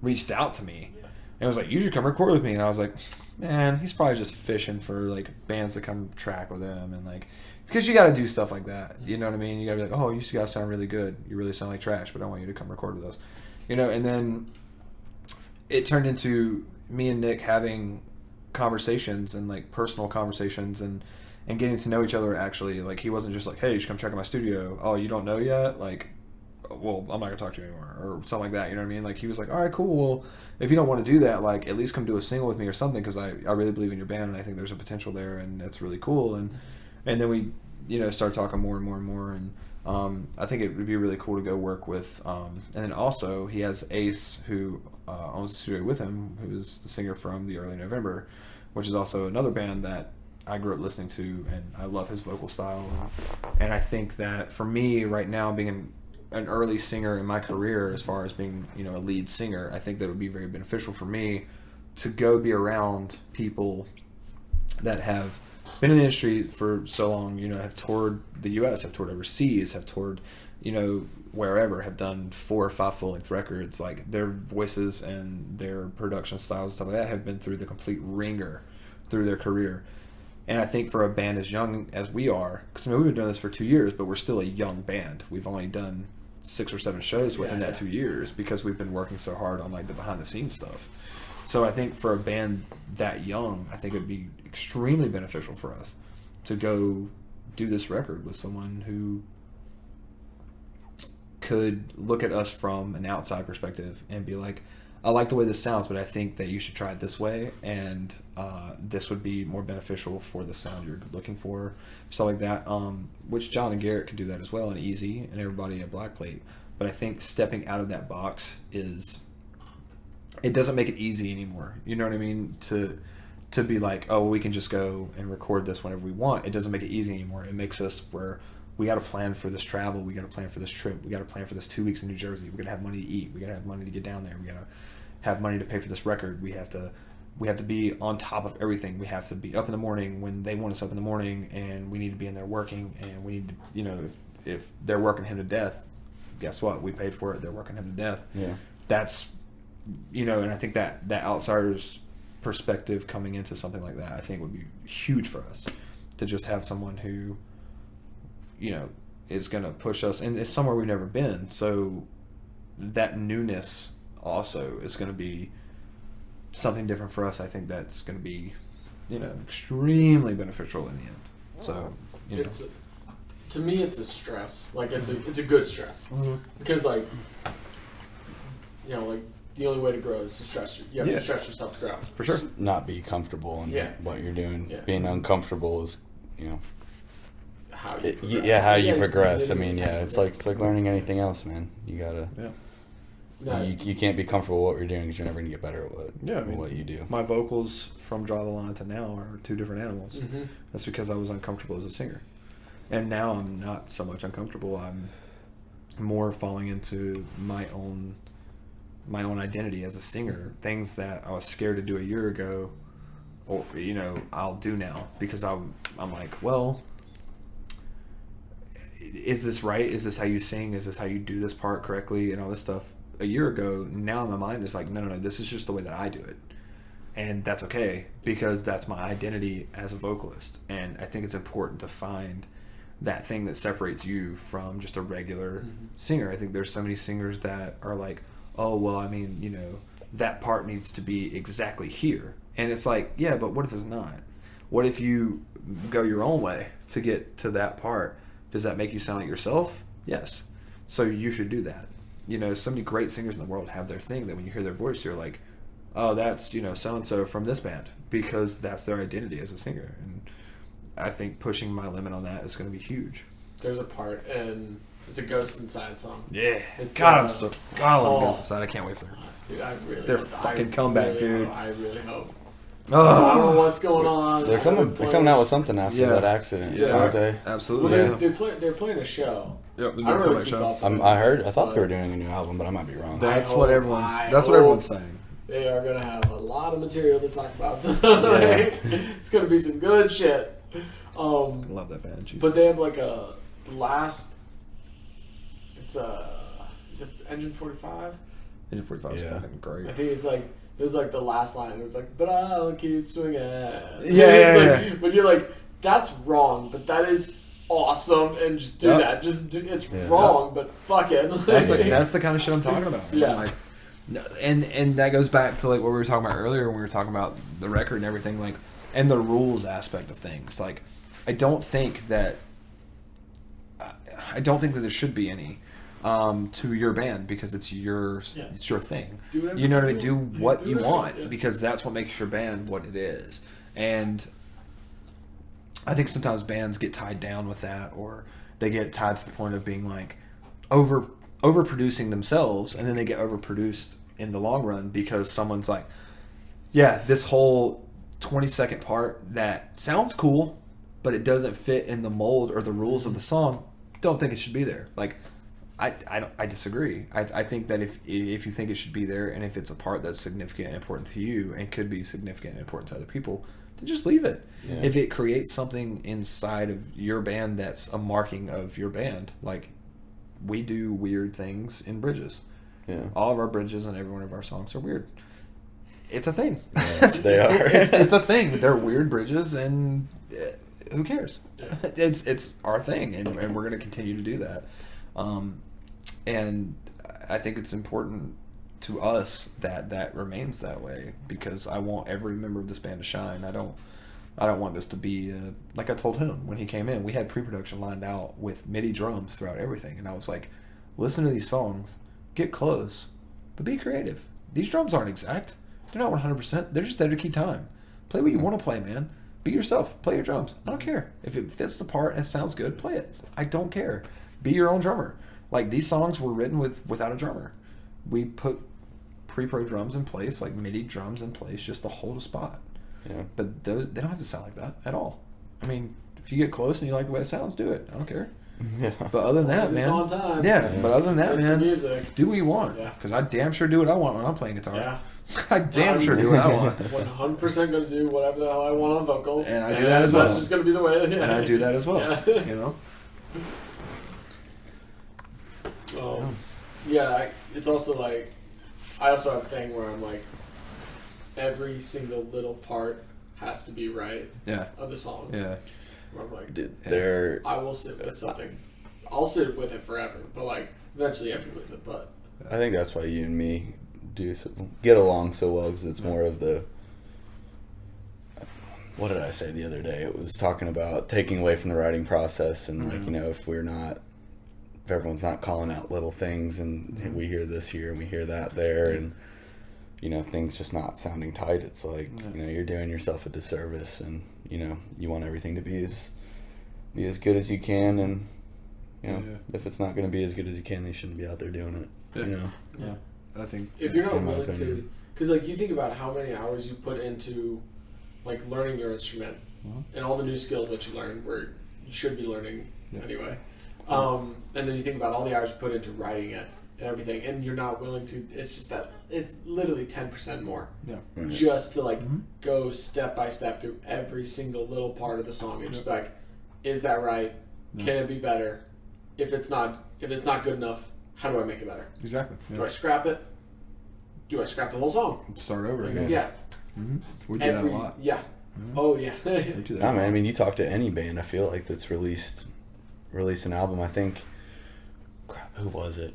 S3: reached out to me and was like, you should come record with me. And I was like, man, he's probably just fishing for like bands to come track with him, and like, because you got to do stuff like that, you know what I mean? You got to be like, oh, you guys sound really good, you really sound like trash, but I want you to come record with us, and then it turned into me and Nick having conversations and like personal conversations and getting to know each other. Actually, like, he wasn't just like, hey, you should come check out my studio. Oh, you don't know yet? Like, well, I'm not gonna talk to you anymore, or something like that. You know what I mean? Like, he was like, all right, cool. Well, if you don't want to do that, like, at least come do a single with me or something, because I really believe in your band and I think there's a potential there, and that's really cool. And then we start talking more and more and more, and I think it would be really cool to go work with. And then also he has Ace, who owns the studio with him, who is the singer from the Early November, which is also another band that I grew up listening to, and I love his vocal style. And I think that for me right now, being an early singer in my career, as far as being, you know, a lead singer, I think that would be very beneficial for me to go be around people that have been in the industry for so long, you know, have toured the U.S., have toured overseas, have toured, you know, wherever, have done 4 or 5 full-length records. Like, their voices and their production styles and stuff like that have been through the complete ringer through their career. And I think for a band as young as we are, because I mean, we've been doing this for 2 years, but we're still a young band. We've only done 6 or 7 shows within that 2 years because we've been working so hard on like the behind-the-scenes stuff. So I think for a band that young, I think it'd be extremely beneficial for us to go do this record with someone who could look at us from an outside perspective and be like, I like the way this sounds, but I think that you should try it this way, and this would be more beneficial for the sound you're looking for, stuff like that. Which John and Garrett could do that as well, and Easy, and everybody at Black Plate. But I think stepping out of that box it doesn't make it easy anymore. You know what I mean? To be like, oh, well, we can just go and record this whenever we want. It doesn't make it easy anymore. It makes us where we got to plan for this travel. We got to plan for this trip. We got to plan for this 2 weeks in New Jersey. We got to have money to eat. We got to have money to get down there. We got to have money to pay for this record. We have to be on top of everything. We have to be up in the morning when they want us up in the morning, and we need to be in there working. And we need to, you know, if they're working him to death, guess what? We paid for it. They're working him to death.
S4: Yeah.
S3: That's, you know, and I think that outsider's perspective coming into something like that, I think would be huge for us to just have someone who, you know, is going to push us, and it's somewhere we've never been. So that newness also is going to be something different for us. I think that's going to be, you know, extremely beneficial in the end. So, you know.
S2: To me, it's a stress. Like, it's a good stress. Because, like, you know, like, the only way to grow is to stress. You have to stress yourself to grow.
S3: For sure.
S4: Just not be comfortable in what you're doing.
S2: Yeah.
S4: Being uncomfortable is, you know,
S2: How you progress.
S4: how you progress. I mean, it's like learning anything else, man. You gotta.
S3: Yeah.
S2: No,
S4: You can't be comfortable with what you're doing because you're never gonna get better at what you do.
S3: My vocals from Draw the Line to now are 2 different animals.
S2: Mm-hmm.
S3: That's because I was uncomfortable as a singer. And now I'm not so much uncomfortable. I'm more falling into my own identity as a singer. Things that I was scared to do a year ago, or, you know, I'll do now because I'm like, well, is this right? Is this how you sing? Is this how you do this part correctly? And all this stuff. A year ago, now my mind is like, no, this is just the way that I do it. And that's okay, because that's my identity as a vocalist. And I think it's important to find that thing that separates you from just a regular singer. I think there's so many singers that are like, oh, well, I mean, you know, that part needs to be exactly here. And it's like, yeah, but what if it's not? What if you go your own way to get to that part? Does that make you sound like yourself? Yes. So you should do that. You know, so many great singers in the world have their thing that when you hear their voice, you're like, oh, that's, you know, so-and-so from this band, because that's their identity as a singer. And I think pushing my limit on that is going to be huge.
S2: There's a part, and it's a Ghost Inside song.
S3: Yeah.
S2: It's,
S3: God, I love
S2: oh.
S3: Ghost Inside. I can't wait for it.
S2: Dude, I really
S3: Their
S2: hope-
S3: fucking
S2: I
S3: comeback,
S2: really
S3: dude.
S2: hope- I really hope. I
S3: Oh.
S2: don't know what's going on.
S4: They're coming out with something after that accident, aren't they?
S3: Absolutely.
S2: Well, they're playing a show.
S3: Yep,
S2: I don't really keep up with
S4: I
S2: it,
S4: thought they were
S2: but
S4: doing a new album, but I might be wrong.
S3: That's
S2: I
S3: what
S2: hope-
S3: everyone's.
S2: I
S3: That's what
S2: hope-
S3: everyone's saying.
S2: They are gonna have a lot of material to talk about tonight. It's gonna be some good shit.
S3: I love that band. Jesus.
S2: But they have like a last. Is it Engine 45?
S3: Engine 45 is
S4: Yeah.
S3: fucking great.
S2: I think it's like it was like the last line. It was like, "But I'll keep swinging."
S3: Yeah.
S2: But you're like, that's wrong. But that is awesome, and just do
S3: Yep.
S2: that. It's wrong, but fuck it.
S3: That's the kind of shit I'm talking about. man.
S2: Yeah.
S3: Like, no, and that goes back to like what we were talking about earlier when we were talking about the record and everything, like, and the rules aspect of things. Like, I don't think that there should be any to your band, because it's your thing.
S2: Do whatever
S3: You know what I mean?
S2: you
S3: Do
S2: want.
S3: what
S2: Do
S3: you
S2: whatever,
S3: want,
S2: yeah.
S3: because that's what makes your band what it is. And I think sometimes bands get tied down with that, or they get tied to the point of being like overproducing themselves, and then they get overproduced in the long run because someone's like, yeah, this whole 20-second part that sounds cool, but it doesn't fit in the mold or the rules of the song. Don't think it should be there. Like, I disagree. I think that if you think it should be there, and if it's a part that's significant and important to you and could be significant and important to other people, then just leave it.
S4: Yeah.
S3: If it creates something inside of your band that's a marking of your band, like we do weird things in bridges.
S4: Yeah.
S3: All of our bridges and every one of our songs are weird. It's a thing.
S4: Yeah, they are.
S3: it's a thing. They're weird bridges, and who cares?
S2: Yeah.
S3: It's our thing, and we're going to continue to do that. And I think it's important to us that remains that way, because I want every member of this band to shine. I don't want this to be like I told him when he came in. We had pre-production lined out with MIDI drums throughout everything, and I was like, listen to these songs, get close, but be creative. These drums aren't exact. They're not 100%. They're just there to keep time. Play what you want to play, man. Be yourself. Play your drums. I don't care. If it fits the part and it sounds good, play it. I don't care. Be your own drummer. Like, these songs were written without a drummer. We put pre-pro drums in place, like MIDI drums in place, just to hold a spot.
S4: Yeah.
S3: But they don't have to sound like that at all. I mean, if you get close and you like the way it sounds, do it. I don't care.
S4: Yeah.
S3: But other than that,
S2: As long as
S3: man,
S2: it's on time.
S3: yeah. But other than that,
S2: It's the
S3: man,
S2: music.
S3: do what you want.
S2: Yeah.
S3: Because I damn sure do what I want when I'm playing guitar.
S2: Yeah.
S3: I damn sure do what I want.
S2: 100% going to do whatever the hell I want on vocals.
S3: And I do that as well.
S2: That's just going to be the way.
S3: And I do that as well.
S2: Yeah.
S3: You know?
S2: Yeah, it's also like, I also have a thing where I'm like, every single little part has to be right
S3: Yeah.
S2: of the song.
S3: Yeah.
S2: Where I'm like,
S4: Did there?
S2: I will sit with something. I'll sit with it forever, but like, eventually I have to lose it, but.
S4: I think that's why you and me get along so well, because it's more of the. What did I say the other day? It was talking about taking away from the writing process, and like, you know, if everyone's not calling out little things, and we hear this here and we hear that there, and you know, things just not sounding tight. It's like, you know, you're doing yourself a disservice, and you know, you want everything to be as good as you can, and you know, if it's not going to be as good as you can, they shouldn't be out there doing it. You know.
S3: Yeah. I think.
S2: If you're not
S4: In my
S2: willing to,
S4: opinion.
S2: because like you think about how many hours you put into like learning your instrument and all the new skills that you learn, where you should be learning anyway, and then you think about all the hours you put into writing it and everything, and you're not willing to. It's just that it's literally 10% more,
S3: Yeah.
S4: Right.
S2: just to like go step by step through every single little part of the song and just be like, is that right? Can it be better? If it's not good enough, how do I make it better?
S3: Exactly.
S2: Do I scrap it? Do I scrap the whole song?
S3: Start over
S2: Like,
S3: again?
S2: yeah.
S3: We do that a lot.
S2: Yeah. Oh yeah.
S3: We do that
S4: No,
S3: a
S4: man. I
S3: lot.
S4: mean, you talk to any band, I feel like, that's released an album. I think, crap, who was it?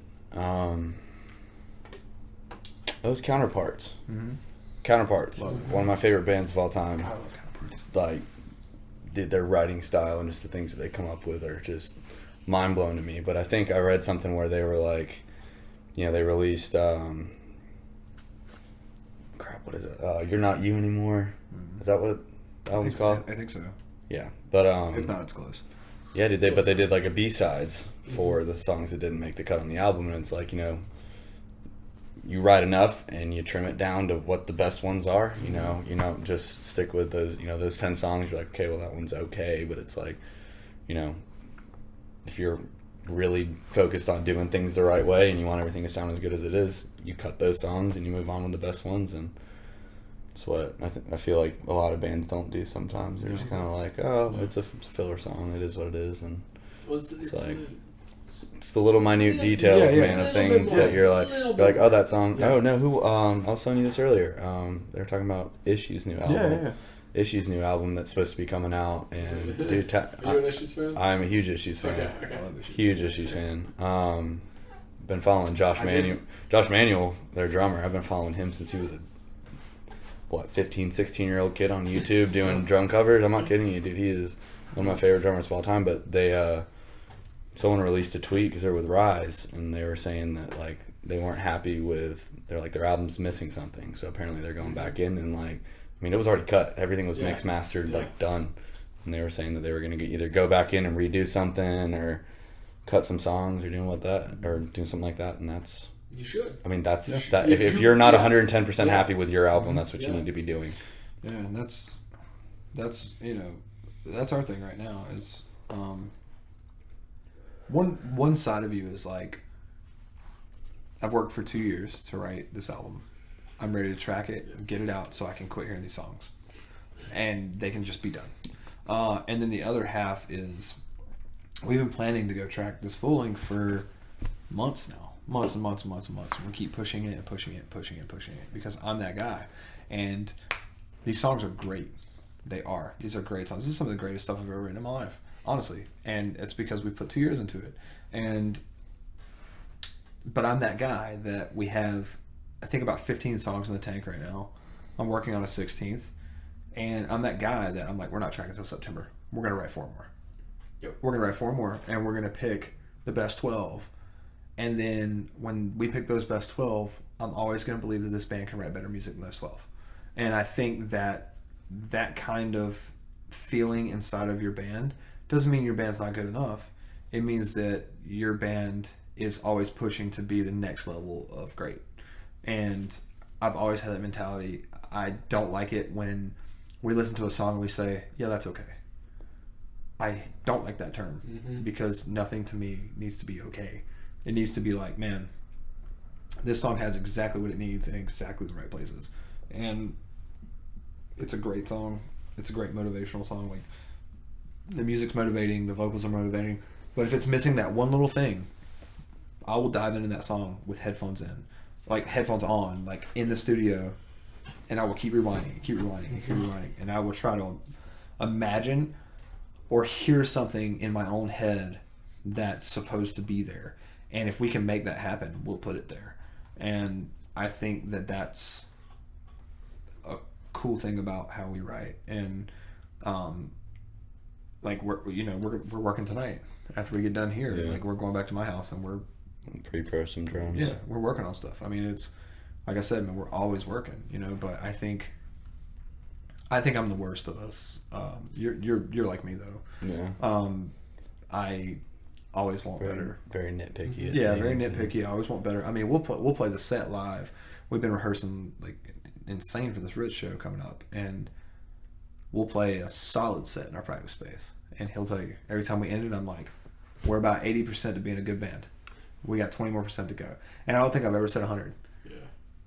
S4: Those Counterparts. Counterparts. One of my favorite bands of all time.
S3: I love Counterparts.
S4: Like, did their writing style and just the things that they come up with are just mind blowing to me. But I think I read something where they were like, you know, they released crap, what is it? You're Not You Anymore. Is that what the album's called?
S3: I think so.
S4: Yeah, but
S3: If not, it's close.
S4: yeah, but they did like a B-sides for the songs that didn't make the cut on the album, and it's like, you know, you write enough and you trim it down to what the best ones are. You know, just stick with those. You know, those 10 songs. You're like, okay, well that one's okay, but it's like, you know, if you're really focused on doing things the right way and you want everything to sound as good as it is, you cut those songs and you move on with the best ones. And it's what I feel like a lot of bands don't do sometimes. They're just kind of like, oh, it's a filler song. It is what it is, and it's like. It's the little minute details,
S3: Yeah, yeah.
S4: man, of
S2: Little
S4: things
S2: bit
S4: that
S2: more.
S4: you're like,
S2: Little
S4: oh, that song. Oh no, who? I was telling you this earlier. They were talking about Issues' new album.
S3: Yeah.
S4: Issues' new album that's supposed to be coming out, and dude,
S2: Are you an Issues fan?
S4: I'm a huge Issues fan.
S2: Okay.
S3: I love Issues.
S4: Huge Issues fan. Been following Josh
S2: I
S4: Manuel.
S2: just-
S4: Josh Manuel, their drummer. I've been following him since he was a 15, 16-year-old kid on YouTube doing drum covers. I'm not kidding you, dude. He is one of my favorite drummers of all time. But they, someone released a tweet because they're with Rise, and they were saying that like they weren't happy with their album's missing something. So apparently they're going back in and like, I mean, it was already cut. Everything was mixed, mastered, like done. And they were saying that they were going to either go back in and redo something or cut some songs or doing something like that. And that's,
S2: You should.
S4: I mean, that's
S2: Yeah.
S4: that.
S2: If
S4: If
S2: you-
S4: you're not
S2: yeah.
S4: 110%
S2: Yeah.
S4: happy with your album, that's what you
S2: Yeah.
S4: need to be doing.
S3: Yeah, and that's you know, that's our thing right now is one side of you is like, I've worked for 2 years to write this album. I'm ready to track it and get it out so I can quit hearing these songs. And they can just be done. And then the other half is we've been planning to go track this full length for months now. Months and months and months and months. And we keep pushing it and pushing it and pushing it and pushing it because I'm that guy. And these songs are great. They are. These are great songs. This is some of the greatest stuff I've ever written in my life, honestly. And it's because we put 2 years into it. But I'm that guy that we have, I think, about 15 songs in the tank right now. I'm working on a 16th. And I'm that guy that I'm like, we're not tracking until September. We're going to write 4 more.
S2: Yep.
S3: We're going to write 4 more, and we're going to pick the best 12. And then when we pick those best 12, I'm always going to believe that this band can write better music than those 12. And I think that kind of feeling inside of your band doesn't mean your band's not good enough. It means that your band is always pushing to be the next level of great. And I've always had that mentality. I don't like it when we listen to a song and we say, yeah, that's okay. I don't like that term because nothing to me needs to be okay. It needs to be like, man, this song has exactly what it needs in exactly the right places. And it's a great song. It's a great motivational song. Like, the music's motivating, the vocals are motivating. But if it's missing that one little thing, I will dive into that song with headphones in. Like, headphones on, like, in the studio. And I will keep rewinding, keep rewinding, keep rewinding. And I will try to imagine or hear something in my own head that's supposed to be there. And if we can make that happen, we'll put it there. And I think that that's a cool thing about how we write. And like we're working tonight after we get done here.
S4: Yeah.
S3: Like, we're going back to my house and we're
S4: Pre-pro some drums.
S3: yeah, we're working on stuff. I mean, it's like I said, man, we're always working, but I think I'm the worst of us. You're like me though.
S4: Yeah.
S3: I always want better.
S4: Very nitpicky. at
S3: Yeah, very
S4: things.
S3: nitpicky. I always want better. I mean, we'll play the set live. We've been rehearsing like insane for this Rich show coming up, and we'll play a solid set in our practice space. And he'll tell you every time we end it, I'm like, we're about 80% to being a good band. We got 20 more % to go, and I don't think I've ever said 100.
S2: Yeah.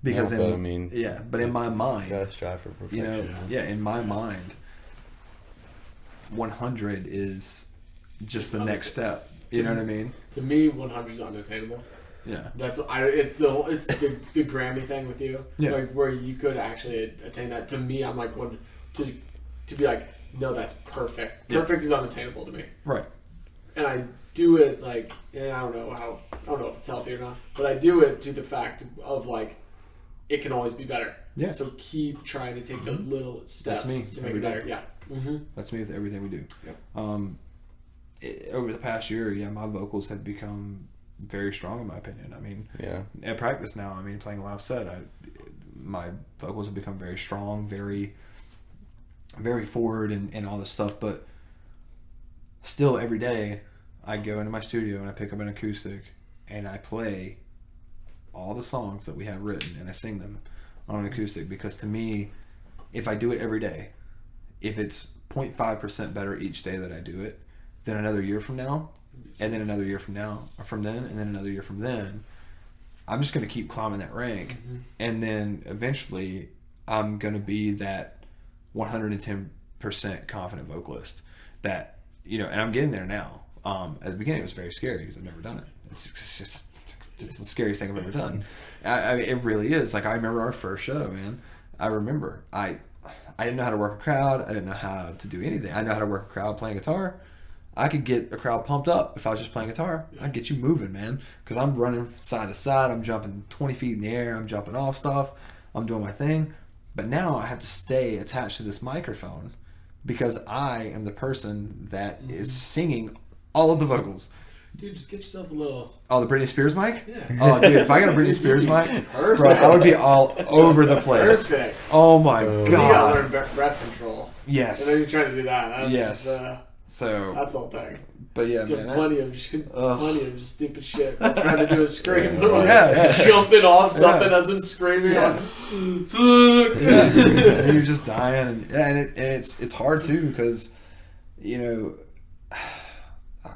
S3: Because
S4: No, but I mean,
S3: but in my mind,
S4: You gotta strive for perfection.
S3: in my mind, 100 is just the next step. You know what I mean?
S2: To me, 100 is unattainable.
S3: Yeah.
S2: That's what it's the Grammy thing with you.
S3: Yeah.
S2: Like, where you could actually attain that. To me, I'm like, to be like, no, that's perfect.
S3: Yeah.
S2: Perfect is unattainable to me.
S3: Right.
S2: And I do it like, and I don't know if it's healthy or not, but I do it to the fact of like, it can always be better.
S3: Yeah.
S2: So keep trying to take those little steps
S3: me,
S2: to make
S3: every
S2: it better.
S3: day.
S2: Yeah. Mm-hmm.
S3: That's me with everything we do.
S2: Yep.
S3: Over the past year, my vocals have become very strong in my opinion. I mean,
S4: Yeah.
S3: at practice now, playing a live set, my vocals have become very strong, very, very forward and all this stuff. But still, every day, I go into my studio and I pick up an acoustic and I play all the songs that we have written and I sing them on an acoustic, because to me, if I do it every day, if it's 0.5% better each day that I do it, then another year from now, and then another year from now, or from then, and then another year from then, I'm just going to keep climbing that rank. And then eventually I'm going to be that 110% confident vocalist that, and I'm getting there now. At the beginning it was very scary because I've never done it. It's the scariest thing I've ever done. I mean, it really is. Like, I remember our first show, man. I remember I didn't know how to work a crowd. I didn't know how to do anything. I know how to work a crowd playing guitar. I could get a crowd pumped up if I was just playing guitar. I'd get you moving, man. Because I'm running side to side. I'm jumping 20 feet in the air. I'm jumping off stuff. I'm doing my thing. But now I have to stay attached to this microphone because I am the person that is singing all of the vocals.
S2: Dude, just get yourself a little.
S3: Oh, the Britney Spears mic?
S2: Yeah.
S3: Oh, dude, if I got a Britney Spears mic,
S2: Perfect.
S3: bro, I would be all over the place.
S2: Perfect.
S3: Oh my
S2: You gotta
S3: god.
S2: learn breath control.
S3: Yes.
S2: I know you're trying to do that. That's
S3: Yes.
S2: just,
S3: So,
S2: that's the whole thing.
S3: but yeah,
S2: Did
S3: man.
S2: plenty of stupid shit. I'm trying to do a scream,
S3: Yeah.
S2: jumping off something
S3: Yeah.
S2: as I'm screaming.
S3: Yeah.
S2: Like, fuck.
S3: And you're just dying, and it's hard too because,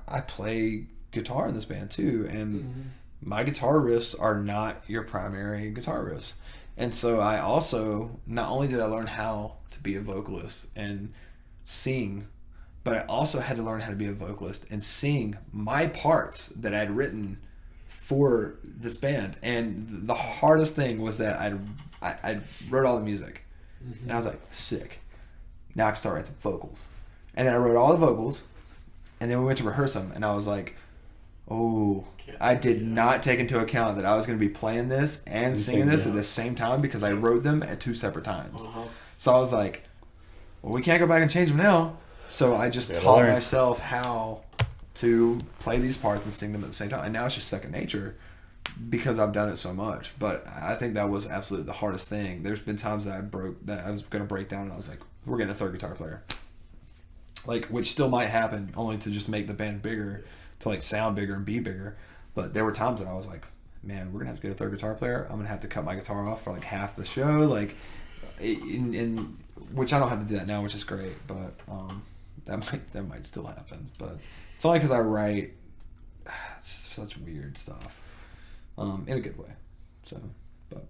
S3: I play guitar in this band too, and my guitar riffs are not your primary guitar riffs. And so I also, not only did I learn how to be a vocalist and sing, but I also had to learn how to be a vocalist and sing my parts that I'd written for this band. And the hardest thing was that I wrote all the music. And I was like, sick. Now I can start writing some vocals. And then I wrote all the vocals, and then we went to rehearse them, and I was like, oh, I did not take into account that I was going to be playing this and singing this at the same time because I wrote them at 2 separate times. So I was like, well, we can't go back and change them now. So I just taught myself how to play these parts and sing them at the same time. And now it's just second nature because I've done it so much. But I think that was absolutely the hardest thing. There's been times that I was going to break down and I was like, we're getting a third guitar player. Like, which still might happen, only to just make the band bigger, to like sound bigger and be bigger. But there were times that I was like, man, we're gonna have to get a third guitar player. I'm gonna have to cut my guitar off for like half the show, like, in which I don't have to do that now, which is great. But that might still happen. But it's only because I write such weird stuff, in a good way. So, but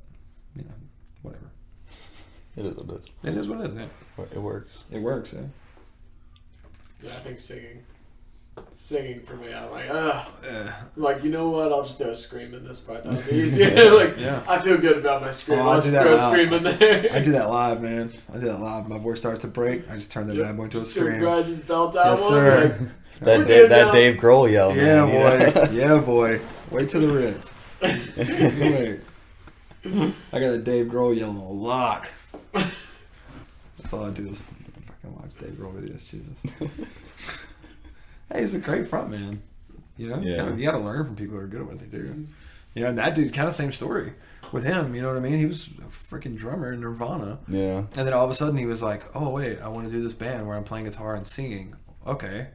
S3: you know, whatever.
S4: It is what it is.
S3: It is what it is. Yeah,
S4: It works.
S3: it works. Yeah.
S2: Yeah, I think singing for me, I'm like, I'm like, you know what? I'll just throw a scream in this part. That'll be easier. Like,
S3: Yeah.
S2: I feel good about my scream.
S3: Oh, I
S2: I'll
S3: do
S2: just
S3: that
S2: throw a
S3: loud.
S2: scream in there.
S3: I do that live, man. I do that live. My voice starts to break. I just turn that bad boy into a
S2: Just
S3: scream.
S2: go, just belt out
S3: Yes,
S2: one.
S3: sir.
S2: Like,
S4: That
S2: We're good
S4: that
S2: now.
S4: Dave Grohl yell.
S3: Yeah,
S4: man,
S3: boy. Yeah, boy. Wait till the Ritz. Wait. I got a Dave Grohl yelling a lock. That's all I do is fucking watch Dave Grohl videos. Jesus. Hey, he's a great front man. You know?
S4: Yeah.
S3: You gotta learn from people who are good at what they do. You know, and that dude, kind of same story with him. You know what I mean? He was a freaking drummer in Nirvana.
S4: Yeah.
S3: And then all of a sudden he was like, oh, wait, I want to do this band where I'm playing guitar and singing. Okay.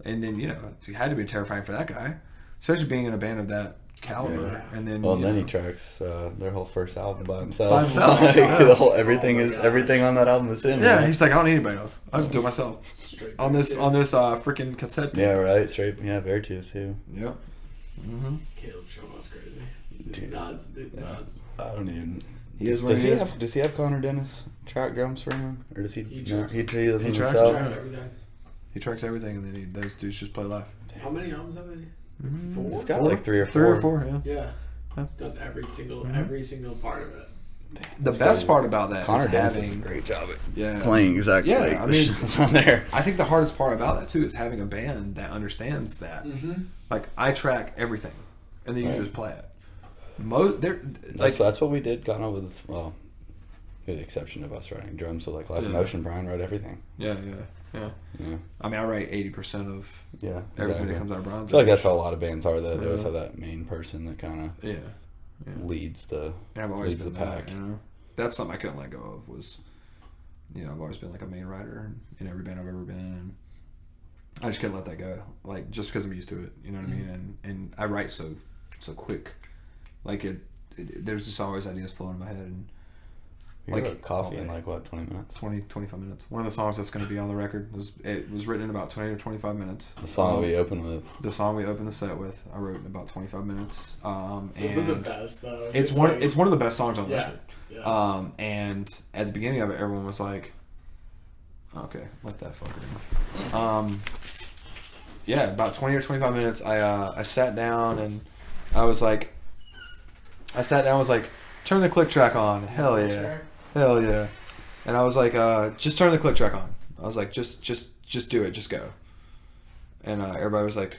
S3: And then, you know, it had to be terrifying for that guy. Especially being in a band of that caliber.
S4: Yeah.
S3: And then,
S4: Well,
S3: you
S4: and then
S3: know,
S4: he tracks their whole first album by himself.
S3: By himself,
S4: Like,
S3: yeah.
S4: the whole everything
S2: Oh my
S4: is
S2: gosh.
S4: everything on that album is him.
S3: yeah,
S4: man.
S3: he's like, I don't need anybody else. I'll just do it myself.
S2: Straight
S3: On this
S2: back,
S3: freaking cassette tape.
S4: Yeah, right. Straight. Yeah, Vertius too.
S3: Yep. Mm-hmm.
S2: Caleb showing us crazy. It's
S4: Dude.
S2: nuts. It's nuts.
S4: I don't even.
S3: He is what he is.
S4: Does he have Connor Dennis track drums for him, or does he?
S2: He
S4: no,
S2: tracks.
S4: he does
S3: He
S4: them
S3: tracks
S4: himself.
S2: Tracks
S3: yeah.
S2: everything.
S3: He tracks everything, and then those dudes just play live.
S2: How many albums have they?
S3: Mm-hmm.
S2: 4?
S4: He's got like 3 or 4.
S3: 3 or 4, yeah.
S2: Yeah.
S3: Yeah.
S2: It's done every single part of it.
S3: The best part about that
S4: Connor
S3: is
S4: Dennis does a
S3: having...
S4: great job at
S3: Yeah.
S4: playing exactly.
S3: Yeah,
S4: like
S3: I
S4: the
S3: mean-
S4: shit that's on there.
S3: I think the hardest part about that, too, is having a band that understands that.
S2: Mm-hmm.
S3: Like, I track everything, and then you
S4: Right.
S3: just play it. Like,
S4: That's what we did. Got on with with the exception of us writing drums. So like Life in
S3: Yeah.
S4: Motion, Brian wrote everything.
S3: yeah.
S4: Yeah,
S3: I mean, I write 80% of
S4: yeah.
S3: everything
S4: exactly.
S3: that comes out of Bronze.
S4: I feel like that's how a lot of bands are. Though they always
S3: Yeah.
S4: have that main person that kind
S3: Yeah.
S4: of leads the
S3: And I've always
S4: leads
S3: been
S4: the
S3: that,
S4: pack.
S3: you know? That's something I couldn't let go of was, you know, I've always been like a main writer in every band I've ever been in. And I just couldn't let that go. Like, just because I'm used to it, you know what I mean? And I write so quick. Like, there's just always ideas flowing in my head. And
S4: You
S3: like,
S4: wrote Coffee
S3: all
S4: in
S3: day.
S4: like what 20 minutes?
S3: 25 minutes. One of the songs that's going to be on the record was written in about 20 to 25 minutes.
S4: The song we open with.
S3: The song we opened the set with, I wrote in about 25 minutes.
S2: Those are the
S3: And
S2: best though.
S3: it's
S2: like,
S3: one of the best songs on the
S2: Yeah.
S3: record.
S2: Yeah.
S3: And at the beginning of it, everyone was like, "Okay, let that fucker." Yeah, about 20 or 25 minutes. I sat down and I was like, "Turn the click track on." Hell yeah, hell yeah. And I was like, "Just turn the click track on." I was like, "Just do it, just go." And everybody was like,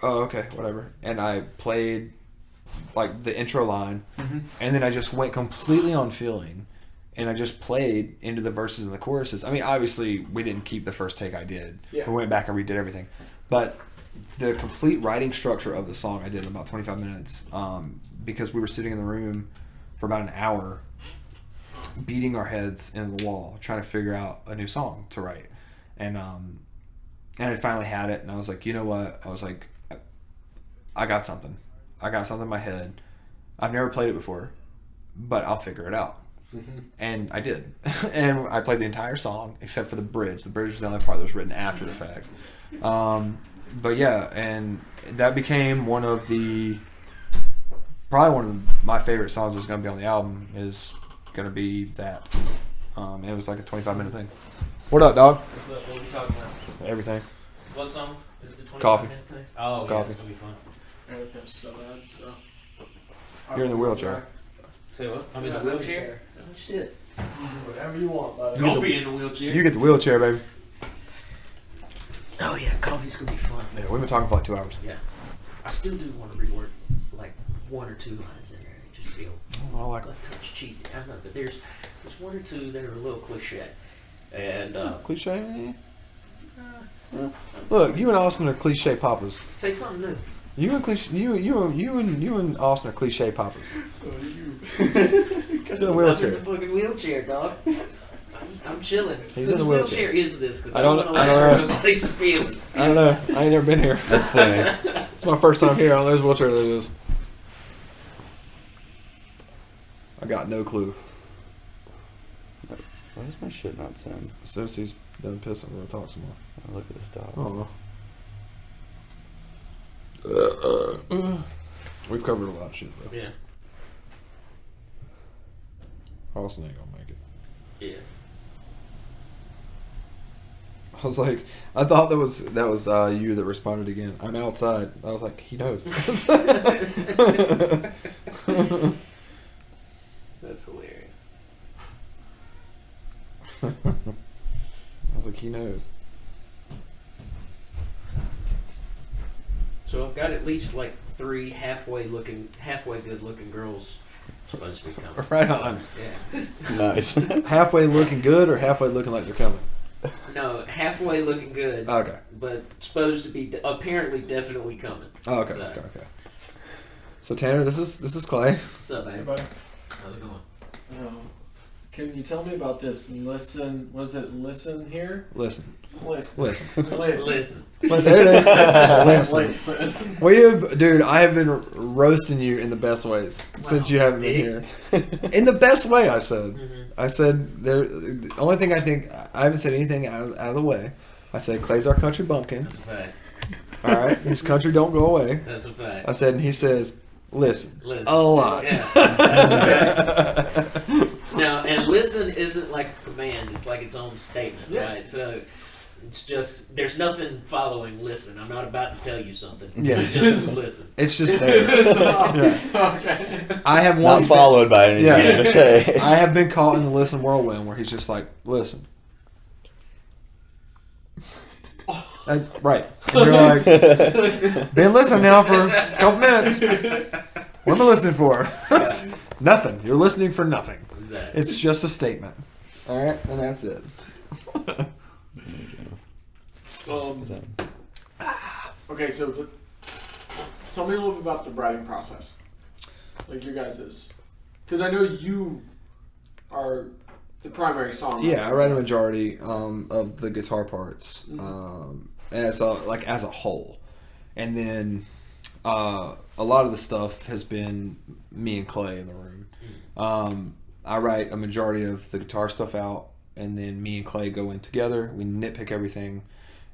S3: "Oh, okay, whatever." And I played like the intro line, and then I just went completely on feeling, and I just played into the verses and the choruses. I mean, obviously we didn't keep the first take I did.
S2: Yeah.
S3: We went back and redid everything, but the complete writing structure of the song I did in about 25 minutes, because we were sitting in the room for about an hour, beating our heads into the wall, trying to figure out a new song to write, and I finally had it, and I was like, you know what? I was like, I got something. I got something in my head. I've never played it before, but I'll figure it out. And I did. And I played the entire song except for the bridge. The bridge was the only part that was written after the fact. But yeah, and that became one of the probably one of my favorite songs that's going to be on the album is going to be that. And it was like a 25-minute thing. What up, dog?
S6: What are we talking about?
S3: Everything.
S6: What song is the 25
S3: Coffee.
S6: minute thing? Oh, yeah,
S3: Coffee.
S6: it's gonna be fun.
S3: You're in the wheelchair.
S6: Say what? I'm in the wheelchair? Oh, shit.
S2: Whatever you want, buddy.
S6: Don't be in the wheelchair.
S3: You get the wheelchair, baby.
S6: Oh, yeah, coffee's gonna be fun.
S3: Yeah, we've been talking for like 2 hours.
S6: Yeah. I still do want to rework like 1 or 2 lines in there. It just feel
S3: I like
S6: a touch cheesy. I know, but there's 1 or 2 that are a little cliche. And,
S3: cliche. Look, you and Austin are cliche papas.
S6: say something new.
S3: You and Austin are cliche papas. He's in a
S6: I'm in
S3: wheelchair.
S6: the fucking wheelchair, dog. I'm chilling.
S3: He's in
S6: Whose
S3: the wheelchair.
S6: is this? Because
S3: I
S6: I
S3: don't-
S6: don't want
S3: I
S6: to
S3: don't
S6: hurt nobody's feelings.
S3: I don't know. I ain't never been here.
S4: That's funny.
S3: It's my first time here. I don't know whose wheelchair that is. I got no clue.
S4: Why does my shit not send?
S3: Since he's done pissing, we're gonna talk some more.
S4: Oh, look at this dog.
S3: We've covered a lot of shit though.
S6: Yeah.
S3: Austin ain't gonna make it.
S6: Yeah.
S3: I was like, I thought that was you that responded again. I'm outside. I was like, he knows.
S6: That's hilarious.
S3: I was like, he knows.
S6: So I've got at least like 3 halfway good looking girls supposed to be coming.
S3: Right on.
S6: Yeah.
S4: Nice.
S3: Halfway looking good or halfway looking like they're coming?
S6: No, halfway looking good.
S3: Okay.
S6: But supposed to be apparently definitely coming.
S3: Oh, okay.
S6: So,
S3: Okay. So Tanner, this is Clay.
S6: What's up,
S2: Hey,
S6: man?
S2: buddy.
S6: How's it going?
S2: Can you tell me about this? Listen, was it listen here?
S3: Listen.
S2: Listen.
S3: Listen.
S6: Listen.
S3: But there it is. Listen.
S2: Listen.
S3: Dude, I have been roasting you in the best ways since you haven't been here. In the best way, I said. I said the only thing I haven't said anything out of the way. I said Clay's our country bumpkin.
S6: That's a fact.
S3: All right, his country don't go away.
S6: That's a fact.
S3: I said, and he says, listen,
S6: Listen.
S3: a lot.
S6: Yeah. That's a fact. Now, and listen isn't like a command. It's like its own statement,
S2: Yeah.
S6: right? So it's just, there's nothing following listen. I'm not about to tell you something.
S3: Yeah.
S6: It's just listen.
S3: It's just there.
S2: Okay.
S3: I have
S4: Not
S3: once
S4: followed by anything
S3: Yeah.
S4: to say.
S3: I have been caught in the listen whirlwind where he's just like, listen. Right. And you're like, been listening now for a couple minutes. What am I listening for? Nothing. You're listening for nothing.
S6: Exactly.
S3: It's just a statement. All right, and that's it.
S2: Okay, so tell me a little bit about the writing process. Like your guys's. Because I know you are the primary songwriter.
S3: Yeah, I write a majority of the guitar parts as a whole, and then a lot of the stuff has been me and Clay in the room. I write a majority of the guitar stuff out, and then me and Clay go in together. We nitpick everything,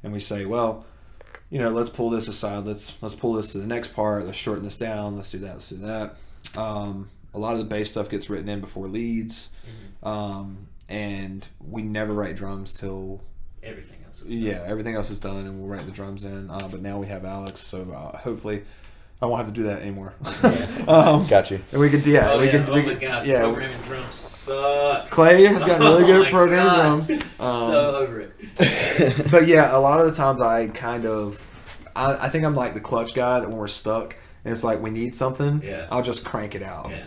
S3: and we say, well, let's pull this aside. Let's pull this to the next part. Let's shorten this down. Let's do that. Let's do that. A lot of the bass stuff gets written in before leads, and we never write drums till
S6: Everything else is
S3: everything else is done, and we'll write the drums in. But now we have Alex, so hopefully I won't have to do that anymore.
S4: Got you.
S3: And we could,
S6: Oh,
S3: we
S6: yeah.
S3: could,
S6: Oh, my God.
S3: yeah.
S6: Programming drums sucks.
S3: Clay has gotten really good
S6: Oh,
S3: at programming
S6: my God.
S3: drums.
S6: So over it.
S3: But yeah, a lot of the times I think I'm like the clutch guy that when we're stuck and it's like we need something,
S6: Yeah.
S3: I'll just crank it out,
S6: Yeah.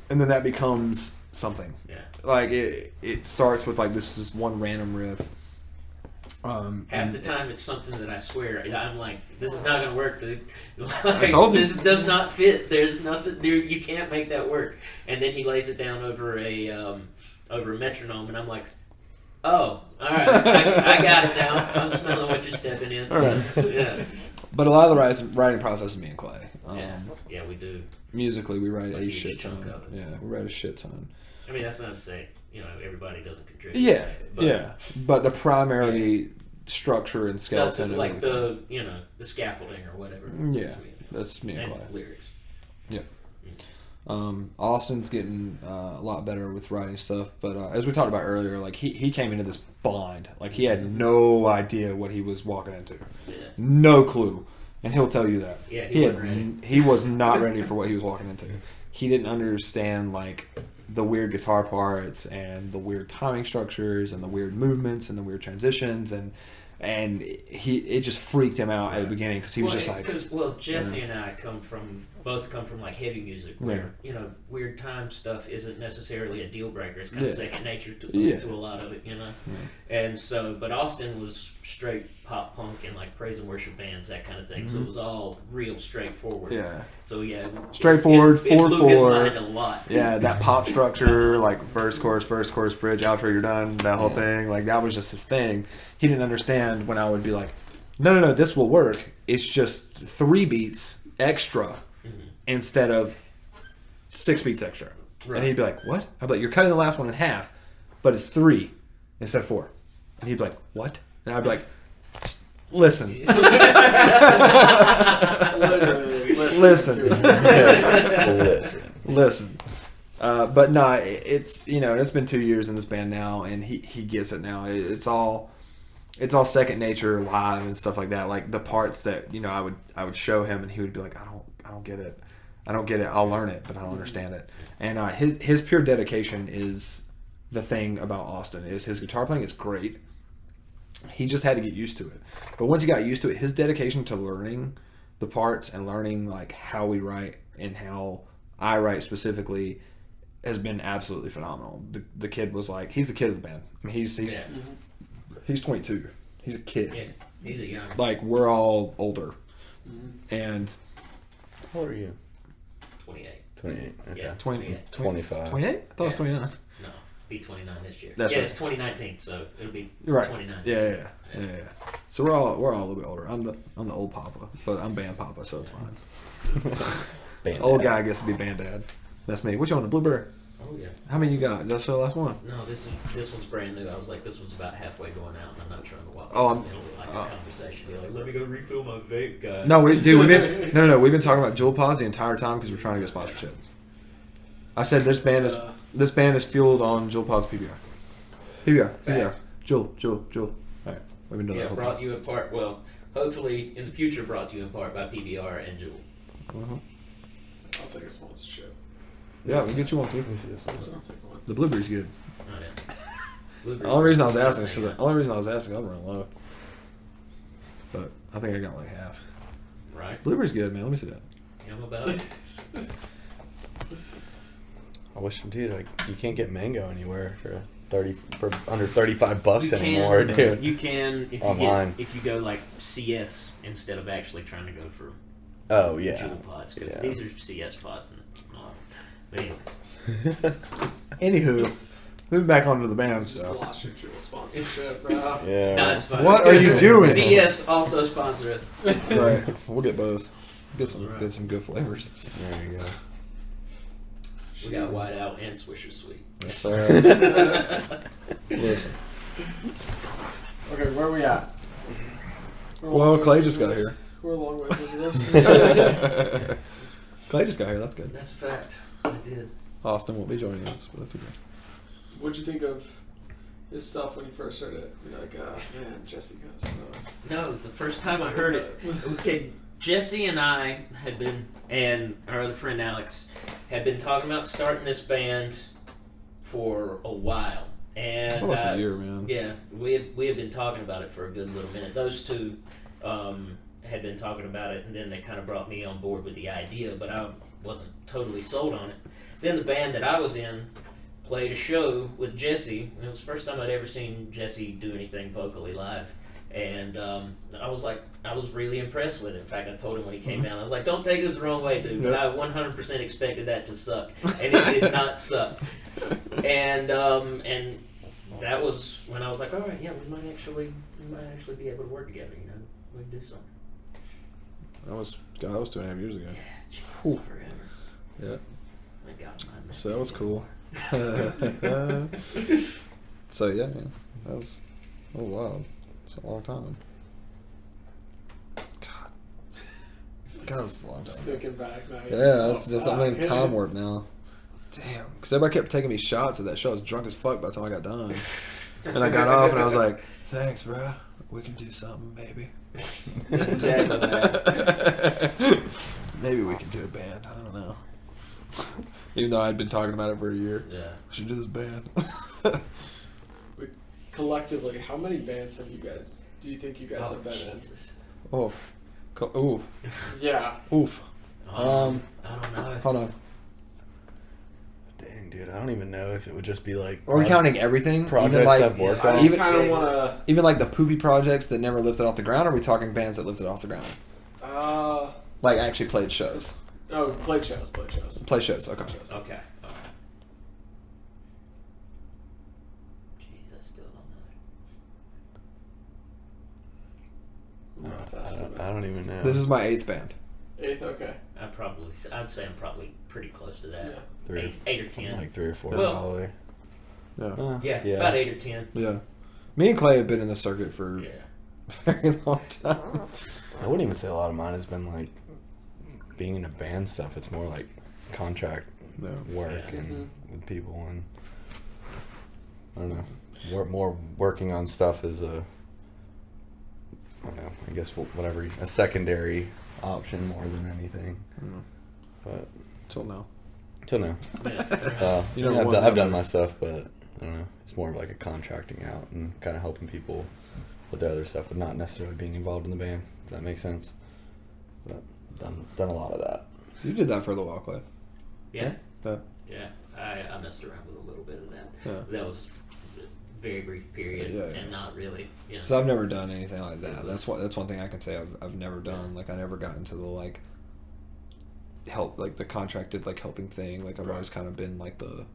S3: and then that becomes something.
S6: Yeah.
S3: Like it starts with like this just one random riff.
S6: Half
S3: and-
S6: the time it's something that I swear I'm like, this is not gonna work, dude. Like,
S3: told you.
S6: This does not fit. There's nothing there. You can't make that work. And then he lays it down over a metronome, and I'm like, oh, all right, I got it now. I'm smelling what you're stepping in.
S3: All right.
S6: Yeah.
S3: But a lot of the writing process is me and Clay.
S6: Yeah, we do.
S3: Musically, we write
S6: A
S3: a
S6: huge
S3: shit
S6: chunk
S3: ton.
S6: of it.
S3: Yeah, we write a shit ton.
S6: I mean, that's not to say everybody doesn't contribute.
S3: Yeah,
S6: But
S3: yeah. But the primary structure and
S6: That's
S3: skeleton,
S6: like
S3: and everything.
S6: the scaffolding or whatever.
S3: Yeah, that's me and
S6: And
S3: Clay.
S6: lyrics.
S3: Yeah. Austin's getting a lot better with writing stuff, but as we talked about earlier, like he came into this blind, like he had no idea what he was walking into, no clue, and he'll tell you that.
S6: Yeah, he wasn't ready.
S3: He was not ready for what he was walking into. He didn't understand like the weird guitar parts and the weird timing structures and the weird movements and the weird transitions and it just freaked him out at the beginning because he was just like,
S6: Jesse and I both come from like heavy music where weird time stuff isn't necessarily a deal breaker. It's kind of second nature to a lot of it, and so but Austin was straight pop punk and like praise and worship bands, that kind of thing, so it was all real straightforward. So
S3: straightforward,
S6: it blew
S3: 4/4.
S6: his mind a lot.
S3: That pop structure, like verse chorus bridge outro, you're done, that whole thing, like that was just his thing. He didn't understand when I would be like, no, this will work. It's just 3 beats extra instead of 6 beats extra. Right. And he'd be like, what? I'd be like, you're cutting the last one in half, but it's 3 instead of 4. And he'd be like, what? And I'd be like, listen. Listen. But no, it's it's been 2 years in this band now, and he gets it now. It's all second nature live and stuff like that. Like the parts that I would show him, and he would be like, I don't get it. I'll learn it, but I don't understand it. And his pure dedication is the thing about Austin. Is his guitar playing is great. He just had to get used to it. But once he got used to it, his dedication to learning the parts and learning like how we write and how I write specifically has been absolutely phenomenal. The kid was like, he's the kid of the band. I mean, he's 22. He's a kid.
S6: Yeah, he's a young.
S3: Like we're all older. And
S4: How old are you?
S6: 28.
S4: 28. Okay.
S6: Yeah,
S3: 28.
S4: 25.
S3: 28? I thought it was 29.
S6: No, be 29 this year.
S3: That's right.
S6: It's 2019, so it'll be
S3: Right.
S6: 29.
S3: Yeah. So we're all a little bit older. I'm the old papa, but I'm band papa, so it's fine.
S4: Band
S3: Old
S4: dad.
S3: guy gets to be band dad. That's me. What you on the Blueberry?
S6: Oh yeah.
S3: How many you got? That's the last one.
S6: No, this one's brand new. I was like, this one's about halfway going out, and I'm not trying to walk.
S3: Oh,
S6: in the middle of like a conversation. Be like, let me go refill my vape, guys.
S3: No, we've been we've been talking about Jewel Pods the entire time because we're trying to get sponsorship. I said this band is fueled on Jewel Pods PBR.
S6: Facts.
S3: Jewel. All right, we've been doing that whole
S6: brought
S3: time.
S6: you in part. Well, hopefully in the future, brought to you in part by PBR and Jewel.
S2: I'll take a sponsorship.
S3: Yeah, we'll get you one too.
S2: I'll take one.
S3: The Blueberry's good.
S6: Oh, yeah.
S3: The only reason I was asking is because I'm running low. But I think I got like half.
S6: Right.
S3: Blueberry's good, man. Let me see that.
S6: Tell me about it.
S4: I wish, dude, like you can't get mango anywhere for under $35
S6: You
S4: anymore,
S6: can,
S4: dude.
S6: You can
S4: Online.
S6: if you go like CS instead of actually trying to go for
S4: Oh yeah.
S6: Jewel pods, because
S4: Yeah.
S6: these are CS pods. But anyway,
S3: Anywho, moving back onto the band
S2: Just
S3: stuff.
S2: lost your true sponsorship, bro.
S4: Yeah.
S6: no, it's fine.
S3: What are you doing?
S6: CS also sponsor us.
S3: Right. We'll get both. Get
S6: Right.
S3: some good flavors.
S4: There you go.
S6: We got White Out and Swisher Sweet.
S3: That's all right. Listen.
S2: Okay, where are we at? We're a
S3: Well,
S2: long way
S3: Clay
S2: through
S3: just got
S2: this.
S3: here.
S2: We're a long way through this.
S3: Clay just got here. That's good.
S6: That's a fact. I did.
S3: Austin won't be joining us, but that's okay.
S2: What'd you think of his stuff when you first heard it? You're like, man, Jesse kind of sucks.
S6: No, the first time I heard it, okay, Jesse and I had been, and our other friend Alex, had been talking about starting this band for a while. And
S3: It's almost a year, man.
S6: yeah, we had been talking about it for a good little minute. Those two had been talking about it, and then they kind of brought me on board with the idea, but I wasn't totally sold on it. Then the band that I was in played a show with Jesse, and it was the first time I'd ever seen Jesse do anything vocally live. And I was really impressed with it. In fact, I told him when he came down, I was like, don't take this the wrong way, dude, but I 100% expected that to suck. And it did not suck. And that was when I was like, all right, yeah, we might actually be able to work together, you know, we can do something.
S3: That was 2.5 years ago.
S6: Yeah, Jesus, forever.
S3: Yeah.
S6: Thank God. I'm not
S3: So that was cool. So yeah, man, that was wild. It's a long time. God. God, it's a long
S2: Just
S3: time.
S2: thinking back now.
S3: Yeah, that's I'm in
S2: okay.
S3: time warp now. Damn, because everybody kept taking me shots at that show. I was drunk as fuck by the time I got done, and I got off and I was like, "Thanks, bro. We can do something, maybe.
S6: Exactly, man.
S3: Maybe we can do a band. I don't know." Even though I'd been talking about it for a year,
S6: Yeah.
S3: we should do this band.
S2: Collectively, how many bands have you guys? Do you think you guys
S6: Oh,
S2: have been
S6: Jesus.
S3: Oh, ooh,
S2: in? Yeah.
S3: oof.
S6: I don't know.
S3: Hold on.
S4: Dang, dude, I don't even know if it would just be like.
S3: Are we counting everything?
S4: projects
S3: Even like,
S4: I've worked
S2: I
S4: on?
S2: just
S3: Even-
S2: kind of want to.
S3: even like the poopy projects that never lifted off the ground. Or are we talking bands that lifted off the ground? Like actually played shows.
S2: Played shows.
S3: Play shows. Okay.
S2: Shows.
S6: Okay. Jeez, I still don't know.
S2: Not fast enough.
S4: I don't even know.
S3: This is my 8th band.
S2: 8th, okay.
S6: I'd say I'm probably pretty close to that.
S2: Yeah.
S4: Three.
S6: Eight or 10.
S4: like 3 or 4
S6: Well-
S4: probably.
S3: Yeah.
S6: yeah, about 8 or 10.
S3: Yeah. Me and Clay have been in the circuit for
S6: Yeah.
S3: a very long time.
S4: I wouldn't even say a lot of mine has been like being in a band stuff. It's more like contract
S3: No.
S4: work
S6: Yeah.
S4: and with people, and I don't know, more working on stuff is a, I don't know, I guess whatever, a secondary option more than anything.
S3: Mm.
S4: But
S3: Till now.
S4: till now,
S6: Yeah.
S3: You never
S4: yeah,
S3: won
S4: I've
S3: that
S4: done
S3: one.
S4: my stuff, but I don't know. It's more of like a contracting out and kind of helping people with the other stuff, but not necessarily being involved in the band. If that makes sense. But done a lot of that.
S3: You did that for a little while, Clay.
S6: Yeah.
S3: Yeah.
S6: Yeah. I messed around with a little bit of that.
S3: Yeah.
S6: That was a very brief period
S3: Yeah, yeah.
S6: and not really, you know.
S3: So I've never done anything like that. That's one thing I can say I've never done. Like I never got into the like help, like the contracted like helping thing. Like I've always kind of been like the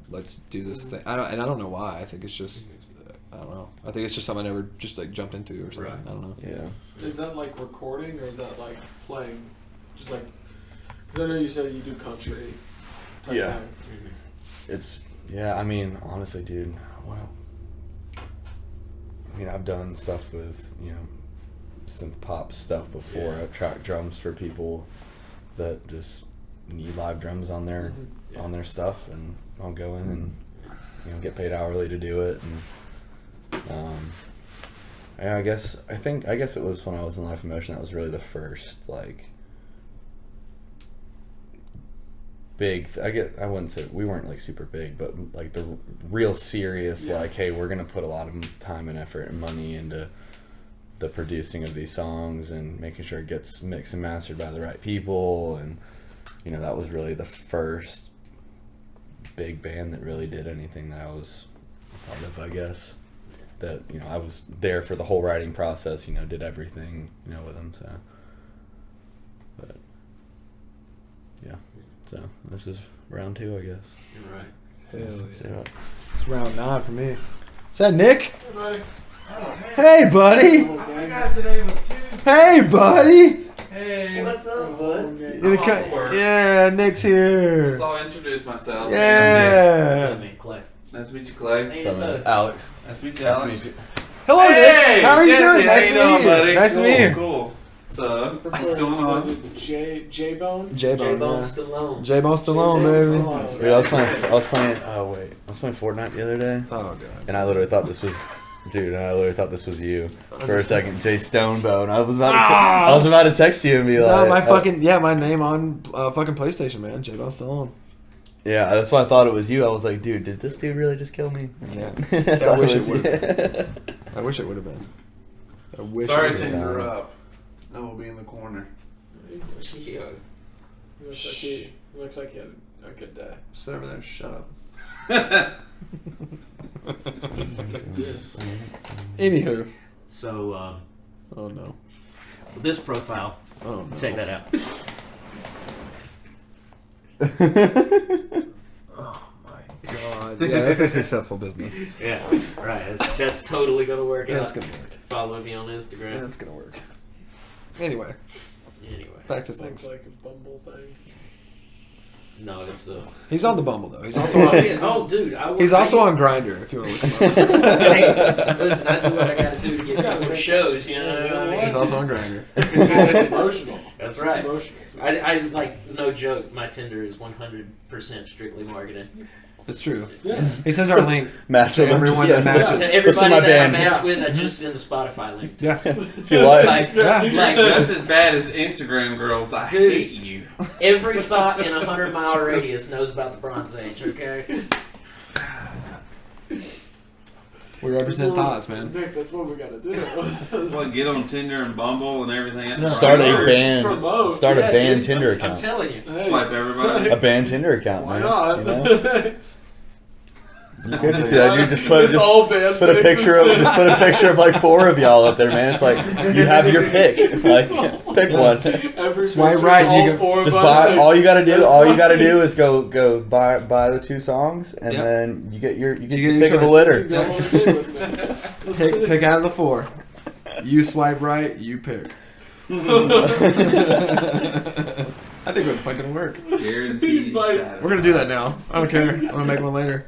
S3: let's do this thing. I don't know why. I think it's just I don't know. I think it's just something I never just like jumped into or something.
S6: Right.
S3: I don't know.
S4: Yeah.
S2: Is that like recording or is that like playing? Just like, because I know you said you do country. Type
S4: Yeah.
S2: thing.
S6: Mhm.
S4: It's I mean, honestly, dude. Wow. I mean, I've done stuff with synth pop stuff before.
S6: Yeah.
S4: I've tracked drums for people that just need live drums on their
S2: Mhm.
S6: Yeah.
S4: on their stuff, and I'll go in and get paid hourly to do it. And yeah, I guess it was when I was in Life in Motion that was really the first like big. I wouldn't say we weren't like super big, but like the real serious
S2: Yeah.
S4: like, hey, we're gonna put a lot of time and effort and money into the producing of these songs and making sure it gets mixed and mastered by the right people, and that was really the first big band that really did anything that I was a part of, I guess. That I was there for the whole writing process, did everything with them, so but yeah, so this is round 2, I guess.
S6: You're right.
S3: Hell
S4: So,
S3: yeah. It's round 9 for me. Is that Nick?
S2: Hey, buddy.
S3: Hey, buddy.
S2: Okay.
S7: Guys, today was Tuesday.
S3: Hey, buddy.
S7: Hey,
S6: What's up, bud?
S2: Okay.
S3: You
S7: I'm off work.
S3: Yeah, Nick's here.
S7: So I'll introduce myself.
S3: Yeah.
S6: Tell me, Clay.
S7: Nice to meet you, Clay.
S6: Hey,
S4: from
S6: look.
S4: Alex.
S7: Nice to meet you,
S4: Nice to
S7: Alex.
S4: meet you.
S3: Hello,
S7: Hey,
S3: Nick. How are you
S7: Jesse,
S3: doing? Nice to
S7: how you
S3: meet
S7: doing,
S3: you.
S7: buddy?
S3: Nice to
S7: cool,
S3: meet you.
S7: Cool. So, what's
S2: Was
S7: going on?
S2: it J-Bone?
S3: J-Bone.
S6: J-Bone
S3: Yeah.
S6: Stallone.
S3: J-Bone Stallone,
S2: J-Bone
S3: baby.
S2: Stallone.
S4: Dude, I was playing. Oh wait, I was playing Fortnite the other day,
S3: Oh, God.
S4: and I literally thought this was, you for a second. Jay Stonebone. I was about to text you and be like,
S3: My name on fucking PlayStation, man. J-Bone Stallone.
S4: yeah, that's why I thought it was you. I was like, dude, did this dude really just kill me?
S3: Yeah.
S4: I thought
S3: wish it
S4: was
S3: would've I wish it would have been. I wish
S7: Sorry
S3: it
S7: to
S3: would have been.
S7: interrupt. I will be in the corner.
S6: Yeah.
S2: Looks like he had a good day.
S7: Sit over there and shut up.
S3: Anywho.
S6: So,
S3: Oh, no.
S6: this profile,
S3: Oh, no.
S6: check that out.
S3: Oh, my God. Yeah, that's a successful business.
S6: Yeah, right. That's totally gonna work
S3: That's
S6: out.
S3: going to work.
S6: Follow me on Instagram.
S3: Yeah, that's going to work. Anyway,
S6: Anyway,
S3: back to
S2: This looks
S3: things.
S2: like a Bumble thing.
S6: no, it's the.
S3: He's on the Bumble, though. He's also
S6: Oh,
S3: on,
S6: yeah. Oh, dude,
S3: he's also on Grindr, if you want to look him up.
S6: Hey, listen, I do what I gotta do to get people to shows. You know what I mean?
S3: He's also on Grindr.
S2: It's emotional.
S6: That's right.
S2: Emotional to me.
S6: I like, no joke, my Tinder is 100% strictly marketed.
S3: That's true.
S2: Yeah.
S3: He sends our link
S4: Match
S3: to
S4: with them,
S3: everyone
S4: just
S3: that
S4: send-
S3: matches.
S6: To
S4: listen to
S6: everybody
S4: my
S6: that I
S4: band.
S6: match with, I just send the Spotify link.
S3: Yeah.
S4: If you like.
S6: Like,
S3: Yeah.
S6: like
S7: Just as bad as Instagram girls. I
S6: Dude.
S7: hate you.
S6: every thought in a 100-mile radius knows about the Bronze Age, okay?
S3: We represent thoughts, man.
S2: Nick, that's what we gotta do.
S7: What, get on Tinder and Bumble and everything else?
S4: Start a
S7: Right?
S4: band.
S2: Promote.
S4: Start
S6: Yeah,
S4: a band
S6: dude,
S4: Tinder
S6: I'm
S4: account.
S6: telling you.
S2: Hey.
S7: Swipe everybody.
S4: A band Tinder account,
S2: Why
S4: man.
S2: not?
S4: You know? You could just do that, dude. Just put
S2: It's all band
S4: just put a
S2: pics
S4: picture
S2: and
S4: of just put a picture of like 4 of y'all up there, man. It's like you have your pick. Like pick one.
S2: Every
S3: Swipe
S2: picture's
S3: right,
S2: all
S3: you go-
S2: four of
S4: Just
S2: us,
S4: buy
S2: like,
S4: all you gotta do.
S2: that's
S4: All you
S2: fine.
S4: gotta do is go buy the 2 songs, and
S3: Yep.
S4: then you get your
S3: get
S4: pick
S3: your
S4: of the
S3: choice.
S4: litter.
S2: You go on a date with me.
S3: Pick out of the 4. You swipe right, you pick. I think we're fucking work.
S7: Guaranteed.
S2: Like-
S7: satisfied.
S3: We're gonna do that now. I don't care. I'm gonna make one later.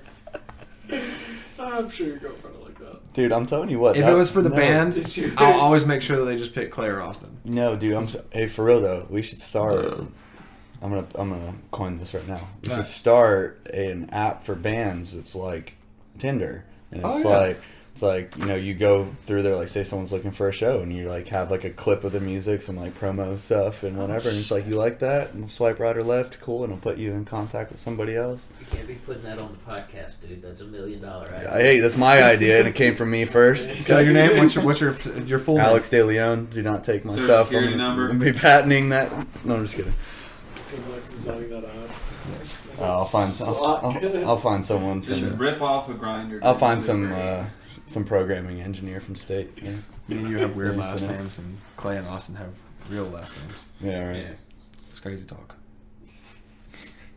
S2: I'm sure your girlfriend will like that.
S4: Dude, I'm telling you what.
S3: If
S4: that-
S3: it was for the
S4: no,
S3: band,
S2: Did you?
S3: I'll always make sure that they just pick Claire Austin.
S4: No, dude. Hey, for real though, we should start. I'm gonna coin this right now. We should
S3: Alright.
S4: start an app for bands that's like Tinder, and
S3: Oh,
S4: it's
S3: yeah.
S4: like you know, you go through there, like say someone's looking for a show, and you like have like a clip of the music, some like promo stuff and whatever, and it's like you like that, and swipe right or left, cool, and it'll put you in contact with somebody else.
S6: You can't be putting that on the podcast, dude. That's $1 million idea.
S4: Hey, that's my idea, and it came from me first.
S3: So your name? What's your full name?
S4: Alex De Leon. Do not take my
S7: Social
S4: stuff.
S7: security
S4: I'm
S7: number.
S4: gonna be patenting that. No, I'm just kidding.
S2: Good luck designing that out.
S4: I'll find I'll find someone
S7: Just
S4: from.
S7: rip off a grinder.
S4: I'll find some programming engineer from state. Yeah,
S3: Me and you have weird
S4: Nice
S3: last
S4: to know.
S3: names, and Clay and Austin have real last names.
S4: yeah right.
S7: Yeah.
S3: It's crazy talk.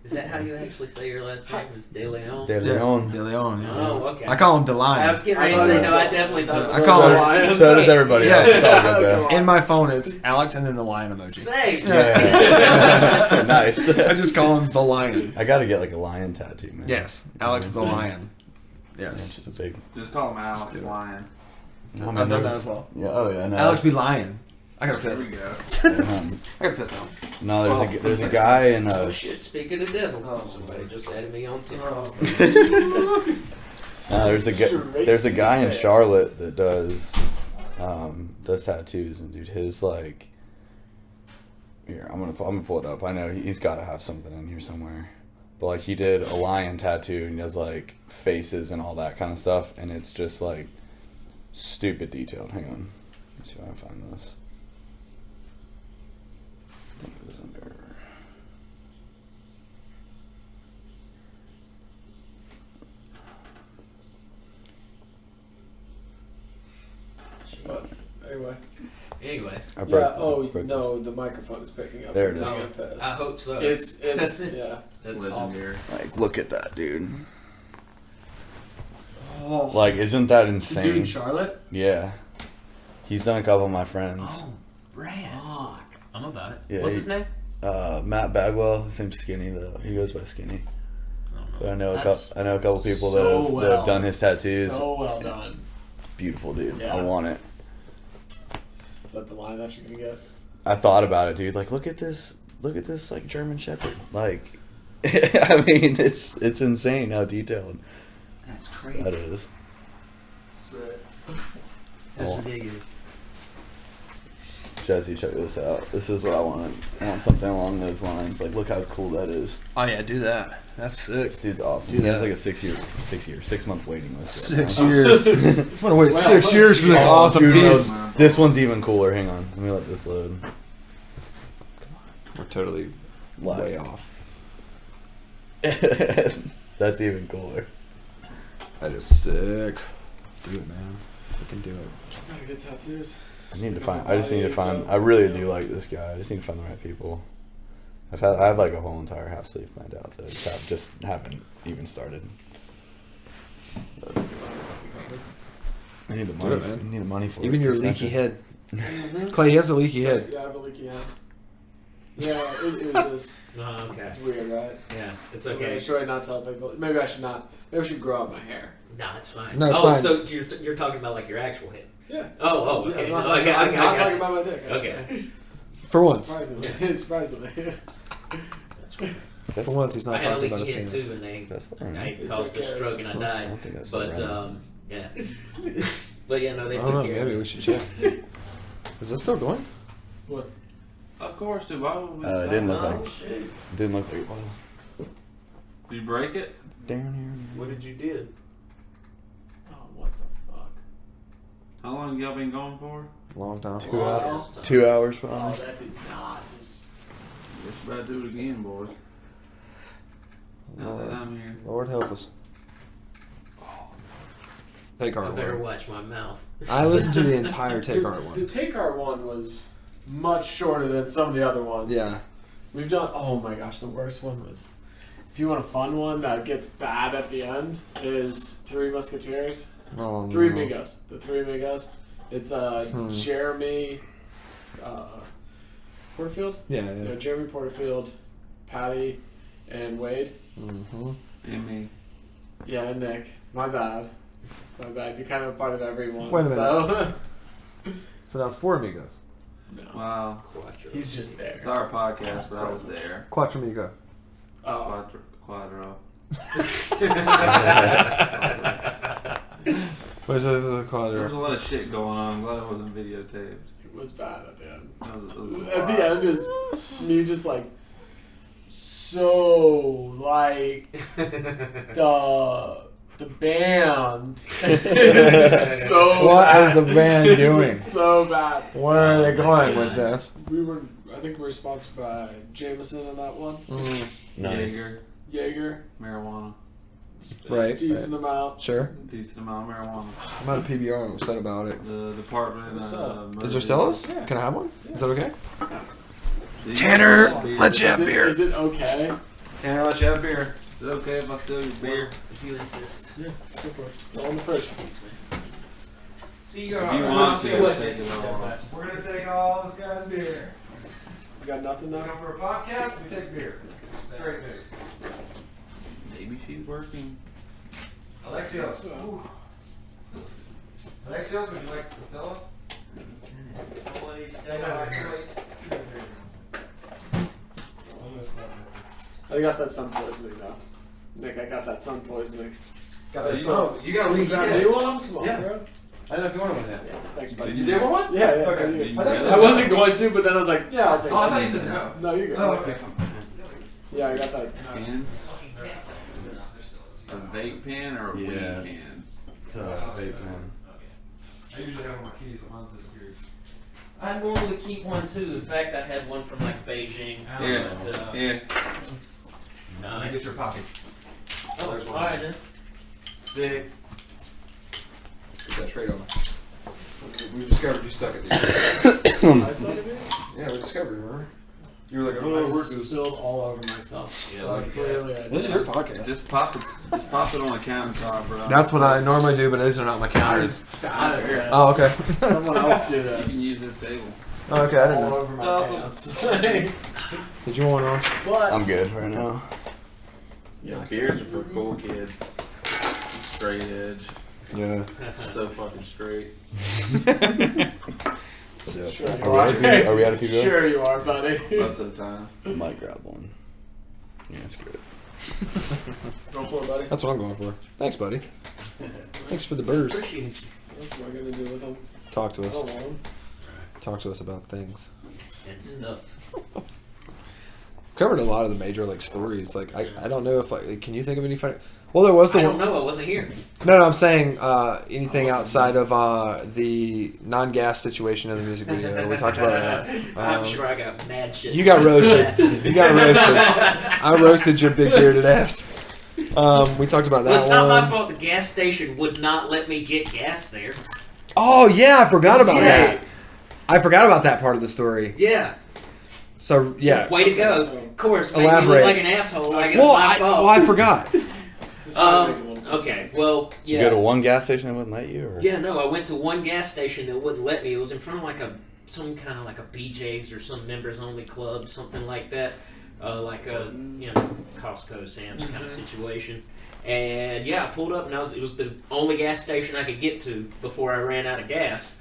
S6: Is that how you actually say your last name? Is De Leon?
S4: De Leon.
S3: De Leon. Yeah.
S6: Oh, okay.
S3: I call him
S6: I
S3: DeLion.
S6: was getting ready to
S2: I
S6: say,
S2: thought
S6: no,
S2: it
S6: I
S2: was-
S6: definitely thought it was
S3: I call
S6: so
S3: him-
S6: lion.
S4: So does everybody
S3: Yeah.
S4: else. It's all good though.
S3: In my phone, it's Alex and then the lion emoji.
S6: Same.
S4: Yeah. Nice.
S3: I just call him the lion.
S4: I gotta get like a lion tattoo, man.
S3: Yes, Alex the lion.
S4: Yeah,
S3: Yes,
S4: it's just a big.
S7: Just call him Alex
S3: do it.
S7: Lion.
S4: Oh, man,
S3: I've done
S4: they're-
S3: that as well.
S4: Yeah. Oh yeah. No.
S3: Alex be lion. I gotta
S7: There
S3: piss.
S7: we go.
S3: I gotta piss now.
S4: No, there's a guy in
S6: Oh shit, speaking of devil, somebody just added me on TikTok.
S4: No, there's a guy in Charlotte that does tattoos, and dude, his like. Here, I'm gonna pull it up. I know he's got to have something in here somewhere, but like he did a lion tattoo and he does like faces and all that kind of stuff, and it's just like stupid detailed. Hang on, let's see if I can find this. I think it was under.
S2: But anyway.
S6: Anyways,
S4: I broke-
S2: Yeah. Oh
S4: broke
S2: no, the microphone is picking up.
S4: There it
S2: I'm
S4: is.
S2: taking a piss.
S6: I hope so.
S2: It's yeah.
S7: That's
S6: That's
S7: legendary.
S4: this. Like, look at that, dude.
S2: Oh.
S4: Like, isn't that
S2: The dude in
S4: insane?
S2: Charlotte.
S4: Yeah, he's done a couple of my friends.
S6: Oh, rad. I'm about it.
S4: Yeah,
S6: What's
S4: he-
S6: his name?
S4: Matt Bagwell, his name's Skinny though. He goes by Skinny.
S6: I don't know.
S4: But I know
S2: That's
S4: I know a couple people
S2: so
S4: that have done his tattoos.
S2: So well done.
S4: It's beautiful, dude.
S2: Yeah.
S4: I want it.
S2: Is that the line that you're gonna get?
S4: I thought about it, dude. Like, look at this like German Shepherd. Like, I mean, it's insane how detailed
S6: That's crazy.
S4: that is.
S6: That's
S4: Oh.
S6: ridiculous.
S4: Jesse, check this out. This is what I want. I want something along those lines. Like, look how cool that is.
S3: Oh yeah, do that. That's sick.
S4: This dude's awesome.
S3: Do
S4: He has
S3: that.
S4: like a 6 month waiting list. right
S3: 6
S4: now.
S3: years. I'm gonna wait
S2: Wow.
S3: 6 years for this
S4: Oh,
S3: awesome
S4: dude,
S3: piece.
S4: no, this one's even cooler. Hang on. Let me let this load.
S3: We're totally way
S4: Live.
S3: off.
S4: That's even cooler.
S3: That is sick. Do it, man. We can do it.
S2: Gotta get tattoos.
S4: I just need to find. I really do like this guy. I just need to find the right people. I have like a whole entire half sleeve planned out that just haven't even started. But I need the money.
S3: it, man.
S4: I need the money for it.
S3: Even
S4: It's
S3: your
S4: expensive.
S3: leaky head. Clay, he has a leaky head.
S2: Yeah, I have a leaky head. Yeah, it oozes.
S6: Oh, okay.
S2: It's weird, right?
S6: Yeah, it's
S2: Okay.
S6: okay.
S2: Should I not tell people? Maybe I should not. Maybe I should grow out my hair.
S6: No, it's fine.
S3: No, it's
S6: oh,
S3: fine.
S6: so you're talking about like your actual head?
S2: Yeah.
S6: Oh,
S2: Yeah,
S6: okay.
S2: I'm not
S6: No,
S2: talking,
S6: I
S2: I'm not
S6: got
S2: talking
S6: you.
S2: about my dick.
S6: Okay.
S2: actually.
S3: For once.
S2: Surprisingly. Surprisingly.
S4: That's,
S3: For once, he's
S6: I
S3: not
S6: had a
S3: talking about
S6: leaky
S3: his
S6: head
S3: penis.
S6: too, and they
S4: that's all right.
S6: I caused a stroke and I
S4: I
S6: died.
S4: don't think that's
S6: But
S4: right.
S6: yeah. But yeah, no, they
S3: I
S6: took
S3: don't know.
S6: care
S3: Maybe
S6: of
S3: we
S6: it.
S3: should check. Is this still going?
S2: What?
S7: Of course, dude. Why would we
S4: It
S7: stop?
S4: didn't look
S6: Oh,
S4: like.
S6: shit.
S4: Didn't look like. Well,
S7: Did you break it?
S4: down here.
S6: What did you do?
S2: Oh, what the fuck?
S7: How long y'all been going for?
S3: Long time.
S4: 2 hours.
S6: Last
S4: 2 hours
S2: Oh,
S4: probably.
S2: that did not just.
S7: Just about to do it again, boys. Now that
S3: Lord,
S7: I'm here.
S3: Lord help us. Take
S6: I
S3: Art
S6: better
S3: one.
S6: watch my mouth.
S3: I listened to the entire Take Art
S2: The
S3: one.
S2: Take Art one was much shorter than some of the other ones.
S3: Yeah.
S2: We've done. Oh my gosh, the worst one was. If you want a fun one that gets bad at the end, is Three Musketeers.
S3: Oh,
S2: Three
S3: no.
S2: Amigos. The Three Amigos. It's Jeremy Porterfield.
S3: Yeah,
S2: Yeah,
S3: yeah.
S2: Jeremy Porterfield, Patty, and Wade.
S3: Mm-hmm.
S7: And me.
S2: Yeah, and Nick. My bad. My bad. You're kind of a part of everyone.
S3: Wait a minute.
S2: So.
S3: So now it's 4 amigos.
S2: No.
S7: Wow.
S6: Quattro.
S2: He's just there.
S7: It's our podcast, but I was there.
S3: Quattro amigo.
S2: Oh.
S7: Quadro.
S3: Which is a
S7: There was
S3: quadro.
S7: a lot of shit going on. I'm glad it wasn't videotaped.
S2: It was bad at the end.
S7: It was
S2: At the end is me just like so like the band is just so
S3: What
S2: bad.
S3: is the band
S2: It's
S3: doing?
S2: just so bad.
S3: Where are they going with this?
S2: I think we were sponsored by Jameson on that one.
S4: Nice.
S2: Jaeger,
S7: Marijuana.
S3: Right.
S2: decent amount.
S3: Sure.
S7: Decent amount of marijuana.
S3: I'm at a PBR. I'm upset about it.
S7: The department.
S2: What's up?
S3: Is there Stellas? Can I have one? Is that okay?
S1: Tanner, let you have
S2: Is it,
S1: beer.
S2: is it okay?
S3: Tanner, let you have beer.
S7: Is it okay if I steal your beer?
S6: If you insist.
S2: Yeah, let's go for it. Go on the fridge.
S6: See, you're
S7: If you
S6: alright.
S7: want
S6: See
S7: to,
S6: what-
S7: take it all.
S3: We're gonna take all this guy's beer.
S2: You got nothing now?
S3: for a podcast. We take beer. Great news.
S7: Maybe she's working.
S3: Alexios. Alexios, would you like Stella?
S2: I got that sun poisoning though. Nick, I got that sun poisoning.
S3: Got
S2: that sun.
S3: You gotta read
S2: Do you want one? Come on,
S3: Yeah.
S2: bro.
S3: I don't know if you want one yet.
S2: Yeah, thanks, buddy.
S7: You did
S3: one?
S2: Yeah, yeah.
S3: Okay.
S2: yeah.
S7: Did you
S2: I
S7: really?
S2: wasn't going to, but then I was like, yeah, I'll take it.
S3: Oh, I thought you said no.
S2: No, you're good.
S3: Oh, okay.
S2: Yeah, I got that.
S7: Pen? A vape pen or a weed
S4: Yeah.
S7: pen?
S4: It's a vape pen.
S3: I usually have my keys, but mine's disappeared.
S6: I normally keep one too. In fact, I had one from like Beijing.
S7: Yeah.
S6: But,
S7: Yeah.
S3: Get
S6: nice.
S3: your pocket.
S6: Oh,
S3: There's one.
S6: alright then.
S3: Sick. Get that trade on. We discovered you suck at these.
S2: I saw it is.
S3: Yeah, we discovered, remember? You were like,
S2: I just spilled all over myself.
S7: Yeah,
S2: So
S7: look at
S2: clearly I
S3: This is
S2: did.
S3: your podcast.
S7: Just pop it on the countertop, bro.
S3: That's what I normally do, but these are not my counters.
S2: Got it, yes.
S3: Oh, okay.
S2: Someone else do
S7: You can
S2: this.
S7: use this table.
S3: Oh, okay, I didn't
S2: All
S3: know.
S2: over my
S7: Awesome.
S2: pants.
S3: Did you want on?
S2: But
S4: I'm good right now.
S2: yeah,
S7: Beers are for cool kids. Straight edge.
S3: Yeah.
S7: So fucking straight.
S4: So,
S2: Sure you
S4: are we at a PBR?
S2: Sure you are, buddy.
S7: Most of the time.
S4: I might grab one. Yeah, screw it.
S2: Go for it, buddy.
S3: That's what I'm going for. Thanks, buddy. Thanks for the burst.
S6: Appreciate you.
S2: What's am I gonna do with them?
S3: Talk to
S2: I
S3: us.
S2: don't want them.
S3: Talk to us about things.
S6: And stuff.
S3: Covered a lot of the major like stories. Like I don't know if can you think of any funny? Well, there was the
S6: I
S3: one.
S6: don't know. I wasn't here.
S3: No, I'm saying anything outside of the non-gas situation of the music video. We talked about that.
S6: I'm sure I got mad shit.
S3: You got roasted. You got roasted. I roasted your big bearded ass. We talked about that
S6: Well, it's not my
S3: one.
S6: fault the gas station would not let me get gas there.
S3: Oh yeah, I forgot about
S6: Yeah.
S3: that. I forgot about that part of the story.
S6: Yeah.
S3: So yeah.
S6: Way to go.
S2: So-
S6: Of course, make me
S3: Elaborate.
S6: look like an asshole. Like
S3: Well,
S6: it's my fault.
S3: I forgot.
S2: This might make a little more
S6: Okay.
S2: sense.
S6: Well,
S4: Did you
S6: yeah.
S4: go to one gas station that wouldn't let you? Or?
S6: Yeah, no, I went to one gas station that wouldn't let me. It was in front of like some kind of like a BJ's or some members only club, something like that. Like a Costco, Sam's kind of situation. And yeah, I pulled up and it was the only gas station I could get to before I ran out of gas.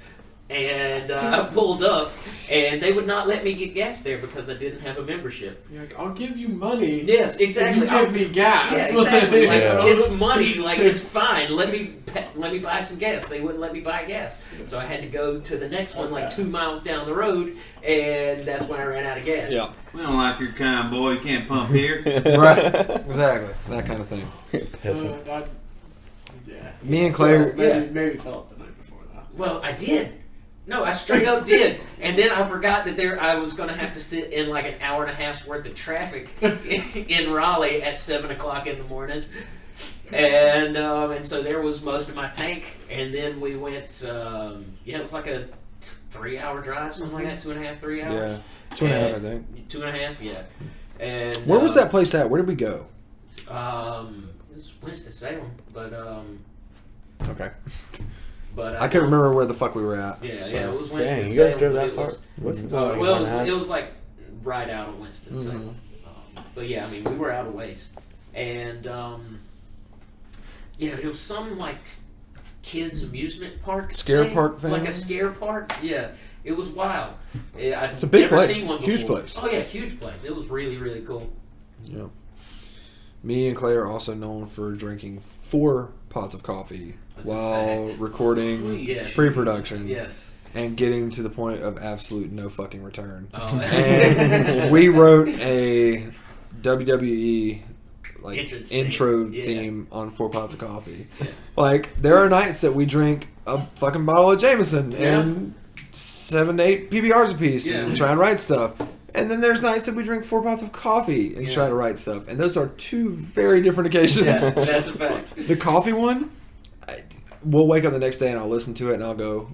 S6: And I pulled up and they would not let me get gas there because I didn't have a membership.
S2: You're like, I'll give you money.
S6: Yes, exactly.
S2: If you give me gas.
S6: Yeah, exactly. Like,
S4: Yeah.
S6: it's money. Like, it's fine. Let me buy some gas. They wouldn't let me buy gas, so I had to go to the next one, like 2 miles down the road, and that's when I ran out of gas.
S3: Yeah.
S7: We don't like your kind, boy. You can't pump here.
S3: Right. Exactly. That kind of thing.
S4: Pissing.
S2: Yeah.
S3: Me and Claire.
S2: Maybe fell up the night before that.
S6: Well, I did. No, I straight up did. And then I forgot that I was going to have to sit in like an hour and a half's worth of traffic in Raleigh at 7 o'clock in the morning. And so there was most of my tank. And then we went, it was like a 3-hour drive, something like that, 2.5, 3 hours.
S3: Yeah. 2.5, I think.
S6: 2.5, yeah. And
S3: Where was that place at? Where did we go?
S6: It was Winston-Salem, but
S3: Okay.
S6: But
S3: I couldn't remember where the fuck we were at.
S6: Yeah,
S3: so.
S6: yeah, it was
S4: Dang,
S6: Winston.
S4: you guys drove that far?
S6: Well, it was like right out of Winston.
S3: Mm-hmm.
S6: But yeah, I mean, we were out of ways, and yeah, it was some like kids amusement park,
S3: Park thing?
S6: like a scare park. Yeah, it was wild.
S3: It's a big
S6: never
S3: place.
S6: Seen one
S3: Huge
S6: before.
S3: place.
S6: Oh yeah, huge place. It was really really cool.
S3: Yeah. Me and Clay are also known for drinking 4 pots of coffee
S6: That's a
S3: while
S6: fact.
S3: recording
S6: Yes.
S3: pre-production
S6: Yes.
S3: and getting to the point of absolute no fucking return.
S6: Oh,
S3: And we wrote a WWE like
S6: Entrance
S3: intro
S6: theme. Yeah.
S3: theme on 4 pots of coffee.
S6: Yeah.
S3: Like there are nights that we drink a fucking bottle of Jameson
S6: Yeah.
S3: and 7 to 8 PBRs a piece
S6: Yeah.
S3: and try and write stuff. And then there's nights that we drink 4 pots of coffee and
S6: Yeah.
S3: try to write stuff. And those are 2 very different occasions.
S6: Yeah, that's a fact.
S3: The coffee one, we'll wake up the next day and I'll listen to it and I'll go,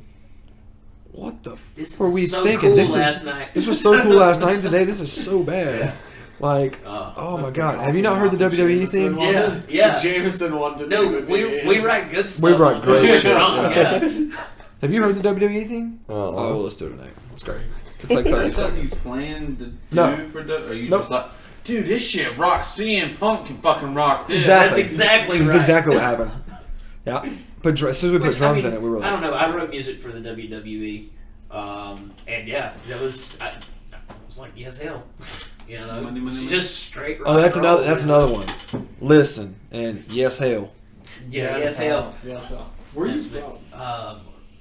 S3: what the
S6: This
S3: f were
S6: was
S3: we
S6: so
S3: thinking?
S6: cool
S3: This
S6: last
S3: is
S6: night.
S3: this was so cool last night and today this is so bad.
S6: Yeah.
S3: Like,
S6: Oh,
S3: oh my
S2: That's
S3: god,
S2: the
S3: have you not heard the
S2: coffee
S3: WWE
S2: Jameson
S3: theme?
S2: one.
S6: Yeah, yeah.
S2: The Jameson one didn't
S6: No,
S2: even
S6: we
S2: be-
S6: we write good stuff.
S3: We write
S6: on
S3: great
S6: We're
S3: shit,
S6: drunk,
S3: yeah.
S6: yeah.
S3: Have you heard the WWE theme?
S4: Uh-uh.
S3: Oh, well, let's do it tonight. It's great. It's like 30
S7: That's something you
S3: seconds.
S7: planned to do
S3: No.
S7: for Or you
S3: Nope.
S7: just like, dude, this shit rocks. CM Punk can fucking rock this.
S3: Exactly.
S6: That's exactly
S3: This is
S6: right.
S3: exactly what happened. Yeah. As soon as we put
S6: Which,
S3: drums
S6: I mean,
S3: in it, we were
S6: I don't
S3: like,
S6: know. I wrote music for the WWE, and yeah, that was. I was like, yes, hell, you know,
S7: Money, money, money.
S6: just straight. Rock
S3: oh, that's
S6: and roll.
S3: another. That's another one. Listen and yes, hell.
S6: Yeah, yes, hell.
S2: Yes, hell. Where are you
S6: That's me.
S2: from?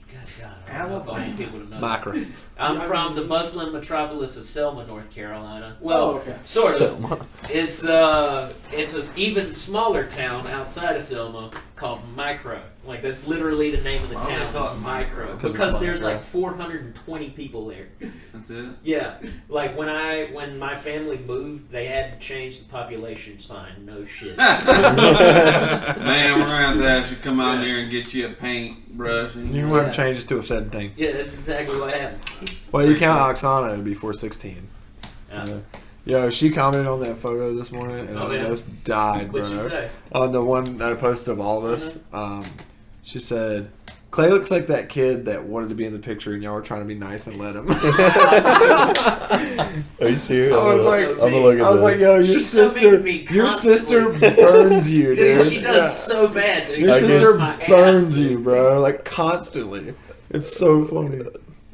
S6: Good God, I don't know if I want people to know.
S3: Micro.
S6: I'm
S2: Yeah, I
S6: from
S2: mean,
S6: the
S2: it's-
S6: Muslim metropolis of Selma, North Carolina. Well,
S2: Oh, okay.
S6: sort of.
S4: Selma.
S6: It's an even smaller town outside of Selma called Micro. Like that's literally the name of the
S7: Why do they
S6: town.
S7: call
S6: Is
S7: it
S6: Micro
S7: Micro?
S6: because
S3: it's
S6: there's
S3: Micro.
S6: like 420 people there.
S7: That's it.
S6: Yeah, like when my family moved, they had to change the population sign. No shit.
S7: Man, we're gonna have to ask you to come out here and get you a paintbrush. And
S3: You want to change it to a 17.
S6: Yeah, that's exactly what happened.
S3: Well, you count Oksana, it'd be 416.
S6: Yeah.
S3: Yo, she commented on that photo this morning, and
S6: Oh,
S3: I
S6: yeah?
S3: just died, bro.
S6: What'd she say?
S3: On the one that I posted of all of us, she said, Clay looks like that kid that wanted to be in the picture, and y'all were trying to be nice and let him.
S4: Are you serious?
S3: I was like-
S4: I'm gonna look at
S3: I was
S4: this.
S3: like, yo, your
S6: She's so mean
S3: sister,
S6: to me
S3: your sister
S6: constantly.
S3: burns you, dude.
S6: Dude, she does
S3: Yeah.
S6: so bad. Dude.
S3: Your
S6: She
S3: sister
S6: burns my ass,
S3: burns
S6: dude.
S3: you, bro, like constantly. It's so funny.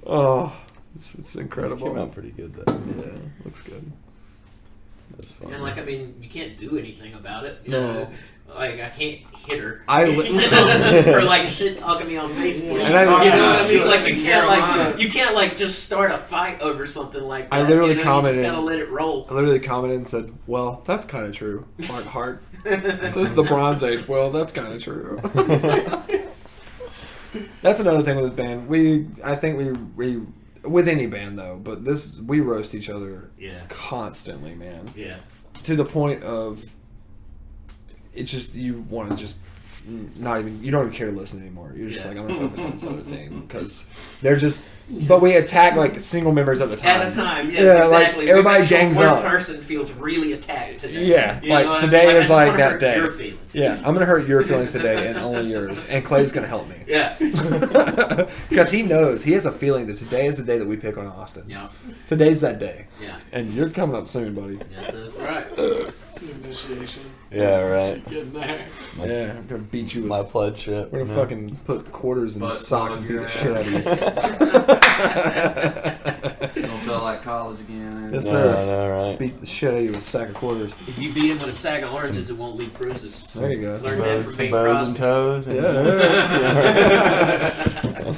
S3: Oh, it's
S4: This
S3: incredible.
S4: came out pretty good though.
S3: Yeah, looks good.
S4: That's fun.
S6: And like, I mean, you can't do anything about it. You
S3: No.
S6: know? Like, I can't hit her.
S3: I li-
S6: for like shit talking me on Facebook.
S3: And I-
S6: you know what I mean? Like, you
S7: Fucking
S6: can't
S7: Carolina.
S6: you can't like just start a fight over something like that.
S3: I literally
S6: you know?
S3: commented-
S6: You just gotta let it roll.
S3: I literally commented and said, well, that's kind of true. Heart. It says the Bronze Age. Well, that's kind of true. That's another thing with this band. I think we with any band though, but we roast each other
S6: Yeah.
S3: constantly, man.
S6: Yeah.
S3: To the point of it's just you want to just not even you don't even care to listen anymore. You're just
S6: Yeah.
S3: like I'm gonna focus on this other thing because they're just. But we attack like single members at the time.
S6: At a time, yeah,
S3: Yeah, like,
S6: exactly.
S3: everybody
S6: We make sure
S3: gangs
S6: one
S3: up.
S6: person feels really attacked today.
S3: Yeah,
S6: You know
S3: like,
S6: what I
S3: today
S6: mean?
S3: is
S6: I just
S3: like
S6: wanna
S3: that
S6: hurt
S3: day.
S6: Your feelings.
S3: Yeah, I'm gonna hurt your feelings today and only yours. And Clay's gonna help me.
S6: Yeah.
S3: Because he knows, he has a feeling that today is the day that we pick on Austin.
S6: Yeah.
S3: Today's that day.
S6: Yeah.
S3: And you're coming up soon, buddy.
S6: Yes, that's right.
S2: Initiation.
S4: Yeah, right.
S2: Getting there.
S3: Yeah, I'm gonna beat you with.
S4: My pledge shit.
S3: We're gonna
S4: Yeah.
S3: fucking put quarters in
S7: Butt
S3: socks
S7: plug
S3: and beat
S7: your
S3: the shit out of you.
S7: college again.
S3: Yes,
S4: No,
S3: sir.
S4: I know, right?
S3: Beat the shit out of you with a sack of quarters.
S6: If you beat him with a sack of oranges, it won't leave bruises.
S3: There you go.
S6: Learn that from
S4: Some
S6: Bing
S4: bows and
S6: Crosby.
S4: toes.